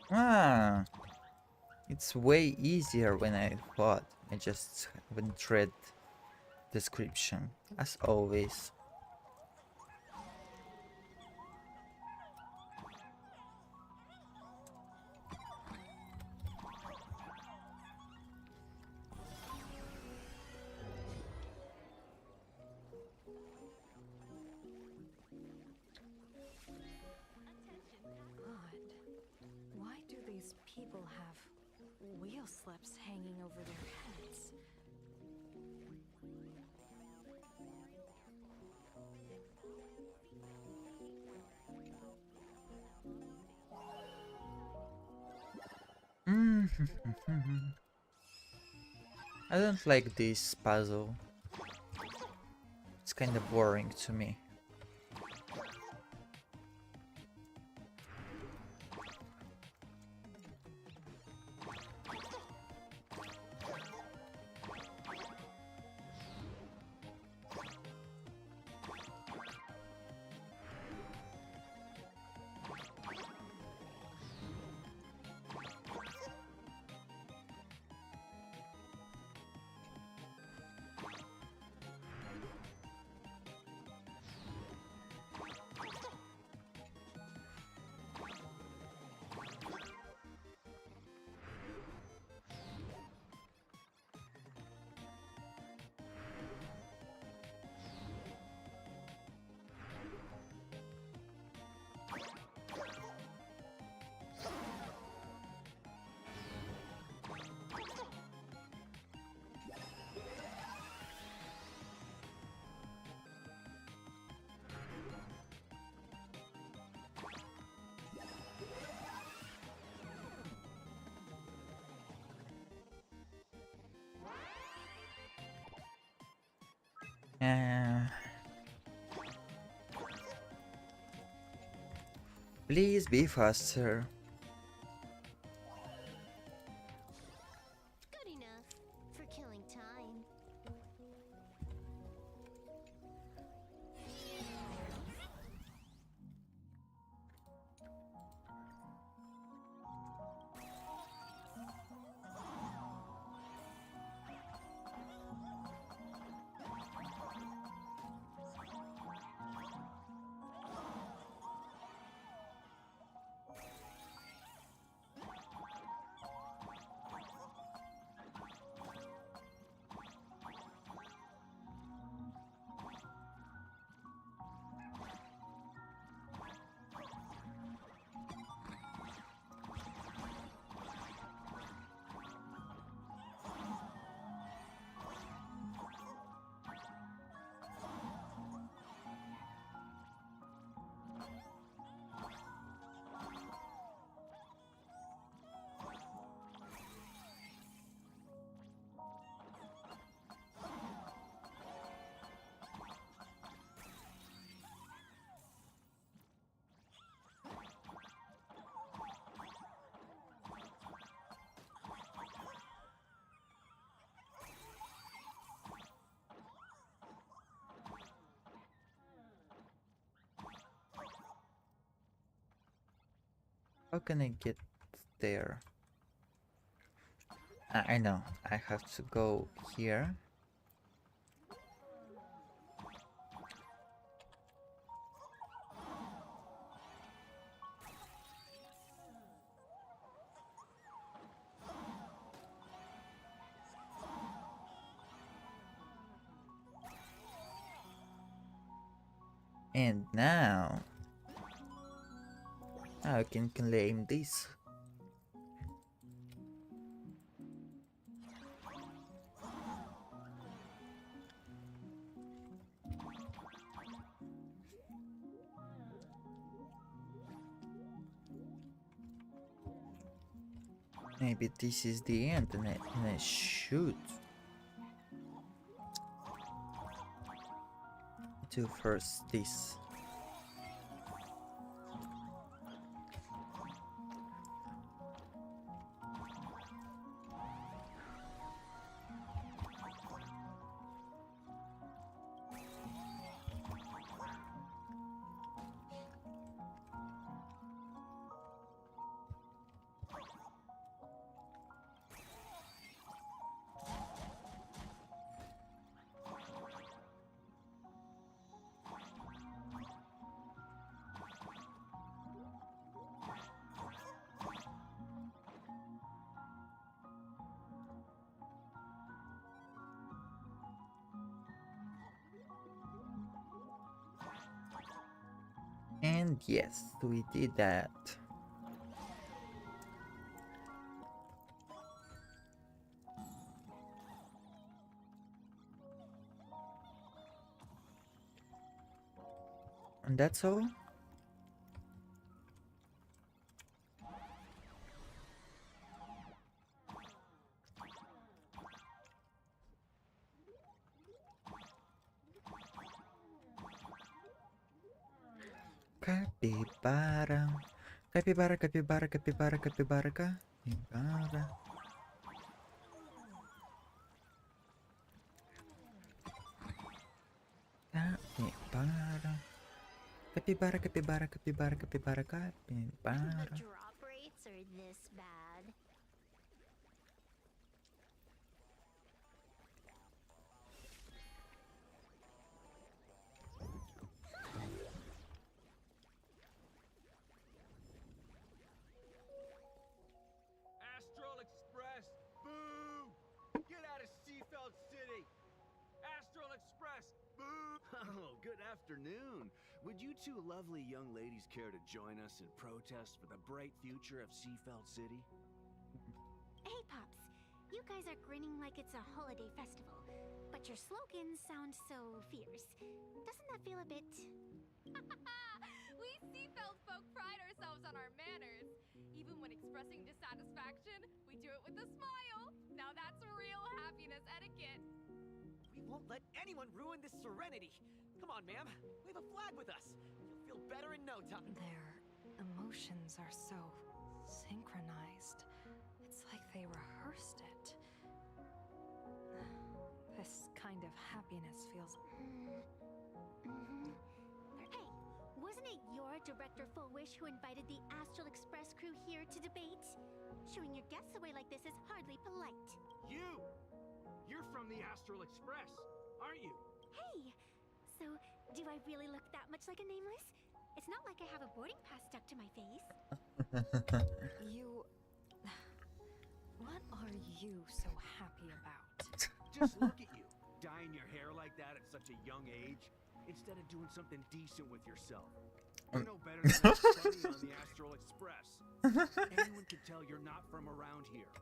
Speaker 1: Ah, it's way easier when I thought. I just haven't read description, as always.
Speaker 13: Odd. Why do these people have wheel slips hanging over their heads?
Speaker 1: I don't like this puzzle. It's kind of boring to me. Uh, Please be faster.
Speaker 11: Good enough for killing time.
Speaker 1: How can I get there? I know, I have to go here. And now I can claim this. Maybe this is the end and I should do first this. And yes, we did that. And that's all? Capybara. Capybara, capybara, capybara, capybara, capybara. Capybara. Capybara, capybara, capybara, capybara, capybara.
Speaker 11: The drop rates are this bad.
Speaker 14: Astral Express, boo! Get out of Seafeld City! Astral Express, boo!
Speaker 3: Oh, good afternoon. Would you two lovely young ladies care to join us in protest for the bright future of Seafeld City?
Speaker 2: Hey, Pops. You guys are grinning like it's a holiday festival, but your slogans sound so fierce. Doesn't that feel a bit...
Speaker 15: We Seafeld folk pride ourselves on our manners. Even when expressing dissatisfaction, we do it with a smile. Now that's real happiness etiquette.
Speaker 14: We won't let anyone ruin this serenity. Come on, ma'am. Wave a flag with us. You'll feel better in no time.
Speaker 4: Their emotions are so synchronized. It's like they rehearsed it. This kind of happiness feels...
Speaker 2: Hey, wasn't it your Director Full Wish who invited the Astral Express crew here to debate? Showing your guests away like this is hardly polite.
Speaker 14: You! You're from the Astral Express, aren't you?
Speaker 2: Hey! So, do I really look that much like a nameless? It's not like I have a boarding pass stuck to my face.
Speaker 4: You... What are you so happy about?
Speaker 3: Just look at you, dyeing your hair like that at such a young age, instead of doing something decent with yourself. You're no better than that bunny on the Astral Express. Anyone can tell you're not from around here.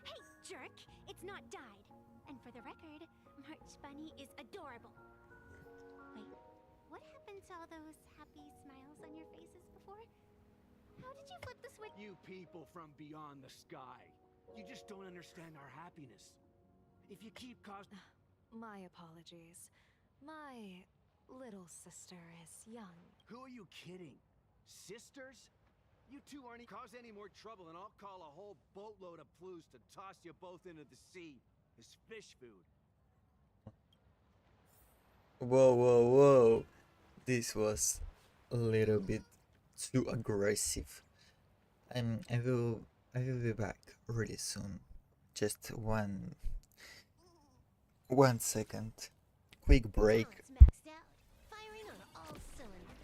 Speaker 2: Hey, jerk! It's not dyed. And for the record, March Bunny is adorable. Wait, what happened to all those happy smiles on your faces before? How did you flip the switch?
Speaker 3: You people from beyond the sky. You just don't understand our happiness. If you keep
Speaker 4: My apologies. My little sister is young.
Speaker 3: Who are you kidding? Sisters? You two aren't cause any more trouble and I'll call a whole boatload of plues to toss you both into the sea as fish food.
Speaker 1: Whoa, whoa, whoa. This was a little bit too aggressive. I will be back really soon. Just one second. Quick break.
Speaker 11: Talent's maxed out, firing on all cylinders.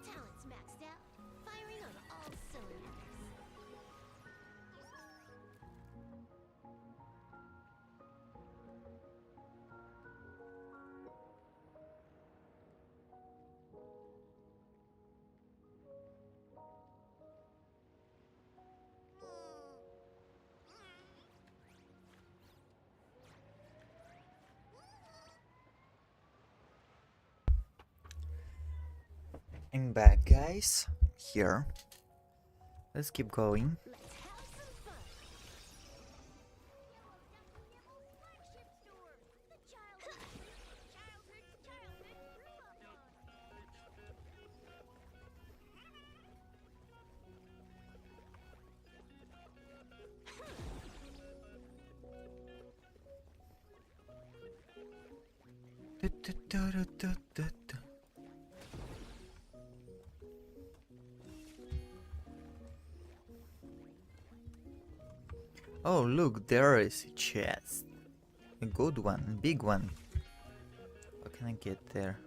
Speaker 11: Talent's maxed out, firing on all cylinders.
Speaker 1: I'm back, guys. Here. Let's keep going.
Speaker 11: Let's have some fun. Flagship store. The childhood
Speaker 1: Oh, look, there is a chest. A good one, a big one. How can I get there?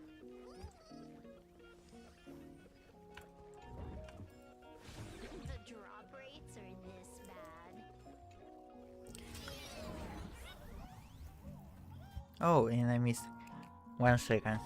Speaker 11: The drop rates are this bad.
Speaker 1: Oh, and I missed 1 second.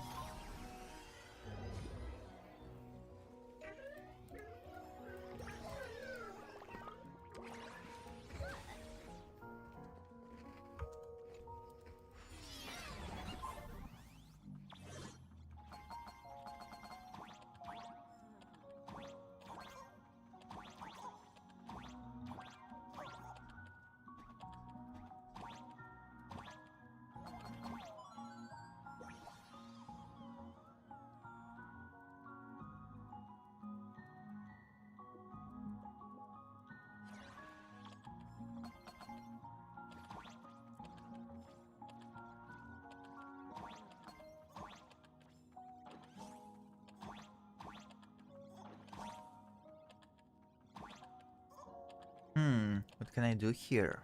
Speaker 1: What can I do here?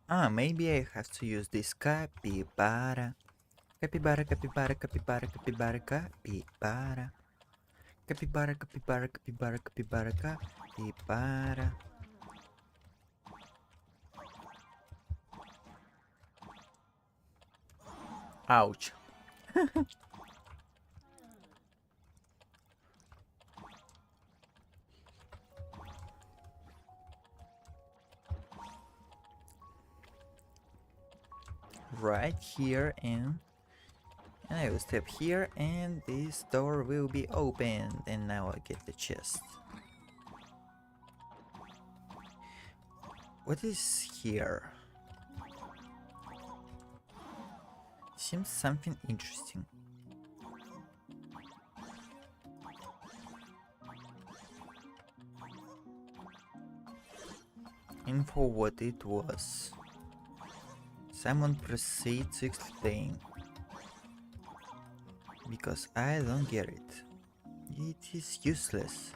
Speaker 1: Ah, maybe I have to use this capybara. Capybara, capybara, capybara, capybara, capybara. Capybara, capybara, capybara, capybara, capybara. Ouch. Right here, and I will step here and this door will be opened, and now I get the chest. What is here? Seems something interesting. info what it was. Someone proceed to explain. Because I don't get it. It is useless.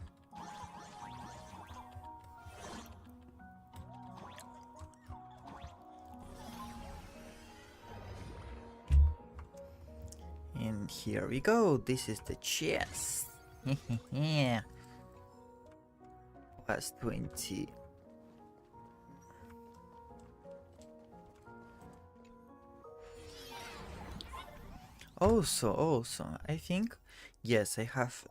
Speaker 1: And here we go. This is the chest. Yeah. Plus 20. Also, I think, yes, I have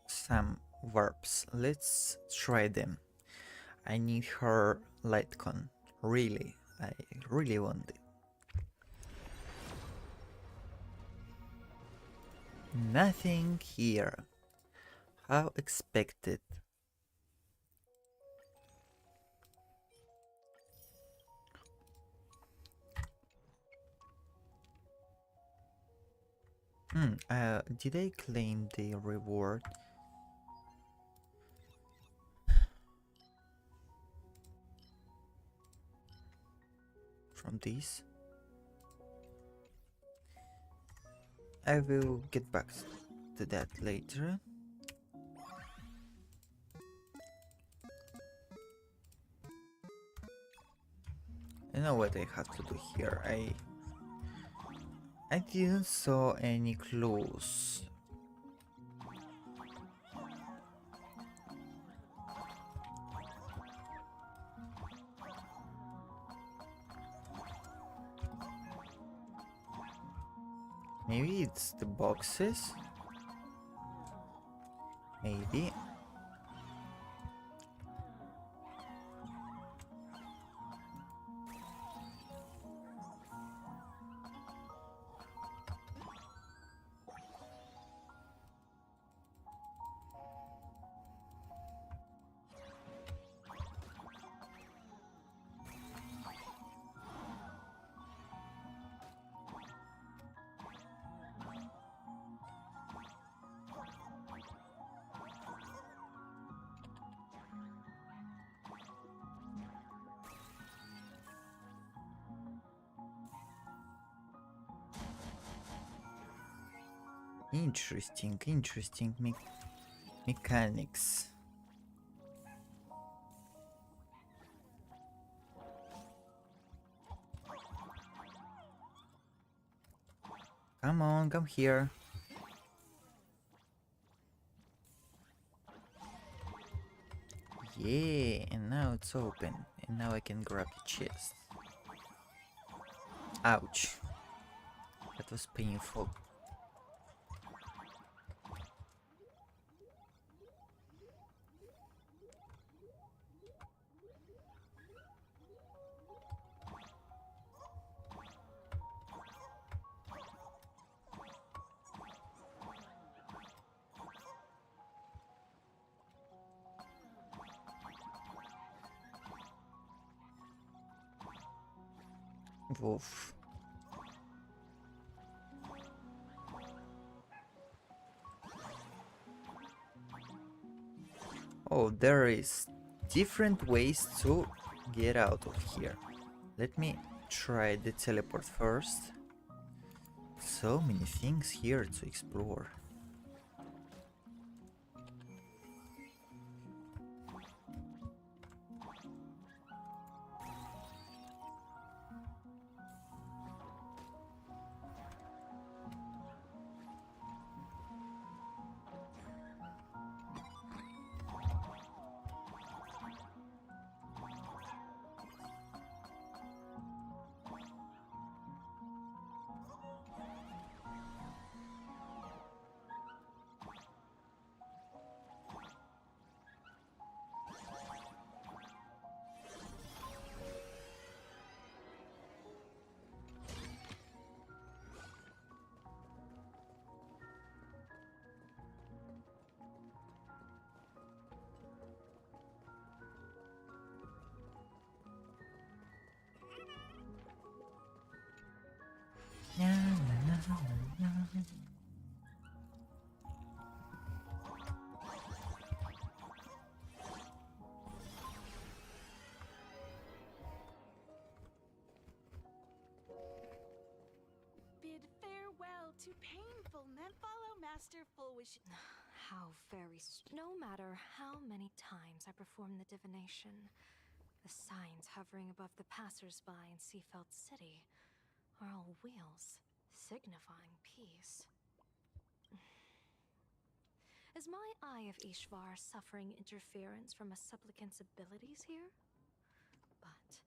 Speaker 1: some warps. Let's try them. I need her lightcon. Really, I really want it. Nothing here. How expected. Did I claim the reward? From this? I will get back to that later. I know what I have to do here. I didn't saw any clues. Maybe it's the boxes? Maybe. Interesting mechanics. Come on, come here. Yeah, and now it's open. And now I can grab the chest. Ouch. That was painful. Wolf. Oh, there is different ways to get out of here. Let me try the teleport first. So many things here to explore.
Speaker 16: well, too painful. Then follow Master Fullwish.
Speaker 13: How very no matter how many times I perform the divination, the signs hovering above the passers-by in Seafeld City are all wheels, signifying peace. Is my Eye of Ishvar suffering interference from a supplicant's abilities here? But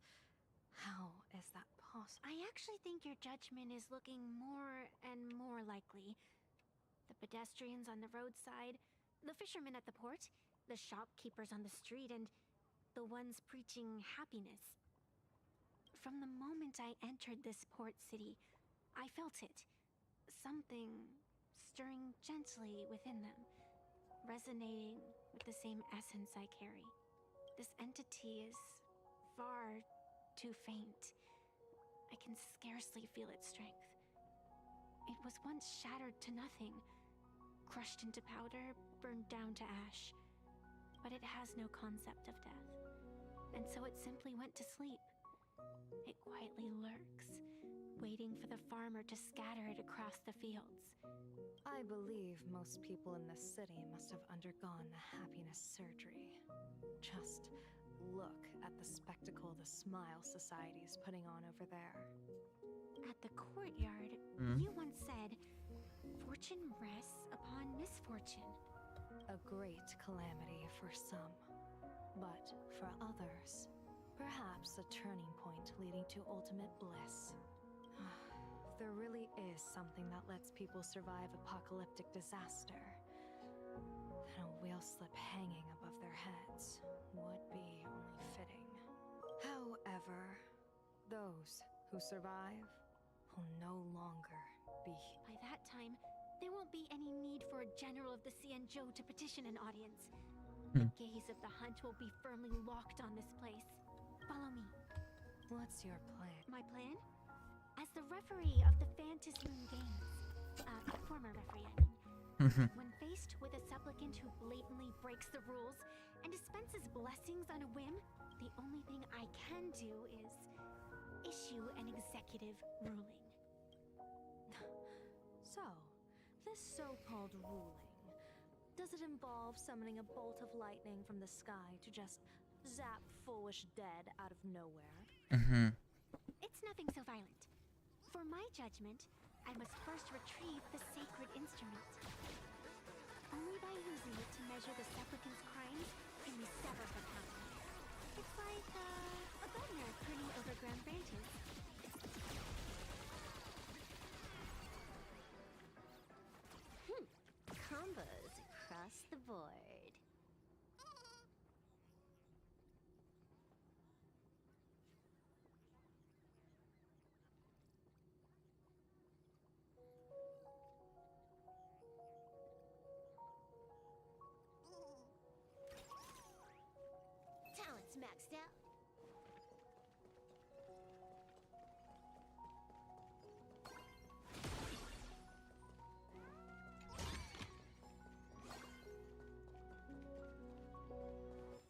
Speaker 13: how is that possible?
Speaker 2: I actually think your judgment is looking more and more likely. The pedestrians on the roadside, the fishermen at the port, the shopkeepers on the street, and the ones preaching happiness. From the moment I entered this port city, I felt it. Something stirring gently within them, resonating with the same essence I carry. This entity is far too faint. I can scarcely feel its strength. It was once shattered to nothing, crushed into powder, burned down to ash. But it has no concept of death, and so it simply went to sleep. It quietly lurks, waiting for the farmer to scatter it across the fields.
Speaker 13: I believe most people in this city must have undergone the happiness surgery. Just look at the spectacle the Smile Society is putting on over there.
Speaker 2: At the courtyard, you once said, "Fortune rests upon misfortune."
Speaker 13: A great calamity for some, but for others, perhaps a turning point leading to ultimate bliss. There really is something that lets people survive apocalyptic disaster, then a wheel slip hanging above their heads would be only fitting. However, those who survive will no longer be.
Speaker 2: By that time, there won't be any need for a general of the Xianzhou to petition an audience. The gaze of the hunt will be firmly locked on this place. Follow me.
Speaker 13: What's your plan?
Speaker 2: My plan? As the referee of the Phantasm Moon Games, former referee, I mean, when faced with a supplicant who blatantly breaks the rules and dispenses blessings on a whim, the only thing I can do is issue an executive ruling.
Speaker 13: So, this so-called ruling, does it involve summoning a bolt of lightning from the sky to just zap Foolish dead out of nowhere?
Speaker 2: It's nothing so violent. For my judgment, I must first retrieve the sacred instrument. Only by using it to measure the supplicant's crimes can we sever her power. It's like a gardener pruning overgrown branches.
Speaker 10: Combos across the board.
Speaker 2: Talent's maxed out.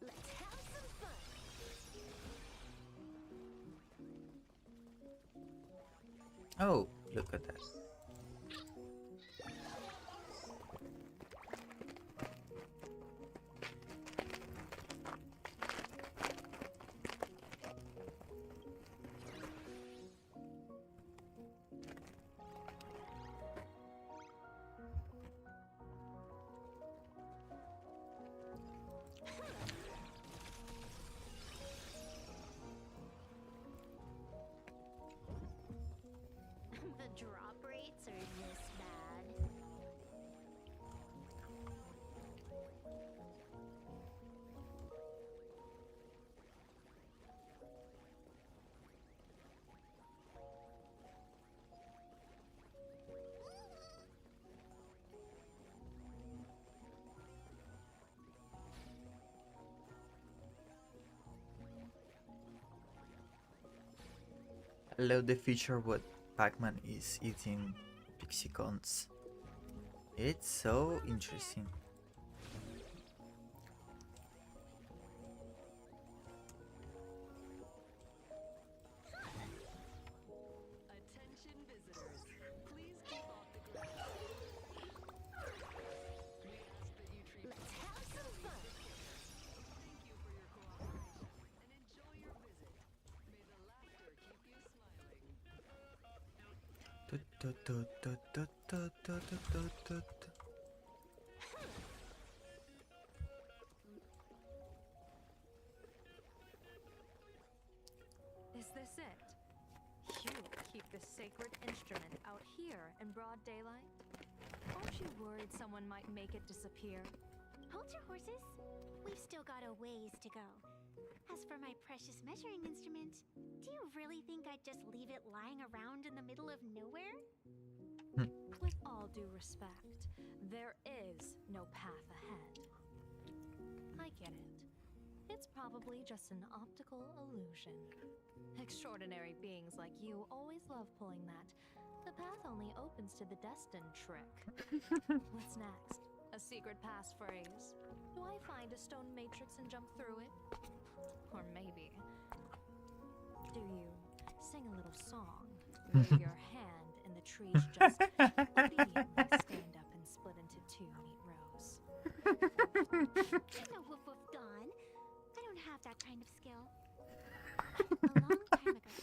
Speaker 2: Let's have some fun.
Speaker 1: Oh, look at that.
Speaker 2: The drop rates are this bad.
Speaker 1: I love the feature what Pac-Man is eating pixie cones. It's so interesting.
Speaker 12: Attention visitors. Please keep all
Speaker 13: Is this it? You keep this sacred instrument out here in broad daylight? Aren't you worried someone might make it disappear?
Speaker 2: Hold your horses. We've still got a ways to go. As for my precious measuring instrument, do you really think I'd just leave it lying around in the middle of nowhere?
Speaker 13: With all due respect, there is no path ahead. I get it. It's probably just an optical illusion. Extraordinary beings like you always love pulling that. The path only opens to the destined trick. What's next? A secret passphrase? Do I find a stone matrix and jump through it? Or maybe, do you sing a little song? Wave your hand and the trees just obediently stand up and split into two neat rows.
Speaker 2: No woof woof gone. I don't have that kind of skill. A long time ago,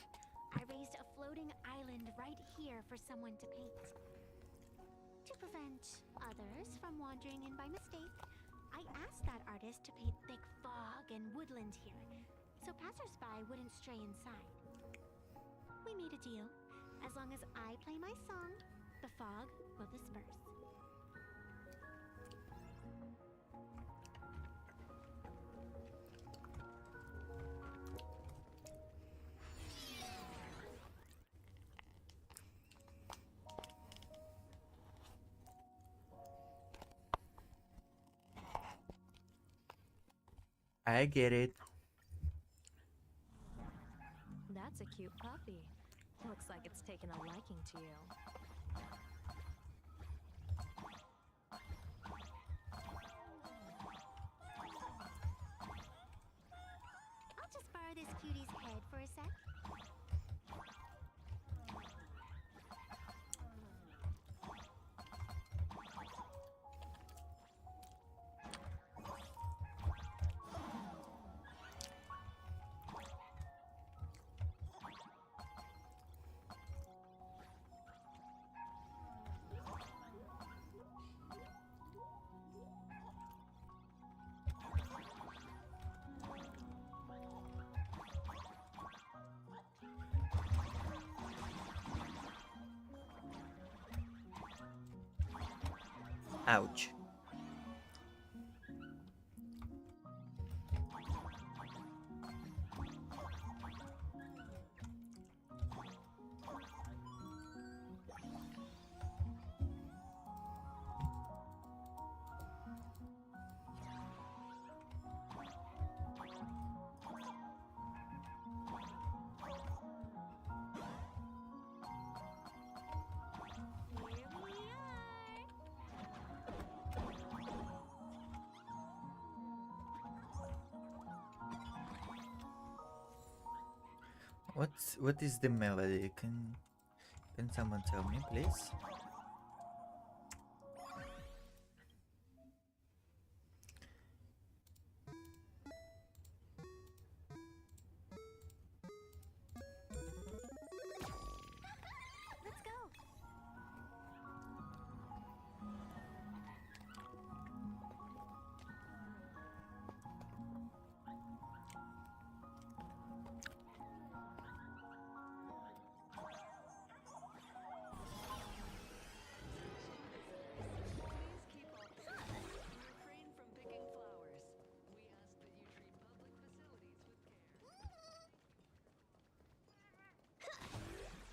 Speaker 2: I raised a floating island right here for someone to paint. To prevent others from wandering in by mistake, I asked that artist to paint thick fog and woodland here, so passersby wouldn't stray inside. We made a deal. As long as I play my song, the fog will disperse.
Speaker 1: I get it.
Speaker 13: That's a cute puppy. Looks like it's taken a liking to you.
Speaker 2: I'll just borrow this cutie's head for a sec.
Speaker 1: Ouch. What is the melody? Can someone tell me, please?
Speaker 2: Let's go.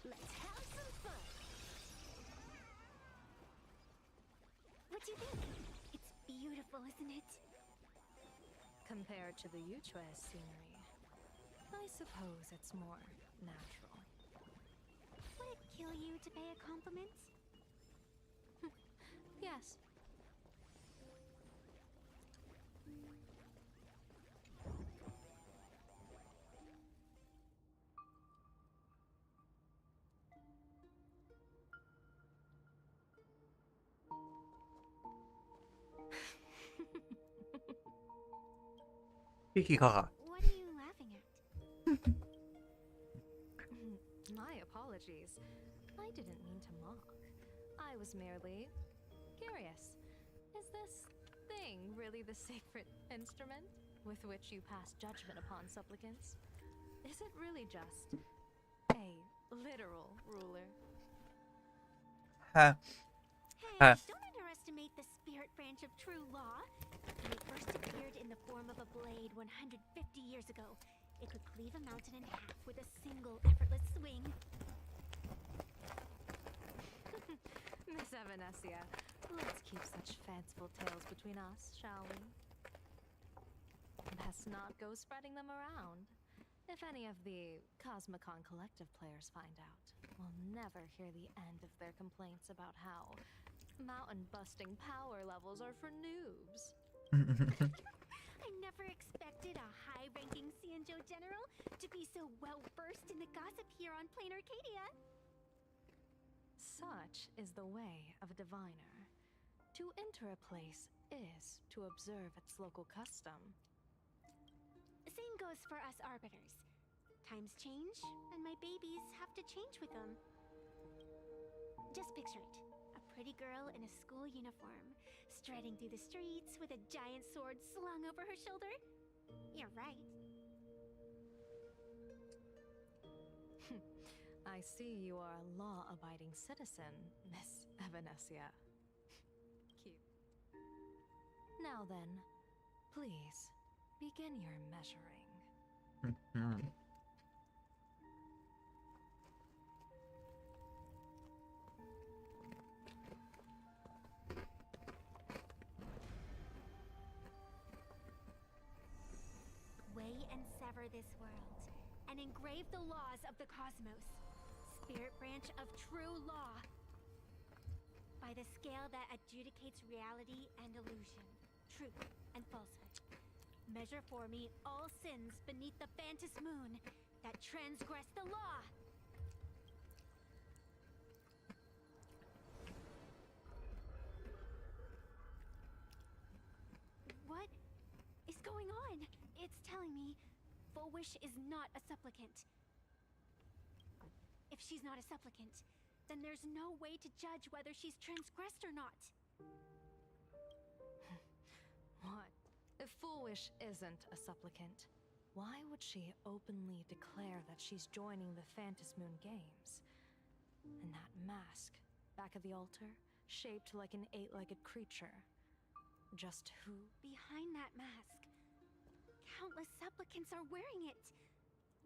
Speaker 2: Let's have some fun. What do you think? It's beautiful, isn't it?
Speaker 13: Compared to the Yuchua's scenery, I suppose it's more natural.
Speaker 2: Would it kill you to pay a compliment?
Speaker 13: Yes.
Speaker 1: Kikikaka.
Speaker 2: What are you laughing at?
Speaker 13: My apologies. I I didn't mean to mock. I was merely curious. Is this thing really the sacred instrument with which you pass judgment upon supplicants? Is it really just a literal ruler?
Speaker 1: Huh.
Speaker 2: Hey, don't underestimate the spirit branch of true law. When it first appeared in the form of a blade 150 years ago, it could cleave a mountain in half with a single effortless swing.
Speaker 13: Miss Evanesia, let's keep such fanciful tales between us, shall we? Best not go spreading them around. If any of the Cosmicon Collective players find out, we'll never hear the end of their complaints about how mountain-busting power levels are for noobs.
Speaker 2: I never expected a high-ranking Xianzhou general to be so well-versed in the gossip here on Plain Arcadia.
Speaker 13: Such is the way of a diviner. To enter a place is to observe its local custom.
Speaker 2: Same goes for us arbiters. Times change, and my babies have to change with them. Just picture it. A pretty girl in a school uniform, striding through the streets with a giant sword slung over her shoulder. You're right.
Speaker 13: I see you are a law-abiding citizen, Miss Evanesia. Cute. Now then, please, begin your measuring.
Speaker 2: Weigh and sever this world, and engrave the laws of the cosmos. Spirit branch of true law. By the scale that adjudicates reality and illusion, truth and falsehood. Measure for me all sins beneath the Phantom moon that transgress the law. What is going on? It's telling me Full Wish is not a supplicant. If she's not a supplicant, then there's no way to judge whether she's transgressed or not.
Speaker 13: What? If Full Wish isn't a supplicant, why would she openly declare that she's joining the Phantom Moon Games? And that mask, back of the altar, shaped like an 8-legged creature. Just who?
Speaker 2: Behind that mask, countless supplicants are wearing it.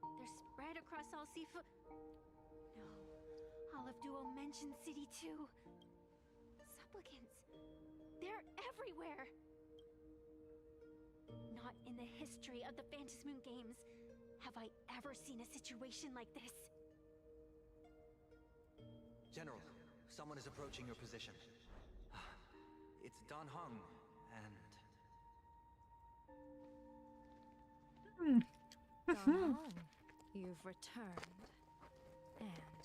Speaker 2: They're spread across all seafood. No, all of Duo mentioned City too. Supplicants, they're everywhere. Not in the history of the Phantom Moon Games have I ever seen a situation like this.
Speaker 6: General, someone is approaching your position. It's Dan Heng, and...
Speaker 13: Hong, you've returned. And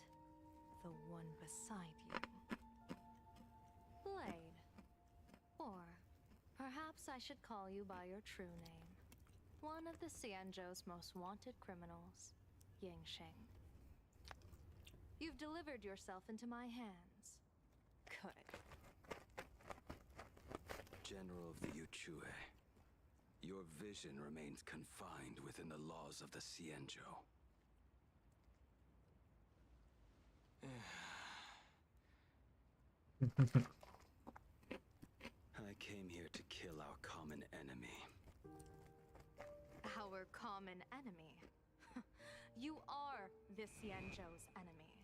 Speaker 13: the one beside you. Blade. Or perhaps I should call you by your true name. One of the Xianzhou's most wanted criminals, Yingxing. You've delivered yourself into my hands. Good.
Speaker 17: General of the Yuchue, your vision remains confined within the laws of the Xianzhou. I came here to kill our common enemy.
Speaker 13: Our common enemy? You are the Xianzhou's enemy.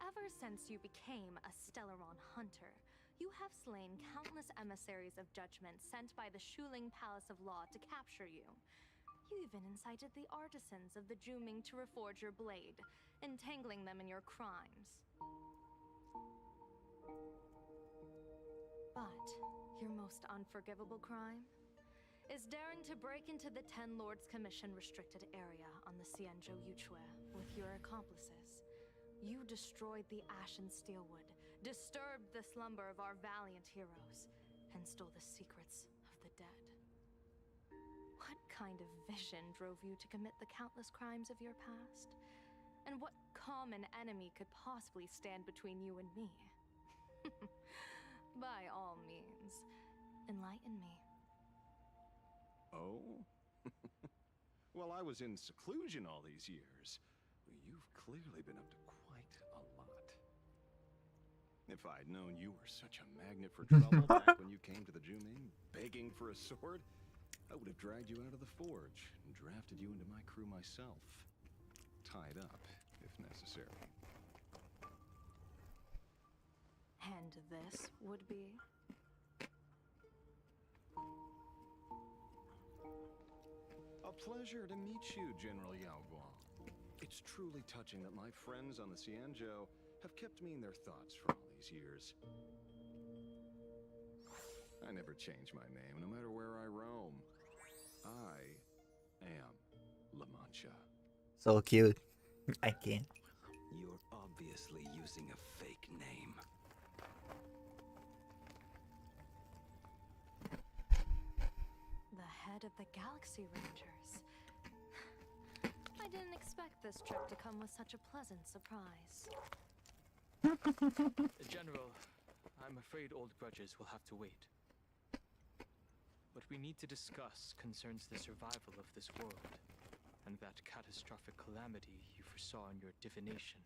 Speaker 13: Ever since you became a Stellaron hunter, you have slain countless emissaries of judgment sent by the Shuling Palace of Law to capture you. You even incited the artisans of the Juming to reforge your blade, entangling them in your crimes. But your most unforgivable crime is daring to break into the Ten Lords Commission restricted area on the Xianzhou Yuchue with your accomplices. You destroyed the Ashen Steelwood, disturbed the slumber of our valiant heroes, and stole the secrets of the dead. What kind of vision drove you to commit the countless crimes of your past? And what common enemy could possibly stand between you and me. By all means, enlighten me.
Speaker 7: Oh? Well, I was in seclusion all these years. You've clearly been up to quite a lot. If I'd known you were such a magnet for trouble back when you came to the Jumaine, begging for a sword, I would have dragged you out of the forge and drafted you into my crew myself. Tied up, if necessary.
Speaker 13: And this would be?
Speaker 7: A pleasure to meet you, General Yao Guang. It's truly touching that my friends on the Xianzhou have kept me in their thoughts for all these years. I never change my name, no matter where I roam. I am La Mancha.
Speaker 1: So cute. I can't.
Speaker 17: You're obviously using a fake name.
Speaker 13: The head of the Galaxy Rangers. I didn't expect this trip to come with such a pleasant surprise.
Speaker 18: General, I'm afraid old grudges will have to wait. What we need to discuss concerns the survival of this world, and that catastrophic calamity you foresaw in your divination.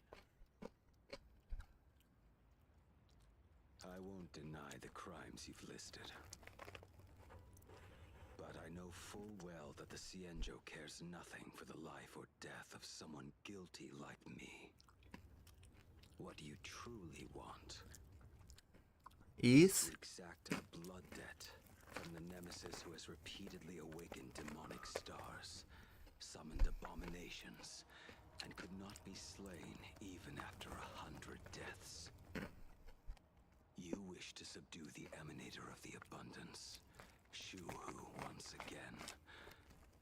Speaker 17: I won't deny the crimes you've listed. But I know full well that the Xianzhou cares nothing for the life or death of someone guilty like me. What you truly want
Speaker 1: is
Speaker 17: to exact a blood debt from the nemesis who has repeatedly awakened demonic stars, summoned abominations, and could not be slain even after 100 deaths. You wish to subdue the emanator of the abundance, Shu-Hu, once again,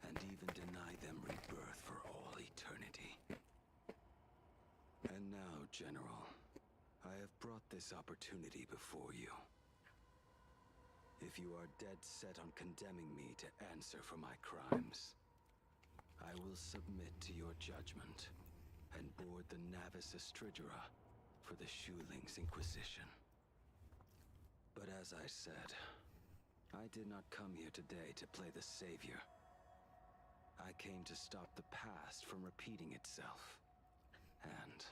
Speaker 17: and even deny them rebirth for all eternity. And now, General, I have brought this opportunity before you. If you are dead set on condemning me to answer for my crimes, I will submit to your judgment and board the Navis Astridura for the Shuling's Inquisition. But as I said, I did not come here today to play the savior. I came to stop the past from repeating itself, and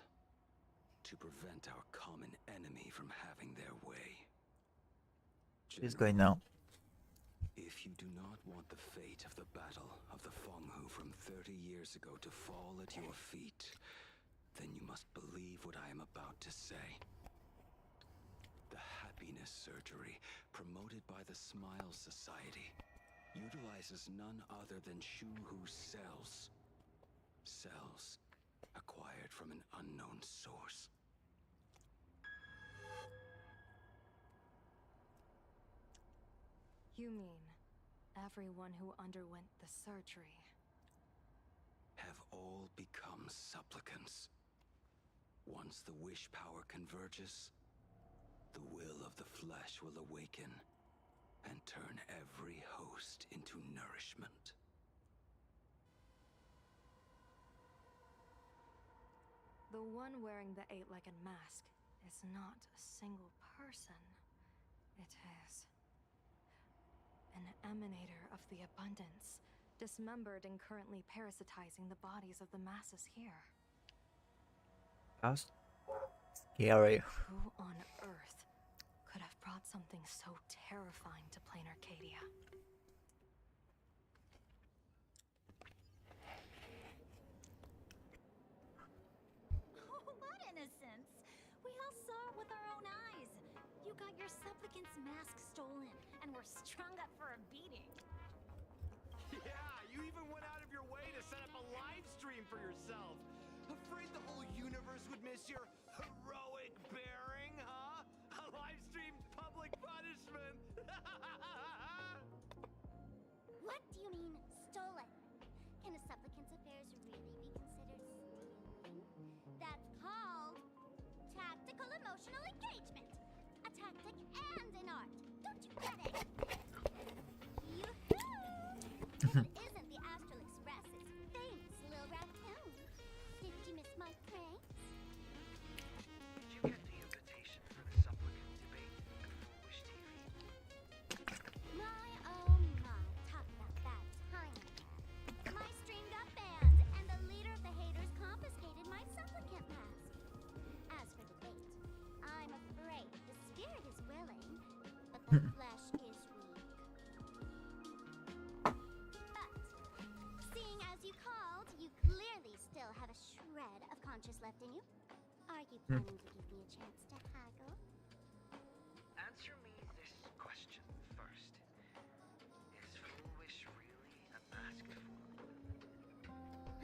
Speaker 17: to prevent our common enemy from having their way.
Speaker 1: Who's going now?
Speaker 17: If you do not want the fate of the Battle of the Fenghu from 30 years ago to fall at your feet, then you must believe what I am about to say. The happiness surgery, promoted by the Smile Society, utilizes none other than Shu-Hu's cells. Cells acquired from an unknown source.
Speaker 13: You mean everyone who underwent the surgery
Speaker 17: Have all become supplicants. Once the wish power converges, the will of the flesh will awaken and turn every host into nourishment.
Speaker 13: The one wearing the eight-legged mask is not a single person. It is an emanator of the abundance, dismembered and currently parasitizing the bodies of the masses here.
Speaker 1: That's scary.
Speaker 13: Who on earth could have brought something so terrifying to plain Arcadia?
Speaker 2: Oh, what innocence! We all saw it with our own eyes. You got your supplicant's mask stolen, and were strung up for a beating.
Speaker 3: Yeah, you even went out of your way to set up a live stream for yourself. Afraid the whole universe would miss your heroic bearing, huh? A live streamed public punishment.
Speaker 2: What do you mean, stolen? Can a supplicant's affairs really be considered stealing? That's called tactical emotional engagement. A tactic and an art. Don't you get it? Yoo-hoo! It isn't the Astral Express's famous Lil Raccoon. Didn't you miss my pranks?
Speaker 11: planning to give me a chance to haggle?
Speaker 6: Answer me this question first. Is Foolish really a masked fool?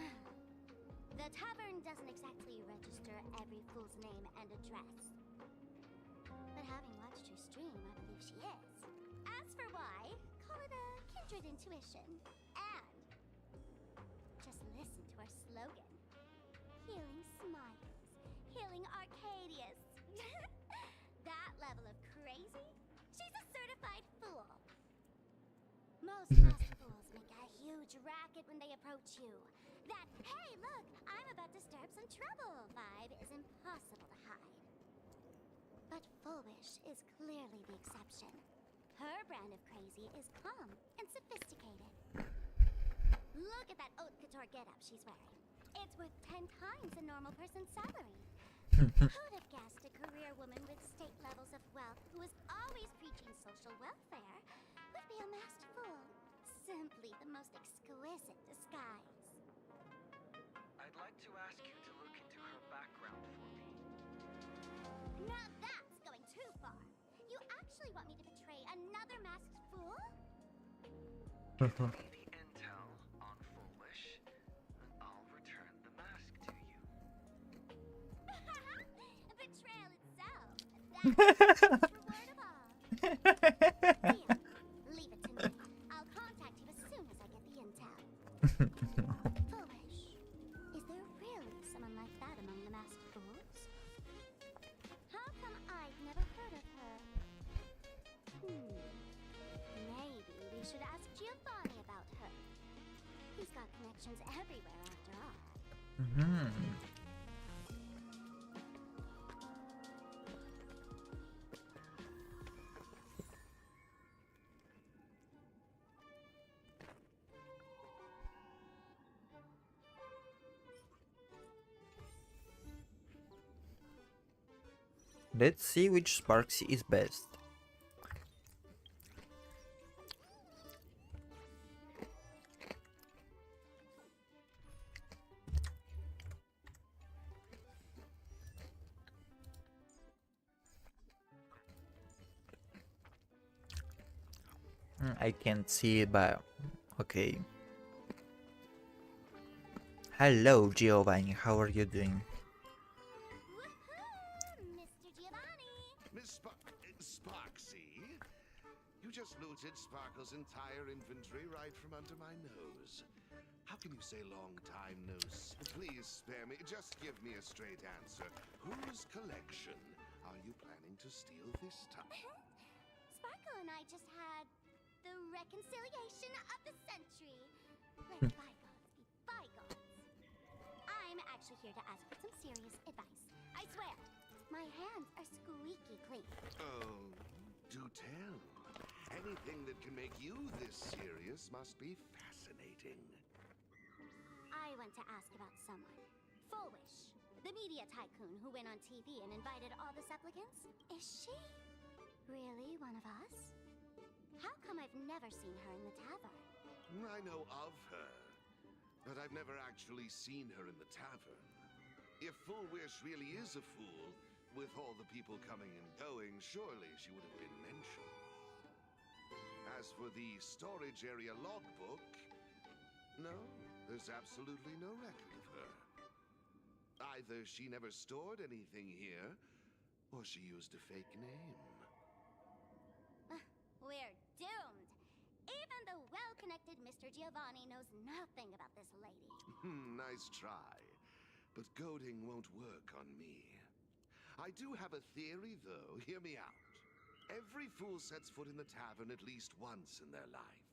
Speaker 11: The tavern doesn't exactly register every fool's name and address. But having watched her stream, I believe she is. As for why, call it a kindred intuition. And just listen to our slogan. Healing smiles. Healing Arcadius. That level of crazy? She's a certified fool. Most masked fools make a huge racket when they approach you. That, hey, look, I'm about to stir up some trouble vibe is impossible to hide. But Foolish is clearly the exception. Her brand of crazy is calm and sophisticated. Look at that haute couture getup she's wearing. It's worth 10 times a normal person's salary. Who'd have guessed a career woman with state levels of wealth who is always preaching social welfare would be a masked fool? Simply the most exquisite disguise.
Speaker 6: I'd like to ask you to look into her background for me.
Speaker 11: Now that's going too far. You actually want me to betray another masked fool?
Speaker 6: Give me the intel on Foolish, and I'll return the mask to you.
Speaker 11: Betrayal itself. That's the most reward of all. Deal. Leave it to me. I'll contact you as soon as I get the intel. Foolish. Is there really someone like that among the masked fools? How come I've never heard of her? Maybe we should ask Giovanni about her. He's got connections everywhere after all.
Speaker 1: Let's see which Sparksy is best. I can't see it, but okay. Hello, Giovanni. How are you doing?
Speaker 11: Mr. Giovanni!
Speaker 19: Miss Sparksy? You just looted Sparkle's entire inventory right from under my nose. How can you say long time no Please spare me. Just give me a straight answer. Whose collection are you planning to steal this time?
Speaker 11: Sparkle and I just had the reconciliation of the century. Let bygones be bygones. I'm actually here to ask for some serious advice. I swear, my hands are squeaky clean.
Speaker 19: Oh, do tell. Anything that can make you this serious must be fascinating.
Speaker 11: I went to ask about someone. Foolish, the media tycoon who went on TV and invited all the supplicants. Is she really one of us? How come I've never seen her in the tavern?
Speaker 19: I know of her, but I've never actually seen her in the tavern. If Foolish really is a fool, with all the people coming and going, surely she would have been mentioned. As for the storage area logbook, no, there's absolutely no record of her. Either she never stored anything here, or she used a fake name.
Speaker 11: We're doomed. Even the well-connected Mr. Giovanni knows nothing about this lady.
Speaker 19: Nice try. But goading won't work on me. I do have a theory, though. Hear me out. Every fool sets foot in the tavern at least once in their life.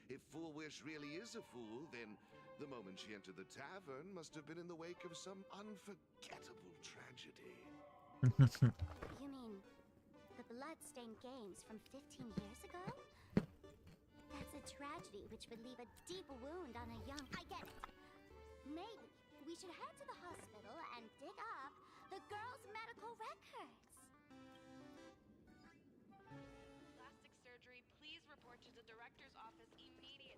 Speaker 19: If Foolish really is a fool, then the moment she entered the tavern must have been in the wake of some unforgettable tragedy.
Speaker 11: You mean the blood-stained games from 15 years ago? That's a tragedy which would leave a deep wound on a young... I get it. Maybe we should head to the hospital and dig up the girl's medical records.
Speaker 15: Plastic surgery, please report to the director's office immediately.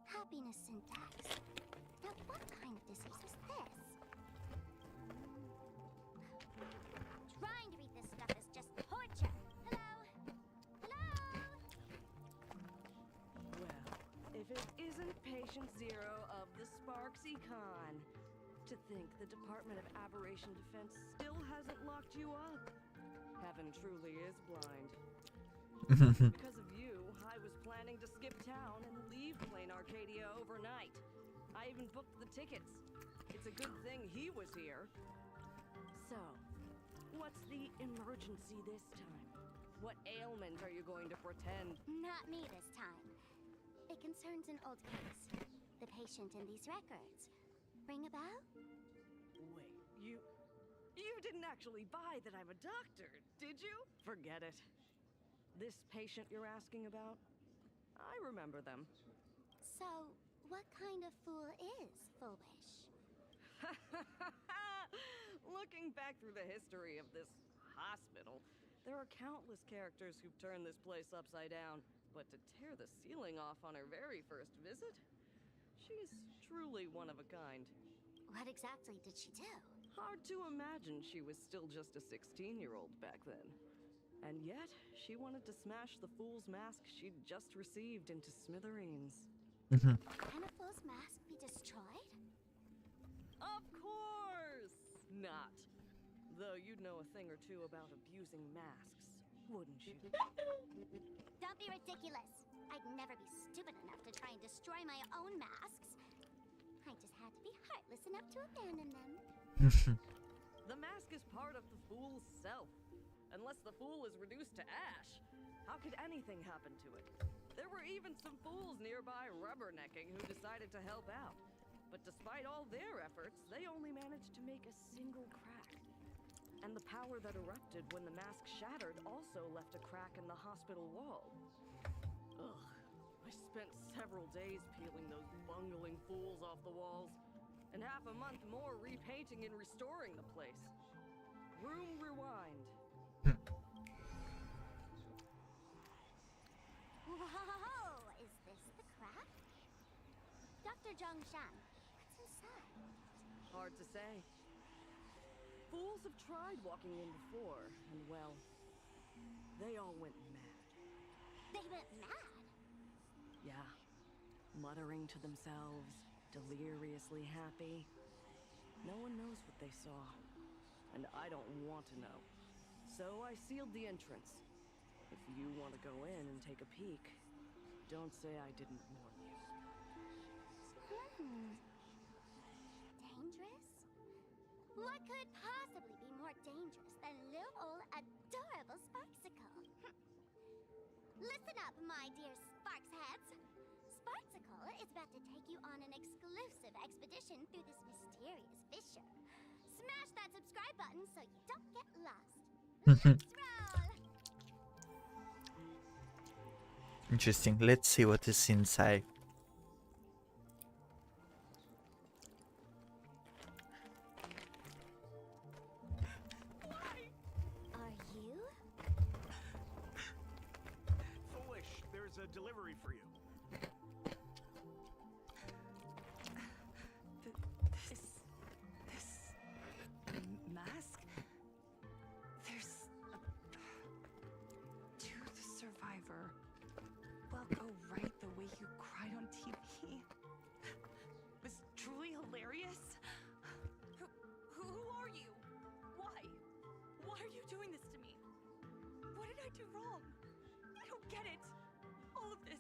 Speaker 2: Happiness syntax. Now, what kind of disease is this? Trying to read this stuff is just torture. Hello? Hello?
Speaker 20: Well, if it isn't patient zero of the Sparks Econ. To think the Department of Aberration Defense still hasn't locked you up. Heaven truly is blind. Because of you, I was planning to skip town and leave Plain Arcadia overnight. I even booked the tickets. It's a good thing he was here. So, what's the emergency this time? What ailment are you going to pretend?
Speaker 2: Not me this time. It concerns an old case. The patient in these records. Ring a bell?
Speaker 20: Wait, you didn't actually buy that I'm a doctor, did you? Forget it. This patient you're asking about? I remember them.
Speaker 2: So, what kind of fool is foolish?
Speaker 20: Looking back through the history of this hospital, there are countless characters who've turned this place upside down. But to tear the ceiling off on her very first visit? She's truly one of a kind.
Speaker 2: What exactly did she do?
Speaker 20: Hard to imagine she was still just a 16-year-old back then. And yet, she wanted to smash the fool's mask she'd just received into smithereens.
Speaker 2: Can a fool's mask be destroyed?
Speaker 20: Of course not. Though you'd know a thing or two about abusing masks, wouldn't you?
Speaker 2: Don't be ridiculous. I'd never be stupid enough to try and destroy my own masks. I just had to be heartless enough to abandon them.
Speaker 20: The mask is part of the fool's self. Unless the fool is reduced to ash, how could anything happen to it? There were even some fools nearby rubbernecking who decided to help out. But despite all their efforts, they only managed to make a single crack. And the power that erupted when the mask shattered also left a crack in the hospital wall. Ugh, I spent several days peeling those bungling fools off the walls, and half a month more repainting and restoring the place. Room rewind.
Speaker 2: Whoa! Is this the crack? Dr. Zhongshan, what's inside?
Speaker 20: Hard to say. Fools have tried walking in before, and well, they all went mad.
Speaker 2: They went mad?
Speaker 20: Yeah. Muttering to themselves, deliriously happy. No one knows what they saw, and I don't want to know. So I sealed the entrance. If you want to go in and take a peek, don't say I didn't warn you.
Speaker 2: Dangerous? What could possibly be more dangerous than little old adorable Sparksicle? Listen up, my dear Sparksheads. Sparksicle is about to take you on an exclusive expedition through this mysterious fissure. Smash that subscribe button so you don't get lost. Let's roll!
Speaker 1: Interesting. Let's see what is inside.
Speaker 2: Are you?
Speaker 3: Foolish, there's a delivery for you.
Speaker 12: This mask? There's a... To the survivor. Well, go right the way you cried on TV. Was truly hilarious. Who are you? Why? Why are you doing this to me? What did I do wrong? I don't get it. All of this.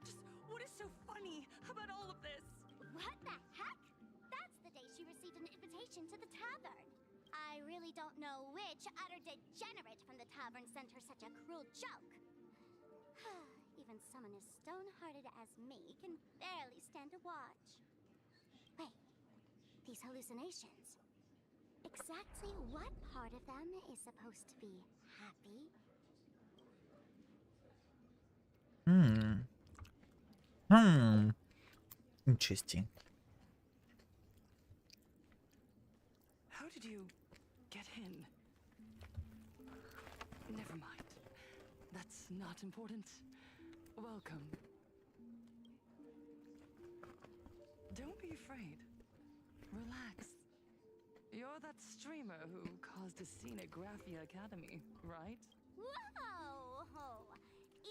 Speaker 12: Just what is so funny about all of this?
Speaker 2: What the heck? That's the day she received an invitation to the tavern. I really don't know which utter degenerate from the tavern sent her such a cruel joke. Even someone as stone-hearted as me can barely stand to watch. Wait, these hallucinations. Exactly what part of them is supposed to be happy?
Speaker 1: Interesting.
Speaker 12: How did you get in? Never that important. Welcome. Don't be afraid. Relax. You're that streamer who caused a scene at Graphia Academy, right?
Speaker 2: Whoa!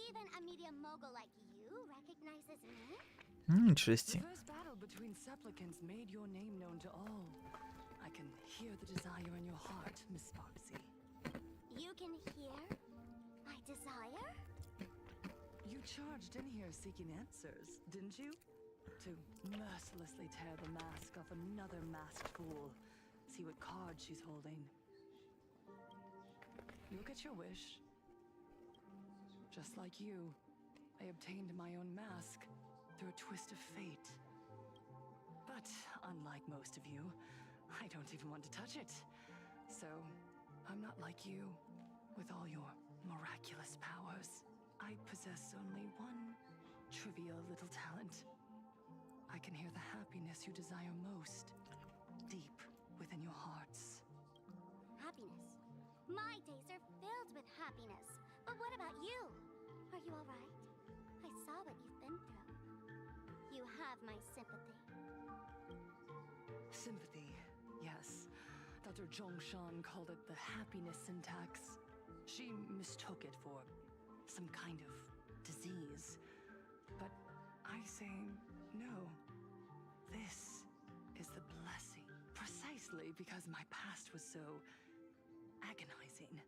Speaker 2: Even a media mogul like you recognizes me?
Speaker 1: Interesting.
Speaker 12: The first battle between supplicants made your name known to all. I can hear the desire in your heart, Miss Sparksy.
Speaker 2: You can hear my desire?
Speaker 12: You charged in here seeking answers, didn't you? To mercilessly tear the mask off another masked fool. See what card she's holding. Look at your wish. Just like you, I obtained my own mask through a twist of fate. But unlike most of you, I don't even want to touch it. So, I'm not like you, with all your miraculous powers. I possess only one trivial little talent. I can hear the happiness you desire most, deep within your hearts.
Speaker 2: Happiness. My days are filled with happiness. But what about you? Are you alright? I saw what you've been through. You have my sympathy.
Speaker 12: Sympathy, yes. Dr. Zhongshan called it the happiness syntax. She mistook it for some kind of disease. But I say no. This is the blessing. Precisely because my past was so agonizing.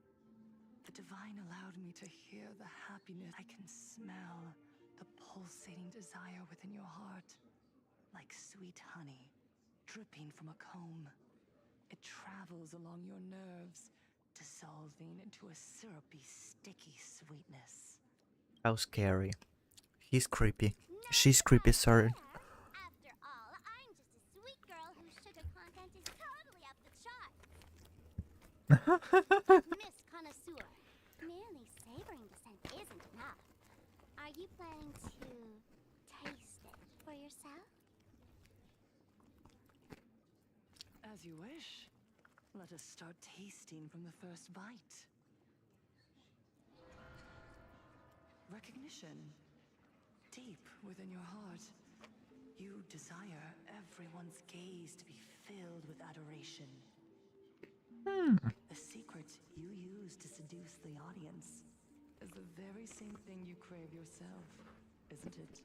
Speaker 12: The divine allowed me to hear the happiness. I can smell the pulsating desire within your heart, like sweet honey dripping from a comb. It travels along your nerves, dissolving into a syrupy, sticky sweetness.
Speaker 1: How scary. He's creepy. She's creepy, sorry.
Speaker 2: After all, I'm just a sweet girl whose sugar content is totally off the charts. Miss Connoisseur, merely savoring the scent isn't enough. Are you planning to taste it for yourself?
Speaker 12: As you wish. Let us start tasting from the first bite. Recognition. Deep within your heart, you desire everyone's gaze to be filled with adoration. The secret you use to seduce the audience is the very same thing you crave yourself, isn't it?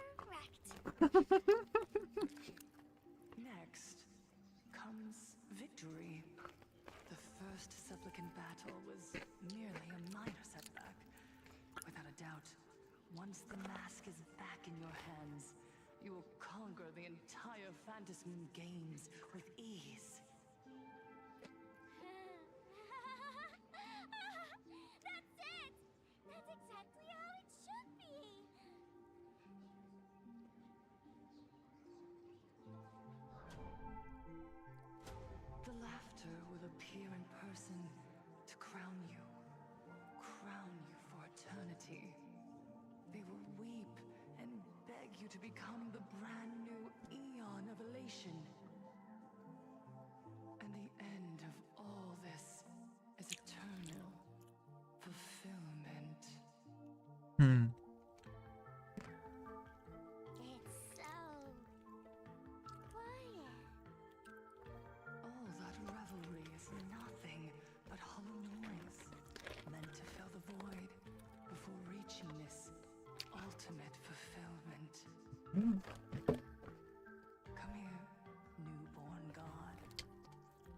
Speaker 2: Correct.
Speaker 12: Next comes victory. The first supplicant battle was merely a minor setback. Without a doubt, once the mask is back in your hands, you will conquer the entire Phantasm games with ease.
Speaker 2: That's it! That's exactly how it should be!
Speaker 12: The laughter will appear in person to crown you for eternity. They will weep and beg you to become the brand new eon of elation. And the end of all this is eternal fulfillment.
Speaker 2: It's so quiet.
Speaker 12: All that revelry is nothing but hollow noise, meant to fill the void before reaching this ultimate fulfillment. Come here, newborn god.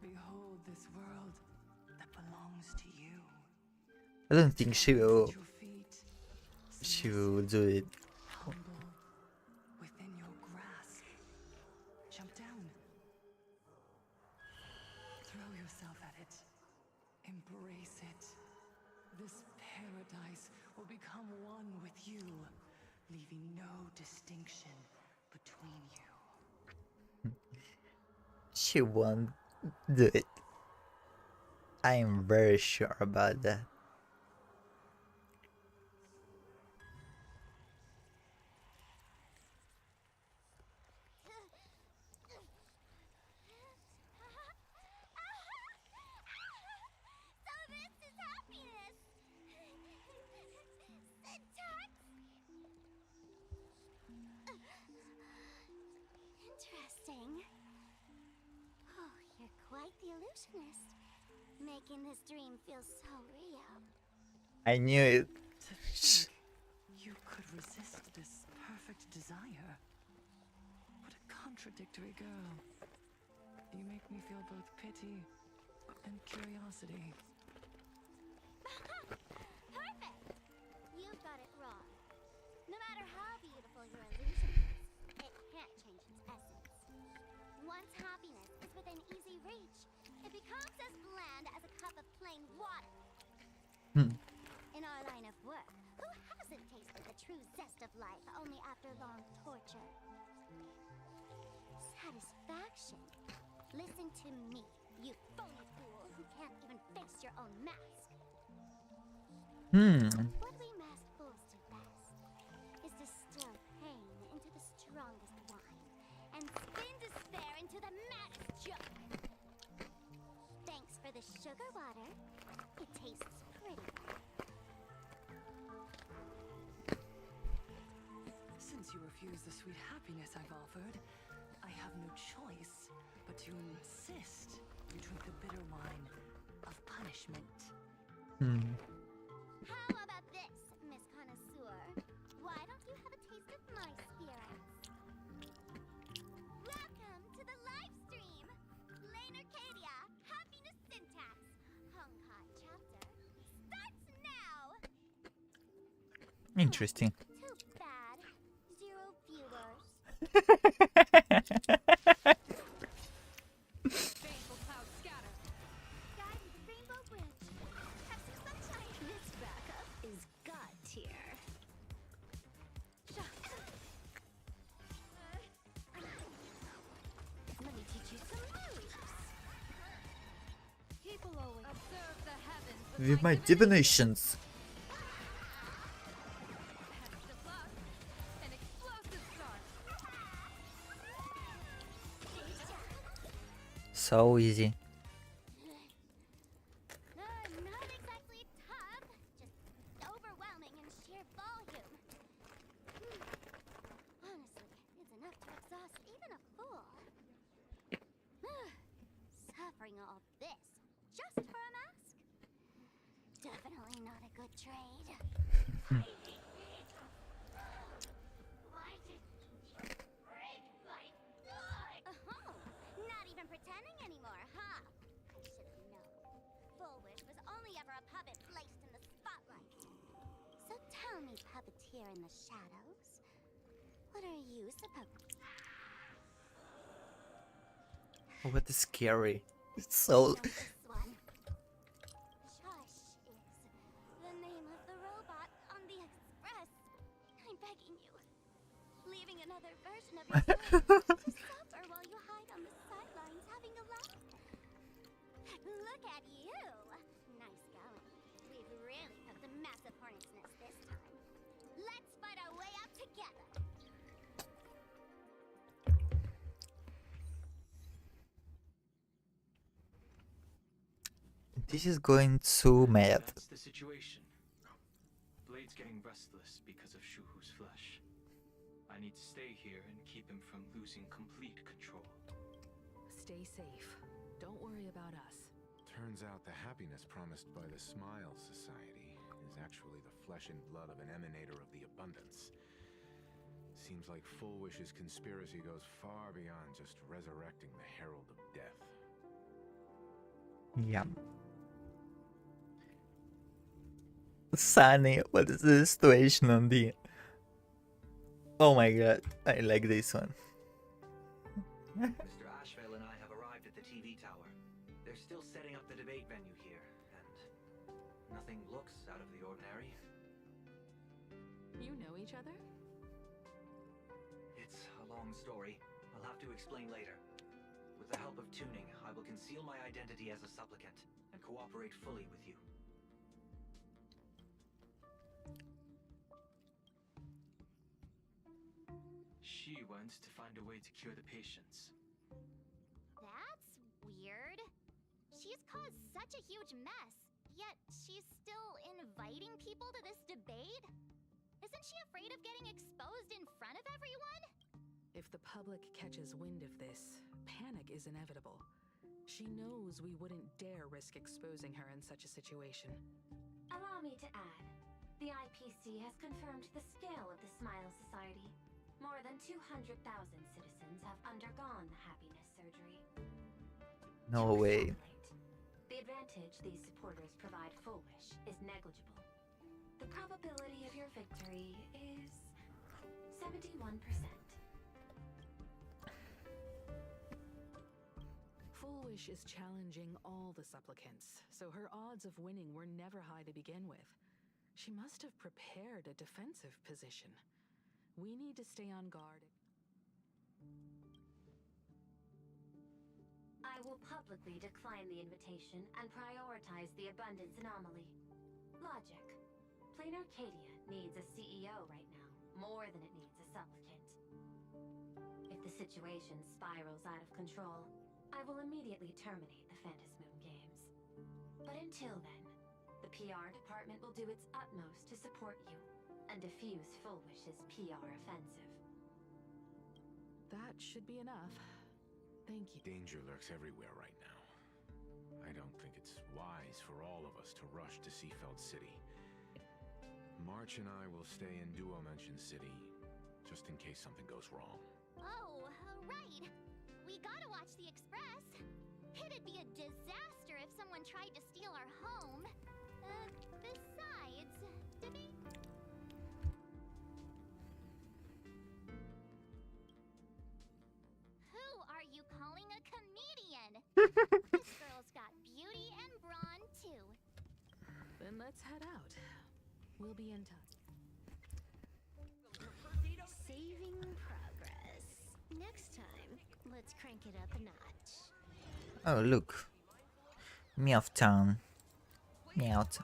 Speaker 12: Behold this world that belongs to you.
Speaker 1: I don't think she will do it.
Speaker 12: Humble within your grasp. Jump down. Throw yourself at it. Embrace it. This paradise will become one with you, leaving no distinction between you.
Speaker 1: She won't do it. I am very sure about that.
Speaker 2: perfectionist, making this dream feel so real.
Speaker 1: I knew it.
Speaker 12: You could resist this perfect desire. What a contradictory girl. You make me feel both pity and curiosity.
Speaker 2: Perfect! You got it wrong. No matter how beautiful your illusion is, it can't change its essence. Once happiness is within easy reach, it becomes as bland as a cup of plain water. In our line of work, who hasn't tasted the true zest of life only after long torture? Satisfaction. Listen to me, you phony fool who can't even face your own mask. What we masked fools do best is distill pain into the strongest wine and spin despair into the maddest joke. Thanks for the sugar water. It tastes pretty.
Speaker 12: Since you refuse the sweet happiness I've offered, I have no choice but to insist you drink the bitter wine of punishment.
Speaker 2: How about this, Miss Connoisseur? Why don't you have a taste of my spirits? Welcome to the live stream! Lane Arcadia, Happiness Syntax, Honkai chapter, starts now!
Speaker 1: Interesting.
Speaker 2: Too bad. 0 viewers.
Speaker 15: Painful clouds scatter.
Speaker 2: Guide me to Rainbow Bridge. Have some sunshine.
Speaker 10: This backup is god tier. Let me teach you some moves.
Speaker 15: People always observe the heavens
Speaker 1: With my divinations.
Speaker 15: an explosive start.
Speaker 1: So easy.
Speaker 2: Not exactly tough, just overwhelming in sheer volume. Honestly, it's enough to exhaust even a fool. Suffering all this just for a mask? Definitely not a good trade. Why did you break my foot? Oh, not even pretending anymore, huh? I should have known. Full Wish was only ever a puppet placed in the spotlight. So tell me, puppeteer in the shadows, what are you supposed to...
Speaker 1: What is scary? It's so.
Speaker 2: This one. Shush is the name of the robot on the express. I'm begging you. Leaving another version of yourself to suffer while you hide on the sidelines having a laugh. Look at you. Nice going. We've really cooked a massive hornet's nest this time. Let's fight our way out together.
Speaker 1: This is going so mad.
Speaker 18: That's the situation. Blade's getting restless because of Shuhu's flesh. I need to stay here and keep him from losing complete control.
Speaker 4: Stay safe. Don't worry about us.
Speaker 8: Turns out the happiness promised by the Smile Society is actually the flesh and blood of an emanator of the abundance. Seems like Full Wish's conspiracy goes far beyond just resurrecting the Herald of Death.
Speaker 1: Yeah. Sunny, what is the situation on the... Oh my god, I like this one.
Speaker 21: Mr. Ashvale and I have arrived at the TV tower. They're still setting up the debate venue here, and nothing looks out of the ordinary.
Speaker 4: You know each other?
Speaker 21: It's a long story. I'll have to explain later. With the help of tuning, I will conceal my identity as a supplicant and cooperate fully with you.
Speaker 18: She went to find a way to cure the patients.
Speaker 2: That's weird. She's caused such a huge mess, yet she's still inviting people to this debate? Isn't she afraid of getting exposed in front of everyone?
Speaker 4: If the public catches wind of this, panic is inevitable. She knows we wouldn't dare risk exposing her in such a situation.
Speaker 10: Allow me to add, the IPC has confirmed the scale of the Smile Society. More than 200,000 citizens have undergone the happiness surgery.
Speaker 1: No way.
Speaker 10: The advantage these supporters provide Full Wish is negligible. The probability of your victory is 71%.
Speaker 4: Full Wish is challenging all the supplicants, so her odds of winning were never high to begin with. She must have prepared a defensive position. We need to stay on guard.
Speaker 10: I will publicly decline the invitation and prioritize the abundance anomaly. Logic. Plain Arcadia needs a CEO right now, more than it needs a supplicant. If the situation spirals out of control, I will immediately terminate the Phantom Moon Games. But until then, the PR department will do its utmost to support you and defuse Full Wish's PR offensive.
Speaker 4: That should be enough. Thank you.
Speaker 8: Danger lurks everywhere right now. I don't think it's wise for all of us to rush to Seafeld City. March and I will stay in Duo Mansion City, just in case something goes wrong.
Speaker 2: Oh, right. We gotta watch the Express. It'd be a disaster if someone tried to steal our home. Besides, did they... Who are you calling a comedian? This girl's got beauty and brawn, too.
Speaker 4: Then let's head out. We'll be in touch.
Speaker 11: Saving progress. Next time, let's crank it up a notch.
Speaker 1: Oh, look. Meowth Town. Meowth.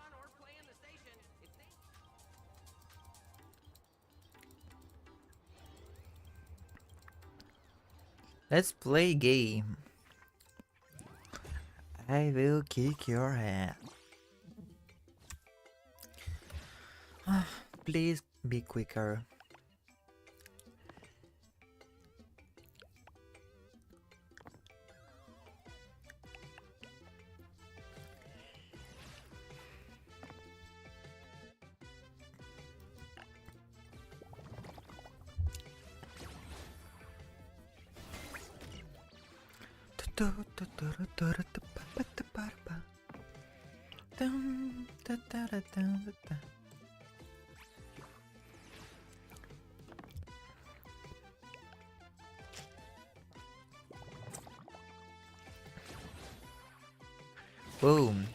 Speaker 1: Let's play a game. I will kick your ass. Please be quicker. Boom.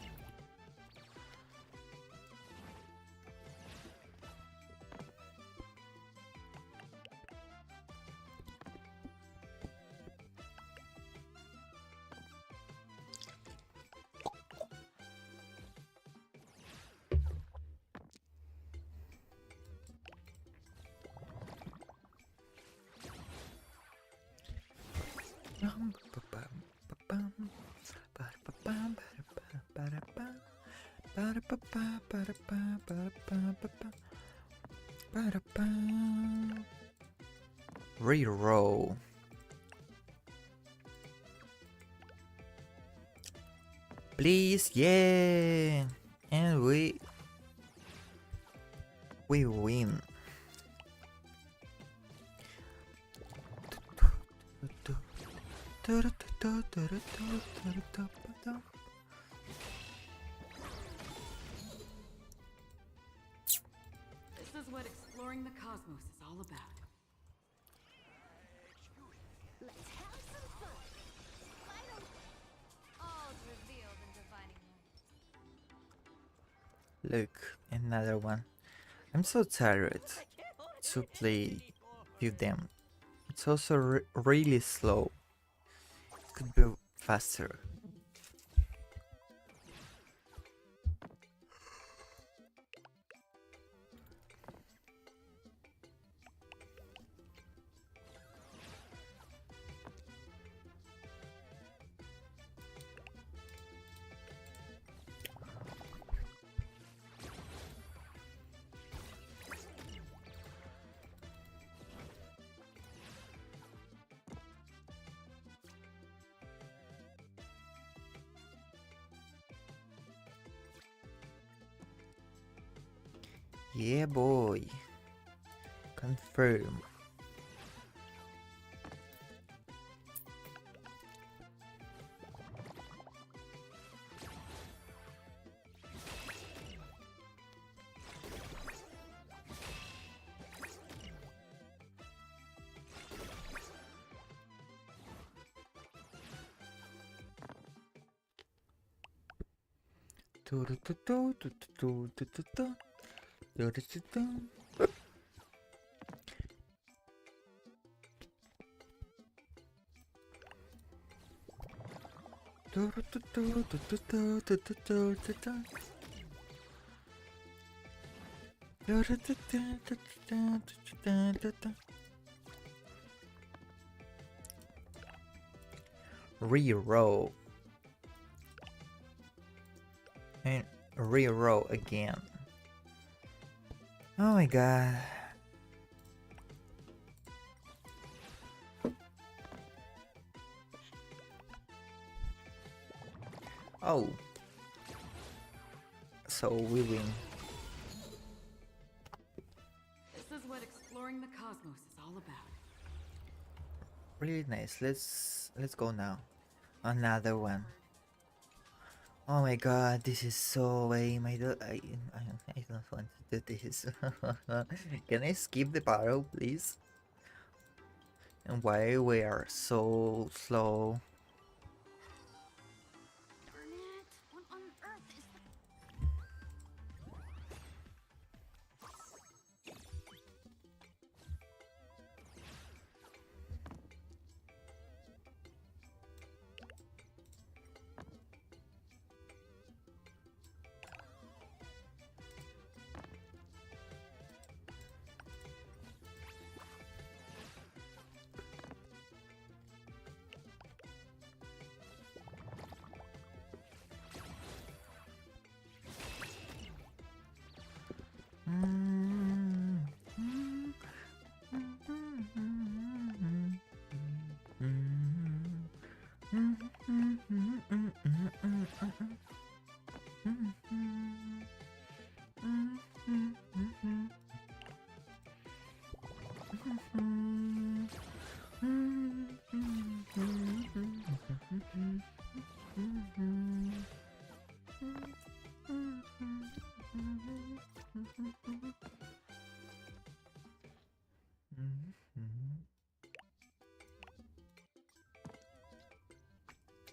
Speaker 1: Reroll. Please, yeah, and we win.
Speaker 9: This is what exploring the cosmos is all about.
Speaker 11: Let's have some fun.
Speaker 15: All's revealed in dividing light.
Speaker 1: Look, another one. I'm so tired to play with them. It's also really slow. It could be faster. Yeah, boy. Confirm. Reroll. And reroll again. Oh my god. Oh. So we win.
Speaker 9: This is what exploring the cosmos is all about.
Speaker 1: Really nice. Let's go now. Another one. Oh my god, this is so lame. I don't want to do this. Can I skip the battle, please? And why we are so slow?
Speaker 2: Darn it! What on earth is that?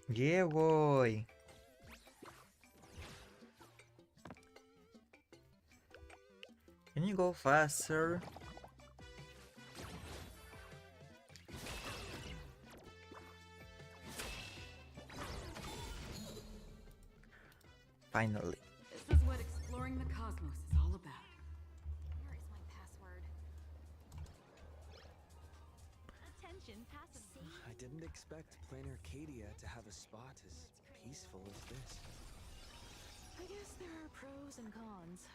Speaker 1: Yeah, boy. Can you go faster? Finally.
Speaker 9: This is what exploring the cosmos is all about.
Speaker 15: Where is my password? Attention, passive.
Speaker 6: I didn't expect Plain Arcadia to have a spot as peaceful as this.
Speaker 4: I guess there are pros and cons.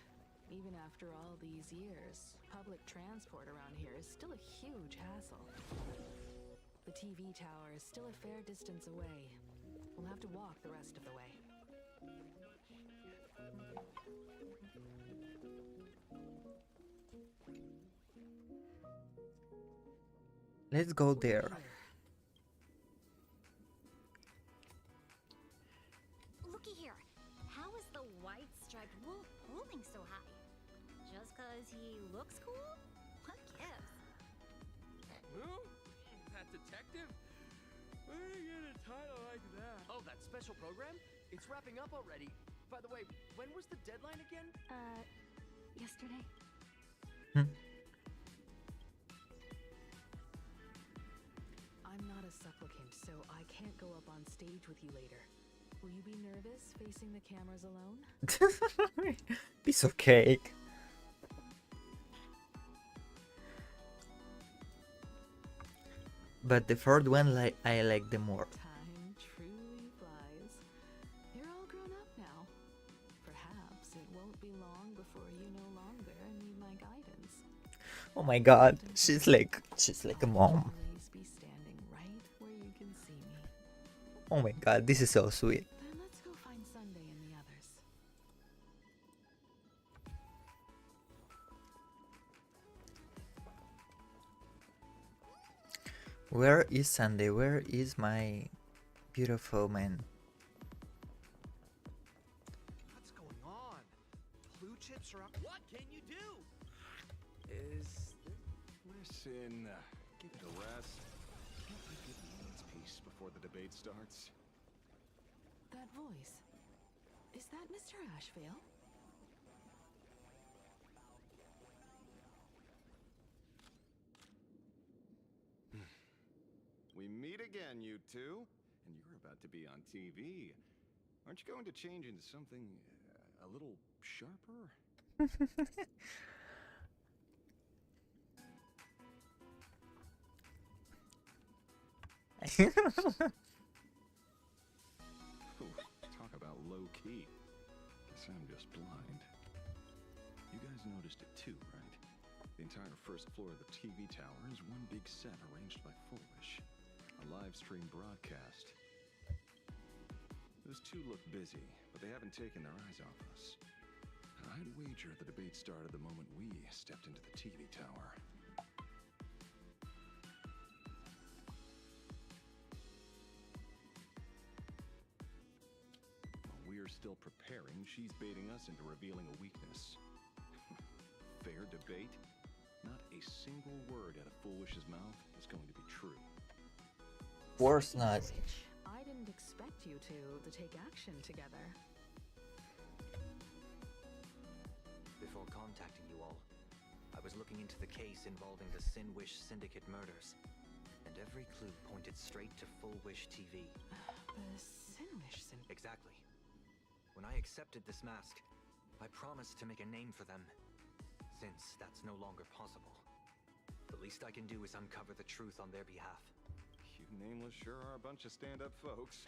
Speaker 4: Even after all these years, public transport around here is still a huge hassle. The TV tower is still a fair distance away. We'll have to walk the rest of the way.
Speaker 1: Let's go there.
Speaker 2: Looky here. How is the white striped wolf holding so high? Just 'cause he looks cool? What gives?
Speaker 18: Who? That detective? Where did you get a title like that?
Speaker 14: Oh, that special program? It's wrapping up already. By the way, when was the deadline again?
Speaker 2: Yesterday.
Speaker 4: I'm not a supplicant, so I can't go up on stage with you later. Will you be nervous facing the cameras alone?
Speaker 1: Piece of cake. But the third one, I like the more.
Speaker 4: Time truly flies. You're all grown up now. Perhaps it won't be long before you no longer need my guidance.
Speaker 1: Oh my god, she's like a mom.
Speaker 4: Always be standing right where you can see me.
Speaker 1: Oh my god, this is so sweet.
Speaker 4: Then let's go find Sunday and the others.
Speaker 1: Where is Sunday? Where is my beautiful man?
Speaker 14: What's going on? Blue chips are up. What can you do?
Speaker 7: Listen, give it a rest. Can't we give Lane's peace before the debate starts?
Speaker 4: That voice. Is that Mr. Ashvale?
Speaker 7: We meet again, you two, and you're about to be on TV. Aren't you going to change into something a little sharper? Ooh, talk about low-key. Guess I'm just blind. You guys noticed it too, right? The entire first floor of the TV tower is one big set arranged by Foolish. A live stream broadcast. Those two look busy, but they haven't taken their eyes off us. I'd wager the debate started the moment we stepped into the TV tower. While we're still preparing, she's baiting us into revealing a weakness. Fair debate? Not a single word out of Foolish's mouth is going to be true.
Speaker 1: Of course not.
Speaker 4: I didn't expect you two to take action together.
Speaker 21: Before contacting you all, I was looking into the case involving the Sinwish Syndicate murders, and every clue pointed straight to Full Wish TV.
Speaker 4: The Sinwish Syndicate?
Speaker 21: Exactly. When I accepted this mask, I promised to make a name for them. Since that's no longer possible, the least I can do is uncover the truth on their behalf.
Speaker 7: You nameless sure are a bunch of stand-up folks.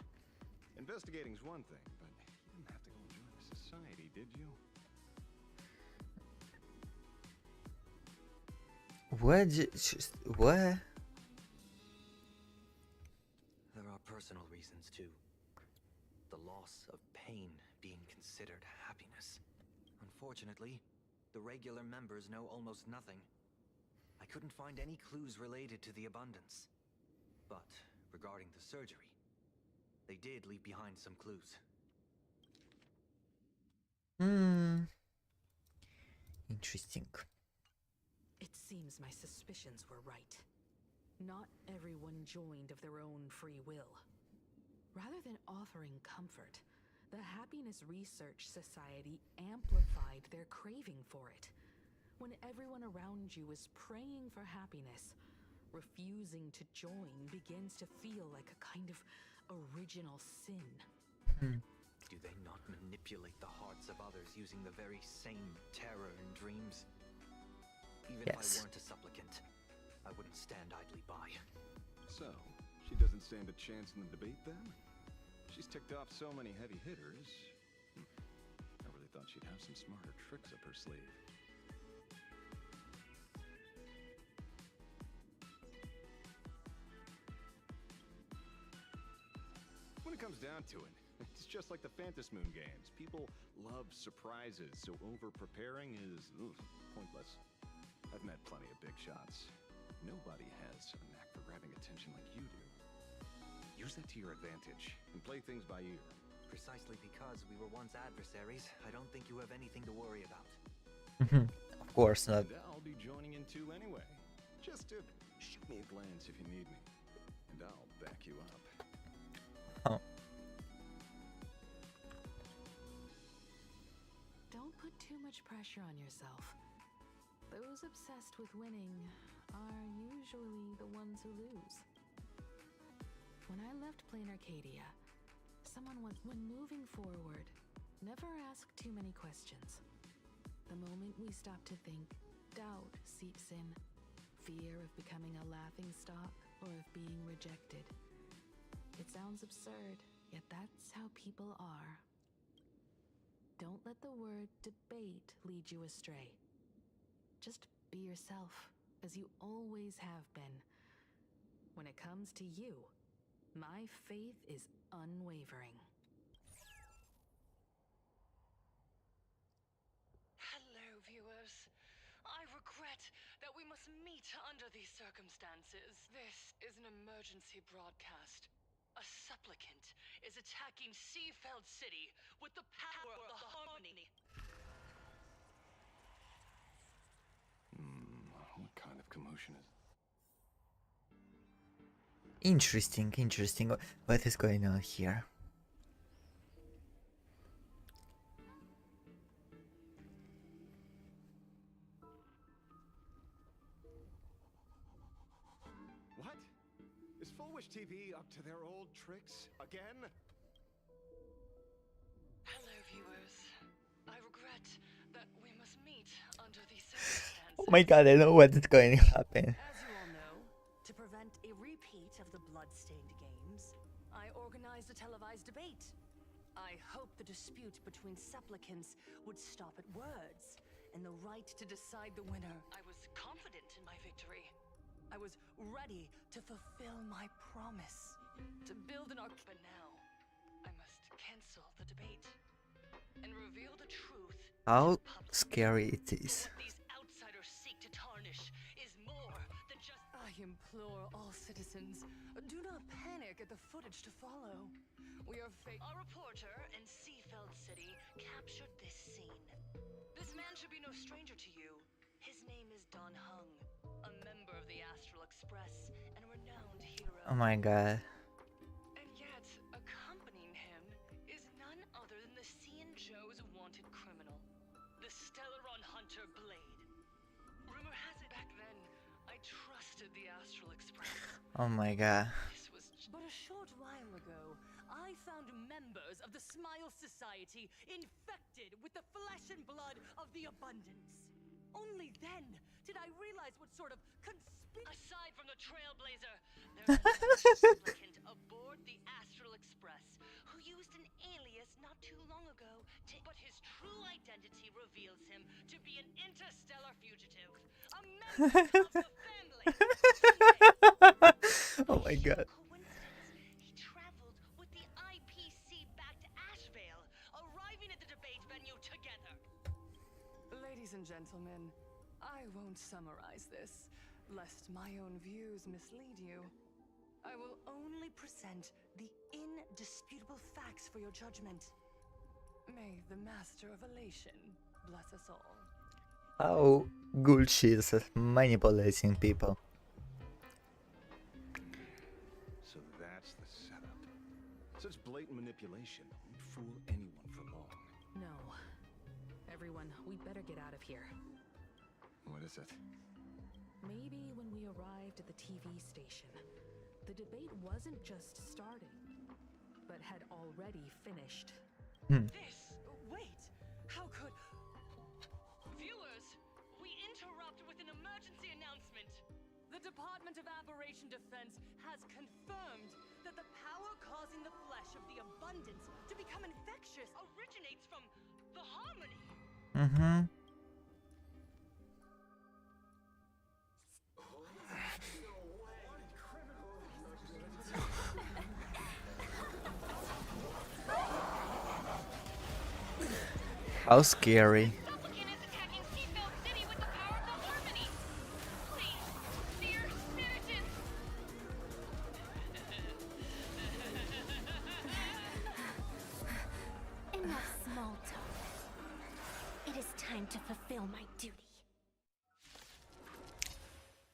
Speaker 7: Investigating's one thing, but you didn't have to go join a society, did you?
Speaker 1: What? What?
Speaker 21: There are personal reasons too. The loss of pain being considered happiness. Unfortunately, the regular members know almost nothing. I couldn't find any clues related to the abundance. But regarding the surgery, they did leave behind some clues.
Speaker 1: Interesting.
Speaker 4: It seems my suspicions were right. Not everyone joined of their own free will. Rather than offering comfort, the Happiness Research Society amplified their craving for it. When everyone around you is praying for happiness, refusing to join begins to feel like a kind of original sin.
Speaker 21: Do they not manipulate the hearts of others using the very same terror and dreams? Even if I weren't a supplicant, I wouldn't stand idly by.
Speaker 7: So, she doesn't stand a chance in the debate then? She's ticked off so many heavy hitters. I really thought she'd have some smarter tricks up her sleeve. When it comes down to it, it's just like the Phantom Moon games. People love surprises, so over-preparing is pointless. I've met plenty of big shots. Nobody has a knack for grabbing attention like you do. Use that to your advantage and play things by ear.
Speaker 21: Precisely because we were once adversaries, I don't think you have anything to worry about.
Speaker 1: Of course not.
Speaker 7: And I'll be joining in too anyway. Just to shoot me a glance if you need me. And I'll back you up.
Speaker 1: Oh.
Speaker 4: Don't put too much pressure on yourself. Those obsessed with winning are usually the ones who lose. When I left Plain Arcadia, someone was, when moving forward, never ask too many questions. The moment we stop to think, doubt seeps in. Fear of becoming a laughingstock or of being rejected. It sounds absurd, yet that's how people are. Don't let the word debate lead you astray. Just be yourself, as you always have been. When it comes to you, my faith is unwavering.
Speaker 12: Hello, viewers. I regret regret that we must meet under these circumstances. This is an emergency broadcast. A supplicant is attacking Seafeld City with the power of the harmony.
Speaker 7: What kind of commotion is...
Speaker 1: Interesting, interesting. What is going on here?
Speaker 7: What? Is Fullwish TV up to their old tricks again?
Speaker 12: Hello, viewers. I regret that we must meet under these circumstances.
Speaker 1: Oh my god, I know what is going to happen.
Speaker 12: As you all know, to prevent a repeat of the blood-stained games, I organized a televised debate. I hoped the dispute between supplicants would stop at words and the right to decide the winner. I was confident in my victory. I was ready to fulfill my promise to build an arc. But now, I must cancel the debate and reveal the truth.
Speaker 1: How scary it is.
Speaker 12: What these outsiders seek to tarnish is more than just... I implore all citizens, do not panic at the footage to follow. We are Our reporter in Seafeld City captured this scene. This man should be no stranger to you. His name is Don Hung, a member of the Astral Express and a renowned hero.
Speaker 1: Oh my god.
Speaker 12: And yet, accompanying him is none other than the Cian Joe's wanted criminal, the Stellaron Hunter Blade. Rumor has it back then, I trusted the Astral Express.
Speaker 1: Oh my god.
Speaker 12: This was but a short while ago, I found members of the Smile Society infected with the flesh and blood of the Abundance. Only then did I realize what sort of aside from the Trailblazer, there's a supplicant aboard the Astral Express who used an alias not too long ago to... But his true identity reveals him to be an interstellar fugitive, a member of the family.
Speaker 1: Oh my god.
Speaker 12: He traveled with the IPC back to Ashvale, arriving at the debate venue together. Ladies and gentlemen, I won't summarize this, lest my own views mislead you. I will only present the indisputable facts for your judgment. May the Master of Elation bless us all.
Speaker 1: How good she is at manipulating people.
Speaker 7: So that's the setup. Such blatant manipulation won't fool anyone for long.
Speaker 4: No. Everyone, we'd better get out of here.
Speaker 7: What is it?
Speaker 4: Maybe when we arrived at the TV station, the debate wasn't just starting, but had already finished.
Speaker 12: Wait! How could... Viewers, we interrupt with an emergency announcement. The Department of Aberration Defense has confirmed that the power causing the flesh of the Abundance to become infectious originates from the Harmony.
Speaker 1: Mm-hmm. How scary.
Speaker 11: Enough small talk. It is time to fulfill my duty.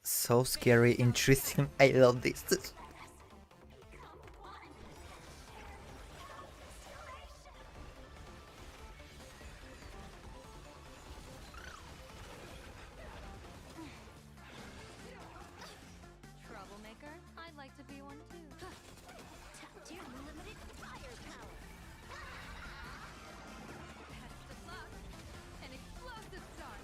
Speaker 1: So scary, interesting. I love this.
Speaker 13: Troublemaker? I'd like to be one too.
Speaker 11: Tapped your limited firepower.
Speaker 15: That's the clock. An explosive start.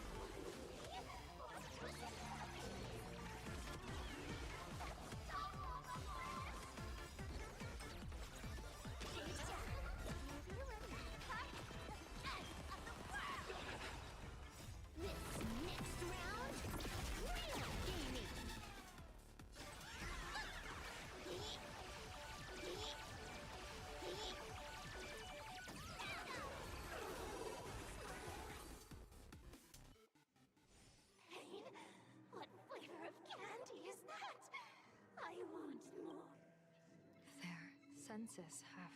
Speaker 4: senses have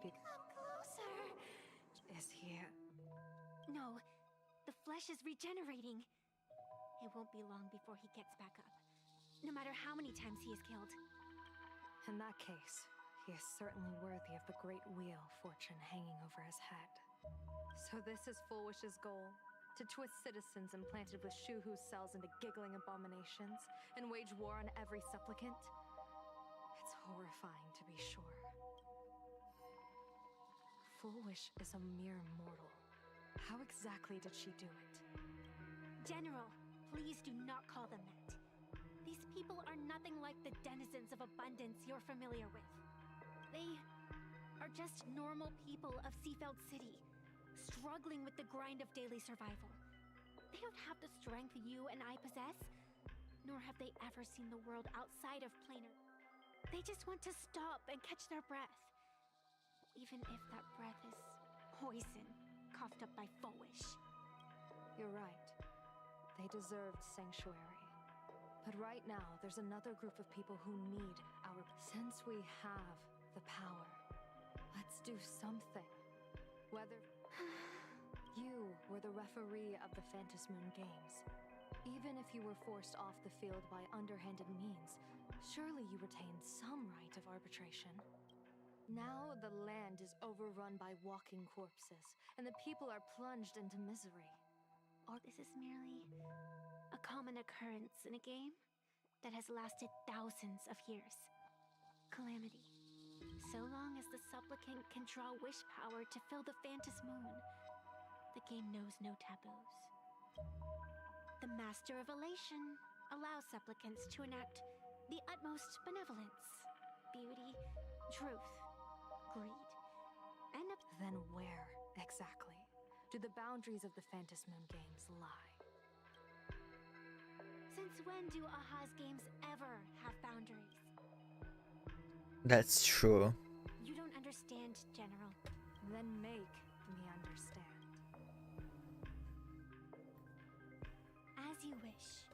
Speaker 2: Come closer.
Speaker 13: Is he? No, the flesh is regenerating. It won't be long before he gets back up, no matter how many times he is killed.
Speaker 4: In that case, he is certainly worthy of the great wheel fortune hanging over his head. So this is Fullwish's goal? To twist citizens implanted with Shuhu cells into giggling abominations and wage war on every supplicant? It's horrifying, to be sure. Fullwish is a mere mortal. How exactly did she do it?
Speaker 13: General, please do not call them that. These people are nothing like the denizens of abundance you're familiar with. They are just normal people of Seafeld City, struggling with the grind of daily survival. They don't have the strength you and I possess, nor have they ever seen the world outside of Planar. They just want to stop and catch their breath, even if that breath is poison coughed up by Fullwish.
Speaker 4: You're right. They deserved sanctuary. But right now, there's another group of people who need our... Since we have the power, let's do something. Whether... You were the referee of the Phantom Moon Games. Even if you were forced off the field by underhanded means, surely you retained some right of arbitration. Now the land is overrun by walking corpses, and the people are plunged into misery.
Speaker 13: This is merely a common occurrence in a game that has lasted thousands of years. Calamity. So long as the supplicant can draw wish power to fill the Phantom Moon, the game knows no taboos. The Master of Elation allows supplicants to enact the utmost benevolence, beauty, truth, greed, and
Speaker 4: Then where, exactly, do the boundaries of the Phantom Moon Games lie?
Speaker 13: Since when do Aha's games ever have boundaries?
Speaker 1: That's true.
Speaker 13: You don't understand, General.
Speaker 4: Then make me understand.
Speaker 13: As you wish.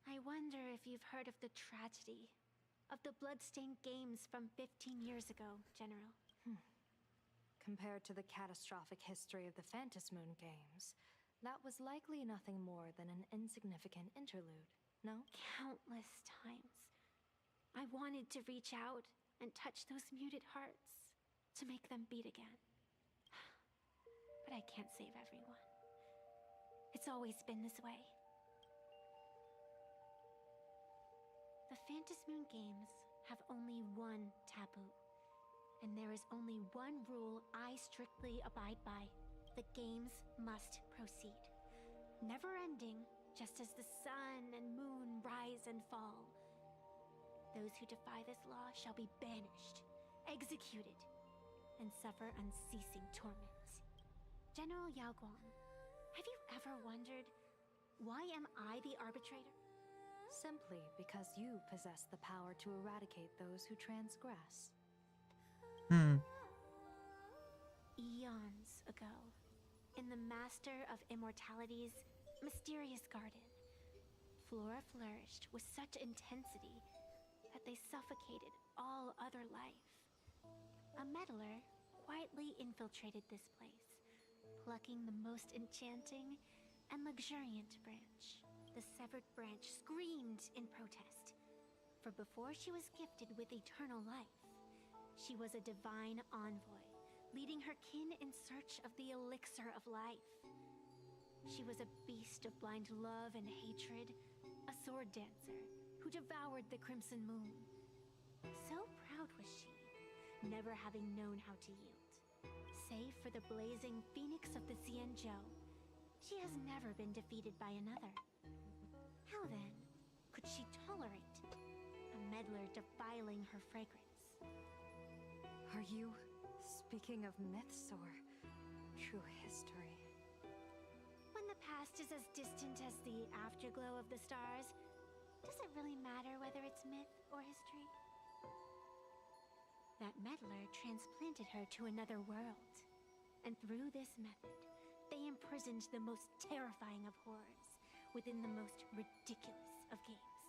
Speaker 13: I wonder if you've heard of the tragedy of the bloodstained games from 15 years ago, General.
Speaker 4: Compared to the catastrophic history of the Phantom Moon Games, that was likely nothing more than an insignificant interlude, no?
Speaker 13: Countless times, I wanted to reach out and touch those muted hearts to make them beat again. But I can't save everyone. It's always been this way. The Phantom Moon Games have only one taboo. And there is only one rule I strictly abide by. The games must proceed. Never ending, just as the sun and moon rise and fall. Those who defy this law shall be banished, executed, and suffer unceasing torment. General Yao Guang, have you ever wondered, why am I the arbitrator?
Speaker 4: Simply because you possess the power to eradicate those who transgress.
Speaker 13: Eons ago, in the Master of Immortality's mysterious garden, flora flourished with such intensity that they suffocated all other life. A meddler quietly infiltrated this place, plucking the most enchanting and luxuriant branch. The severed branch screamed in protest, for before she was gifted with eternal life, she was a divine envoy, leading her kin in search of the elixir of life. She was a beast of blind love and hatred, a sword dancer who devoured the crimson moon. So proud was she, never having known how to yield. Save for the blazing phoenix of the Xianzhou, she has never been defeated by another. How then could she tolerate a meddler defiling her fragrance?
Speaker 4: Are you speaking of myths or true history?
Speaker 13: When the past is as distant as the afterglow of the stars, does it really matter whether it's myth or history?
Speaker 2: That meddler transplanted her to another world. And through this method, they imprisoned the most terrifying of horrors within the most ridiculous of games.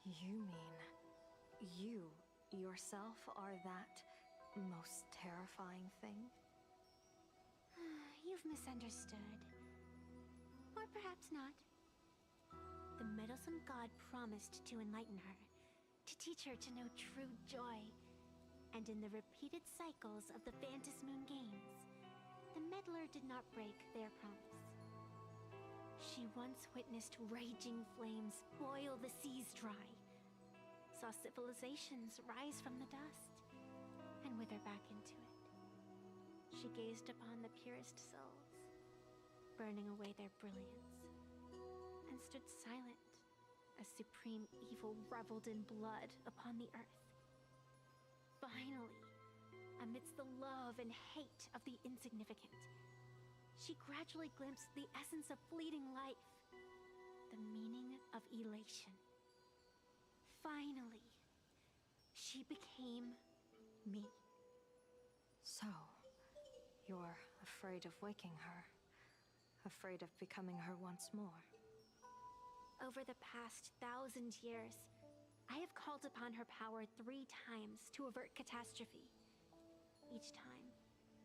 Speaker 4: You mean you yourself are that most terrifying thing?
Speaker 2: You've misunderstood. Or perhaps not. The meddlesome god promised to enlighten her, to teach her to know true joy. And in the repeated cycles of the Phantom Moon games, the meddler did not break their promise. She once witnessed raging flames boil the seas dry, saw civilizations rise from the dust, and wither back into it. She gazed upon the purest souls, burning away their brilliance, and stood silent as supreme evil reveled in blood upon the earth. Finally, amidst the love and hate of the insignificant, she gradually glimpsed the essence of fleeting life, the meaning of elation. Finally, she became me.
Speaker 4: So, you're afraid of waking her, afraid of becoming her once more.
Speaker 2: Over the past 1,000 years, I have called upon her power 3 times to avert catastrophe. Each time,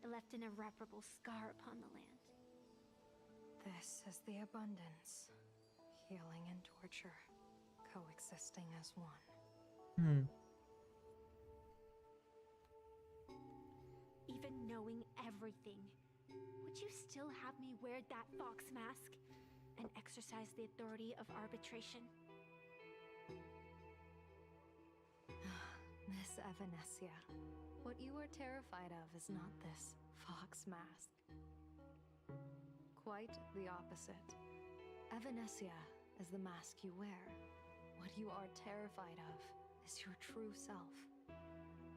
Speaker 2: it left an irreparable scar upon the land.
Speaker 4: This is the abundance. Healing and torture, coexisting as one.
Speaker 2: Even knowing everything, would you still have me wear that fox mask and exercise the authority of arbitration?
Speaker 4: Miss Evanescia, what you are terrified of is not this fox mask. Quite the opposite. Evanescia is the mask you wear. What you are terrified of is your true self.